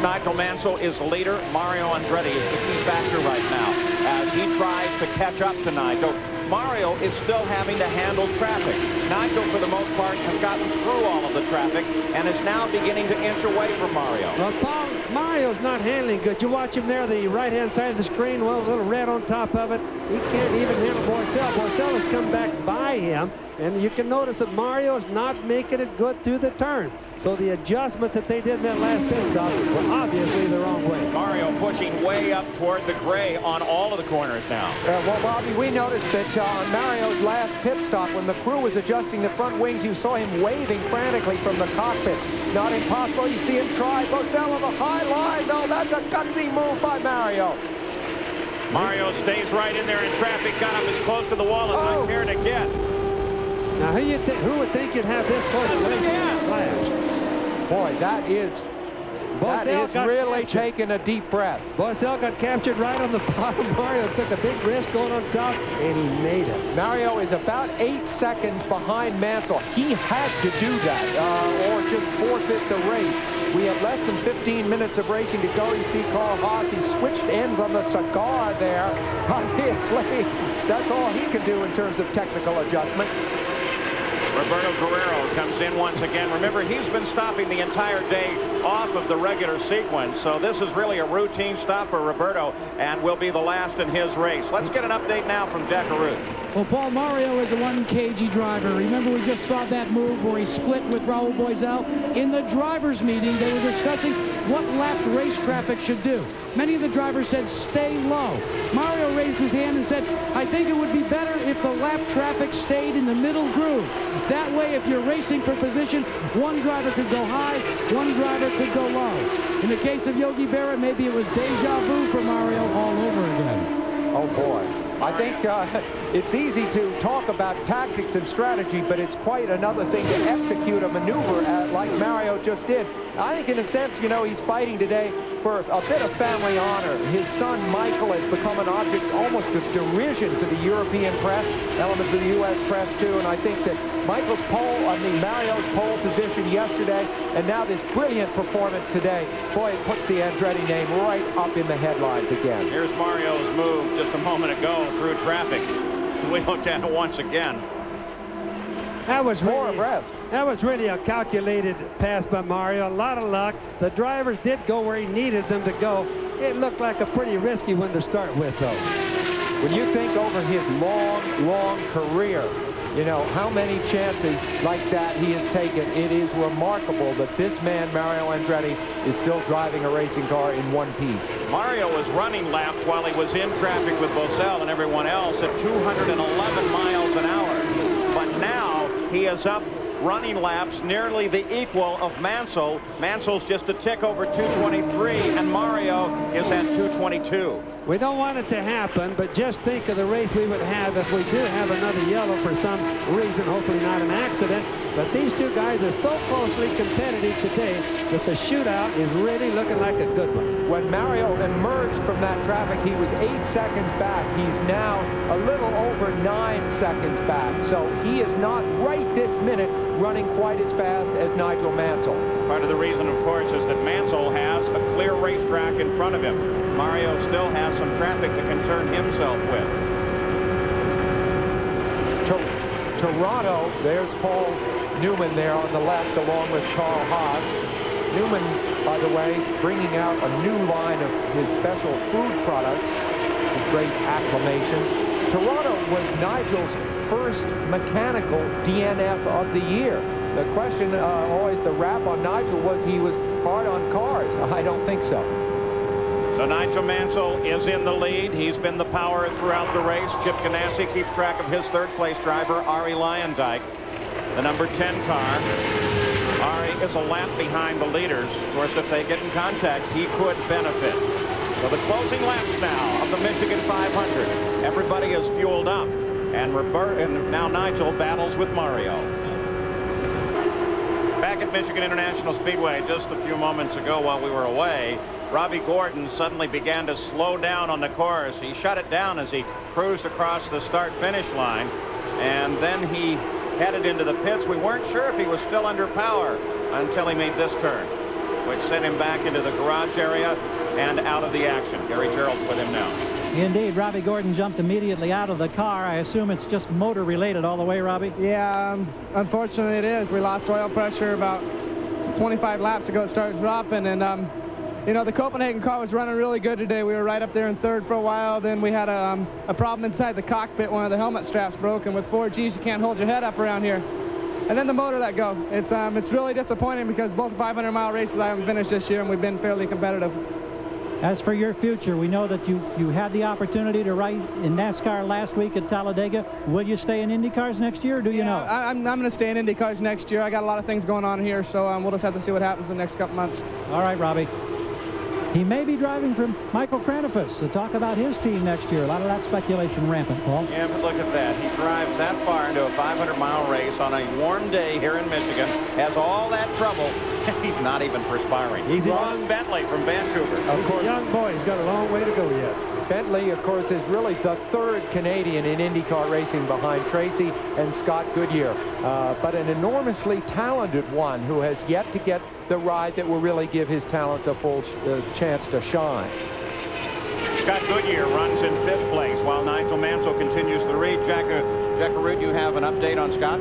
Nigel Mansell is leader. Mario Andretti is the key factor right now as he tries to catch up to Nigel. Mario is still having to handle traffic. Nigel, for the most part, has gotten through all of the traffic and is now beginning to inch away from Mario. Well, Paul, Mario's not handling good. You watch him there, the right-hand side of the screen, well, a little red on top of it. He can't even handle Boisel. Boisel has come back by him, and you can notice that Mario's not making it good through the turns. So the adjustments that they did in that last pit stop were obviously the wrong way. Mario pushing way up toward the gray on all of the corners now. Well, Bobby, we noticed that on Mario's last pit stop, when the crew was adjusting the front wings, you saw him waving frantically from the cockpit. It's not impossible. You see him try. Boisel on the high line. No, that's a gutsy move by Mario. Mario stays right in there in traffic, got up as close to the wall as I care to get. Now, who would think you'd have this close to racing last? Boy, that is really taking a deep breath. Mansell got captured right on the bottom. Mario took a big risk going on top, and he made it. Mario is about 8 seconds behind Mansell. He had to do that or just forfeit the race. We have less than 15 minutes of racing to go. You see Carl Haas, he switched ends on the cigar there. Obviously, that's all he can do in terms of technical adjustment. Roberto Guerrero comes in once again. Remember, he's been stopping the entire day off of the regular sequence, so this is really a routine stop for Roberto and will be the last in his race. Let's get an update now from Jack Arute. Well, Paul, Mario is a 1 kg driver. Remember, we just saw that move where he split with Raul Boesel. In the drivers' meeting, they were discussing what lapped race traffic should do. Many of the drivers said stay low. Mario raised his hand and said, I think it would be better if the lap traffic stayed in the middle groove. That way, if you're racing for position, one driver could go high, one driver could go low. In the case of Yogi Berra, maybe it was deja vu for Mario all over again. Oh, boy. I think it's easy to talk about tactics and strategy, but it's quite another thing to execute a maneuver like Mario just did. I think in a sense, you know, he's fighting today for a bit of family honor. His son Michael has become an object almost of derision to the European press, elements of the U.S. press too, and I think that Mario's pole position yesterday, and now this brilliant performance today, boy, it puts the Andretti name right up in the headlines again. Here's Mario's move just a moment ago through traffic. We looked at it once again. That was really a calculated pass by Mario. A lot of luck. The drivers did go where he needed them to go. It looked like a pretty risky one to start with, though. When you think over his long career, you know, how many chances like that he has taken, it is remarkable that this man, Mario Andretti, is still driving a racing car in one piece. Mario was running laps while he was in traffic with Boesel and everyone else at 211 miles an hour. But now he is up running laps nearly the equal of Mansell. Mansell's just a tick over 223, and Mario is at 222. We don't want it to happen, but just think of the race we would have if we do have another yellow for some reason, hopefully not an accident. But these two guys are so closely competitive today that the shootout is really looking like a good one. When Mario emerged from that traffic, he was 8 seconds back. He's now a little over 9 seconds back. So he is not right this minute running quite as fast as Nigel Mansell. Part of the reason, of course, is that Mansell has a clear racetrack in front of him. Mario still has some traffic to concern himself with. Toronto, there's Paul Newman there on the left along with Carl Haas. Newman, by the way, bringing out a new line of his special food products with great acclamation. Toronto was Nigel's first mechanical DNF of the year. The question, always the rap on Nigel was he was hard on cars. I don't think so. So Nigel Mansell is in the lead. He's been the power throughout the race. Chip Ganassi keeps track of his third-place driver, Arie Luyendyk, the number 10 car. Arie is a lap behind the leaders. Of course, if they get in contact, he could benefit. So the closing laps now of the Michigan 500. Everybody is fueled up, and now Nigel battles with Mario. Back at Michigan International Speedway just a few moments ago while we were away, Robbie Gordon suddenly began to slow down on the course. He shut it down as he cruised across the start-finish line, and then he headed into the pits. We weren't sure if he was still under power until he made this turn, which sent him back into the garage area and out of the action. Gary Gerald's with him now. Indeed, Robbie Gordon jumped immediately out of the car. I assume it's just motor related all the way, Robbie? Yeah, unfortunately it is. We lost oil pressure about 25 laps ago. It started dropping, and you know, the Copenhagen car was running really good today. We were right up there in third for a while. Then we had a problem inside the cockpit. One of the helmet straps broke, and with 4Gs you can't hold your head up around here. And then the motor let go. It's really disappointing because both 500-mile races I haven't finished this year, and we've been fairly competitive. As for your future, we know that you had the opportunity to ride in NASCAR last week at Talladega. Will you stay in IndyCars next year, or do you know? I'm going to stay in IndyCars next year. I got a lot of things going on here, so we'll just have to see what happens in the next couple months. All right, Robbie. He may be driving for Michael Kranifus to talk about his team next year. A lot of that speculation rampant, Paul. Yeah, but look at that. He drives that far into a 500-mile race on a warm day here in Michigan, has all that trouble, and he's not even perspiring. He's Ron Bentley from Vancouver. He's a young boy. He's got a long way to go yet. Bentley, of course, is really the third Canadian in IndyCar racing behind Tracy and Scott Goodyear, but an enormously talented one who has yet to get the ride that will really give his talents a full chance to shine. Scott Goodyear runs in 5th place while Nigel Mansell continues the lead. Jackaroo, you have an update on Scott?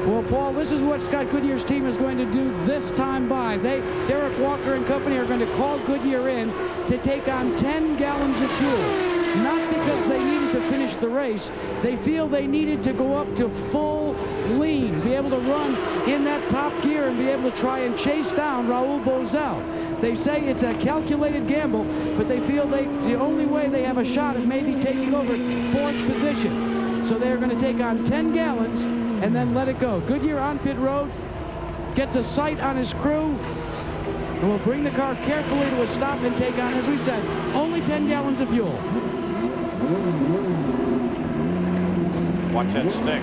Well, Paul, this is what Scott Goodyear's team is going to do this time by. Derek Walker and company are going to call Goodyear in to take on 10 gallons of fuel. Not because they needed to finish the race. They feel they needed to go up to full lean, be able to run in that top gear and be able to try and chase down Raul Boesel. They say it's a calculated gamble, but they feel it's the only way they have a shot at maybe taking over 4th position. So they're going to take on 10 gallons and then let it go. Goodyear on pit road, gets a sight on his crew, and will bring the car carefully to a stop and take on, as we said, only 10 gallons of fuel. Watch that stick.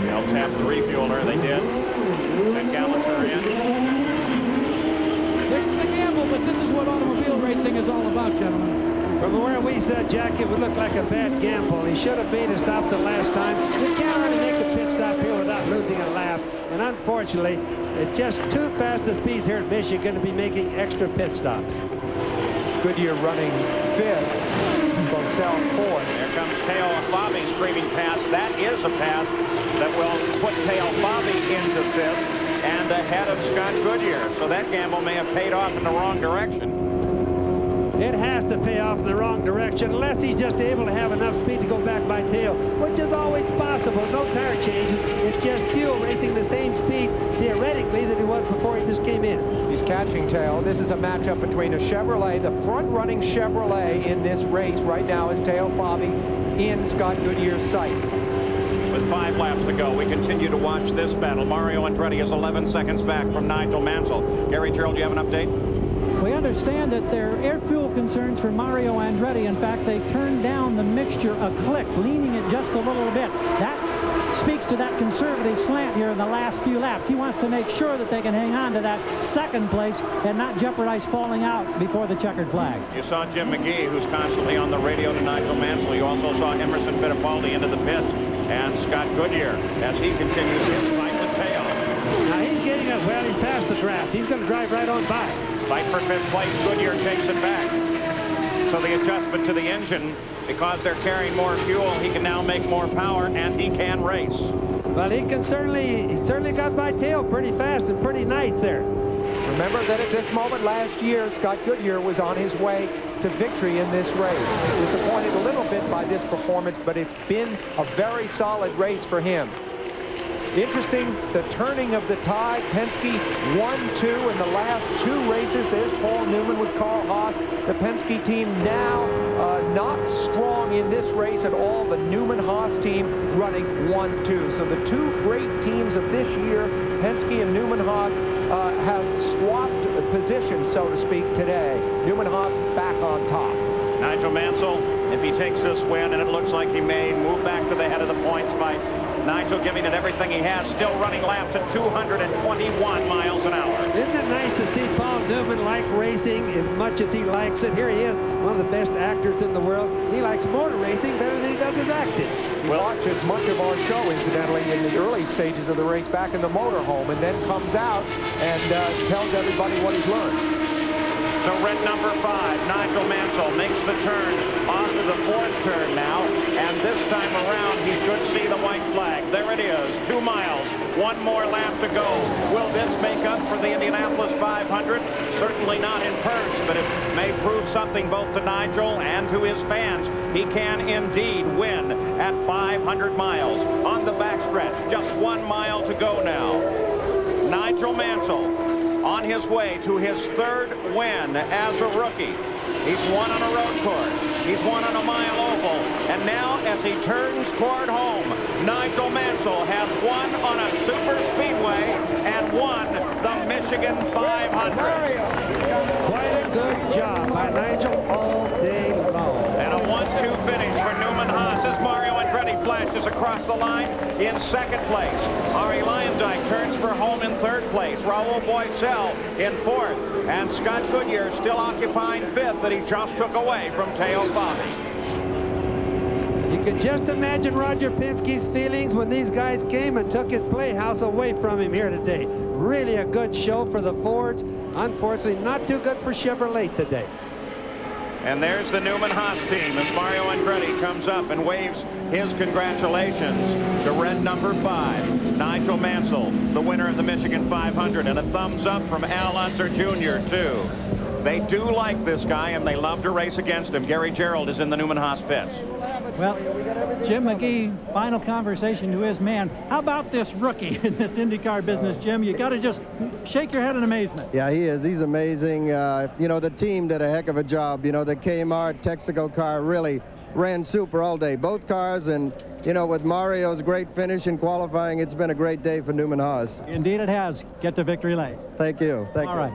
They'll tap the refueler. They did. 10 gallons are in. This is a gamble, but this is what automobile racing is all about, gentlemen. From where we said, Jack, it would look like a bad gamble. He should have made a stop the last time. You can't really make a pit stop here without losing a lap. And unfortunately, it's just too fast the speeds here at Michigan to be making extra pit stops. Goodyear running 5th. Boesel 4th. Here comes Teo Fabi screaming past. That is a pass that will put Teo Fabi into 5th and ahead of Scott Goodyear. So that gamble may have paid off in the wrong direction. It has to pay off in the wrong direction unless he's just able to have enough speed to go back by tail, which is always possible. No tire changes. It's just fuel racing the same speed theoretically that he was before he just came in. He's catching tail. This is a matchup between a Chevrolet. The front-running Chevrolet in this race right now is Teo Fabi in Scott Goodyear's sights. With 5 laps to go, we continue to watch this battle. Mario Andretti is 11 seconds back from Nigel Mansell. Gary Gerald, do you have an update? We understand that there are air fuel concerns for Mario Andretti. In fact, they turned down the mixture a click, leaning it just a little bit. That speaks to that conservative slant here in the last few laps. He wants to make sure that they can hang on to that 2nd place and not jeopardize falling out before the checkered flag. You saw Jim McGee, who's constantly on the radio to Nigel Mansell. You also saw Emerson Fittipaldi into the pits, and Scott Goodyear as he continues his fight with Teo. Now he's getting up. Well, he's past the draft. He's going to drive right on by. Fight for 5th place. Goodyear takes it back. So the adjustment to the engine, because they're carrying more fuel, he can now make more power and he can race. Well, he certainly got by tail pretty fast and pretty nice there. Remember that at this moment last year, Scott Goodyear was on his way to victory in this race. Disappointed a little bit by this performance, but it's been a very solid race for him. Interesting, the turning of the tide. Penske 1-2 in the last 2 races. There's Paul Newman with Carl Haas. The Penske team now not strong in this race at all. The Newman-Haas team running 1-2. So the 2 great teams of this year, Penske and Newman-Haas, have swapped positions, so to speak, today. Newman-Haas back on top. Nigel Mansell, if he takes this win, and it looks like he may move back to the head of the points fight. Nigel giving it everything he has, still running laps at 221 miles an hour. Isn't it nice to see Paul Newman like racing as much as he likes it? Here he is, one of the best actors in the world. He likes motor racing better than he does his acting. We'll watch as much of our show, incidentally, in the early stages of the race back in the motorhome, and then comes out and tells everybody what he's learned. So red number 5, Nigel Mansell, makes the turn onto the 4th turn now, and this time around he should see the white flag. There it is, 2 miles, 1 more lap to go. Will this make up for the Indianapolis 500? Certainly not in purse, but it may prove something both to Nigel and to his fans. He can indeed win at 500 miles. On the backstretch, just 1 mile to go now. Nigel Mansell on his way to his 3rd win as a rookie. He's won on a road course. He's won on a mile oval. And now, as he turns toward home, Nigel Mansell has won on a super speedway and won the Michigan Michigan 500. Quite a good job by Nigel all day long. And a 1-2 finish for Newman Haas as Mario Andretti flashes across the line in second place. Ari Luyendyk turns for home in third place. Raul Boisel in fourth. And Scott Goodyear still occupying fifth that he just took away from Teo Fabi. You can just imagine Roger Penske's feelings when these guys came and took his playhouse away from him here today. Really a good show for the Fords. Unfortunately, not too good for Chevrolet today. And there's the Newman Haas team as Mario Andretti comes up and waves his congratulations to red number 5, Nigel Mansell, the winner of the Michigan 500, and a thumbs up from Al Unser Jr. too. They do like this guy and they love to race against him. Gary Gerould is in the Newman Haas pits. Well, Jim McGee, final conversation to his man. How about this rookie in this IndyCar business, Jim? You got to just shake your head in amazement. Yeah, he is. He's amazing. You know, the team did a heck of a job. You know, the Kmart Texaco car really ran super all day. Both cars, and, you know, with Mario's great finish in qualifying, it's been a great day for Newman Haas. Indeed it has. Get to victory lane. Thank you. Thank you. All right.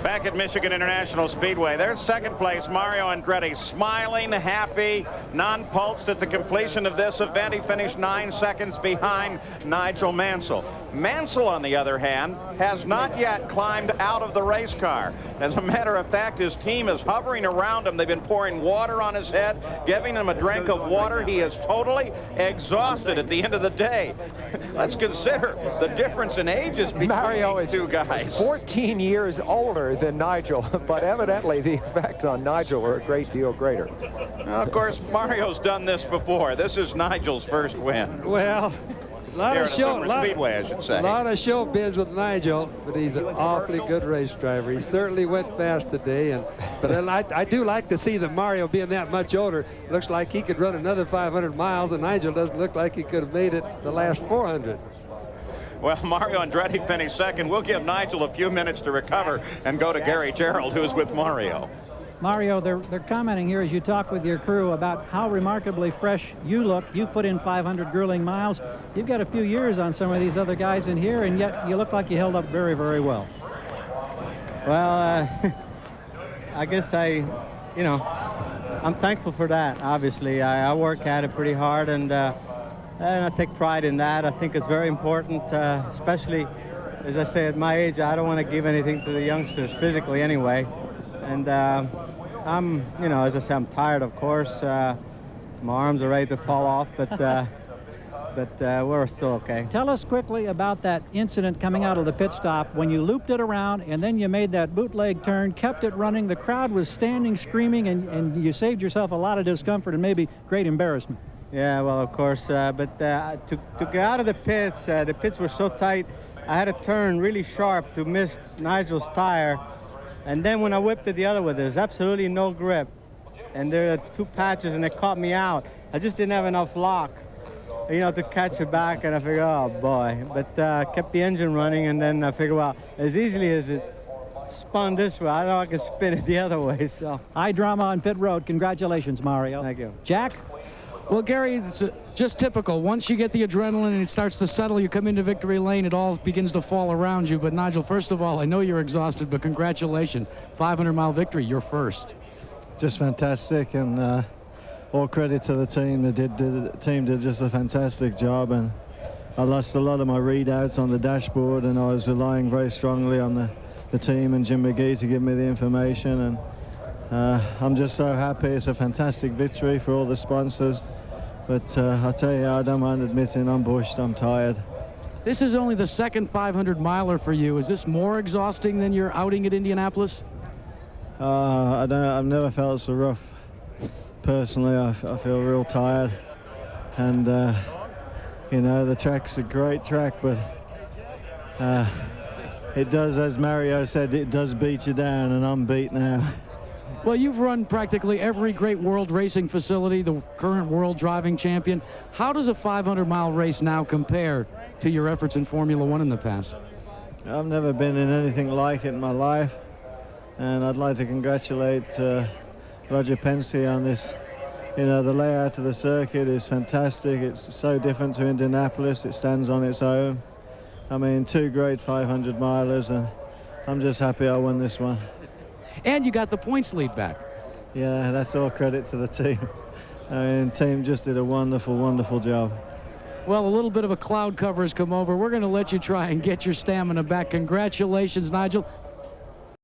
Back at Michigan International Speedway, there's second place Mario Andretti, smiling, happy, non-pulsed at the completion of this event. He finished 9 seconds behind Nigel Mansell. Mansell, on the other hand, has not yet climbed out of the race car. As a matter of fact, his team is hovering around him. They've been pouring water on his head, giving him a drink of water. He is totally exhausted at the end of the day. Let's consider the difference in ages between these two guys. 14 years older than Nigel, but evidently the effects on Nigel are a great deal greater. Now, of course, Mario's done this before. This is Nigel's first win. Well, a lot of Speedway, I should say. A lot of showbiz with Nigel, but he's an awfully good race driver. He certainly went fast today, but I do like to see that Mario being that much older. Looks like he could run another 500 miles, and Nigel doesn't look like he could have made it the last 400. Well, Mario Andretti finished second. We'll give Nigel a few minutes to recover and go to Gary Gerould, who's with Mario. Mario, they're commenting here as you talk with your crew about how remarkably fresh you look. You've put in 500 grueling miles. You've got a few years on some of these other guys in here, and yet you look like you held up very, very well. Well, I guess I'm thankful for that, obviously. I work at it pretty hard, and I take pride in that. I think it's very important, especially, as I say, at my age, I don't want to give anything to the youngsters physically anyway. And I'm, as I say, I'm tired, of course. My arms are ready to fall off, but we're still okay. Tell us quickly about that incident coming out of the pit stop when you looped it around and then you made that bootleg turn, kept it running. The crowd was standing, screaming, and you saved yourself a lot of discomfort and maybe great embarrassment. Yeah, well, of course, but to get out of the pits were so tight, I had to turn really sharp to miss Nigel's tire. And then when I whipped it the other way, there's absolutely no grip. And there are 2 patches, and it caught me out. I just didn't have enough lock, to catch it back, and I figured, oh, boy. But kept the engine running, and then I figured, well, as easily as it spun this way, I know I can spin it the other way, so. High drama on pit road. Congratulations, Mario. Thank you. Jack? Well, Gary, it's just typical. Once you get the adrenaline and it starts to settle, you come into victory lane, it all begins to fall around you. But Nigel, first of all, I know you're exhausted, but congratulations. 500-mile victory, you're first. Just fantastic, and all credit to the team. The team did just a fantastic job, and I lost a lot of my readouts on the dashboard, and I was relying very strongly on the team and Jim McGee to give me the information. And I'm just so happy. It's a fantastic victory for all the sponsors. But I'll tell you, I don't mind admitting I'm bushed, I'm tired. This is only the second 500-miler for you. Is this more exhausting than your outing at Indianapolis? I've never felt so rough. Personally, I feel real tired. And, the track's a great track, but it does, as Mario said, it does beat you down, and I'm beat now. Well, you've run practically every great world racing facility, the current world driving champion. How does a 500-mile race now compare to your efforts in Formula One in the past? I've never been in anything like it in my life, and I'd like to congratulate Roger Penske on this You know, the layout of the circuit is fantastic. It's so different to Indianapolis. It stands on its own. I mean, 2 great 500 milers, and I'm just happy I won this one. And you got the points lead back. Yeah, that's all credit to the team. I mean, the team just did a wonderful, wonderful job. Well, a little bit of a cloud cover has come over. We're going to let you try and get your stamina back. Congratulations, Nigel.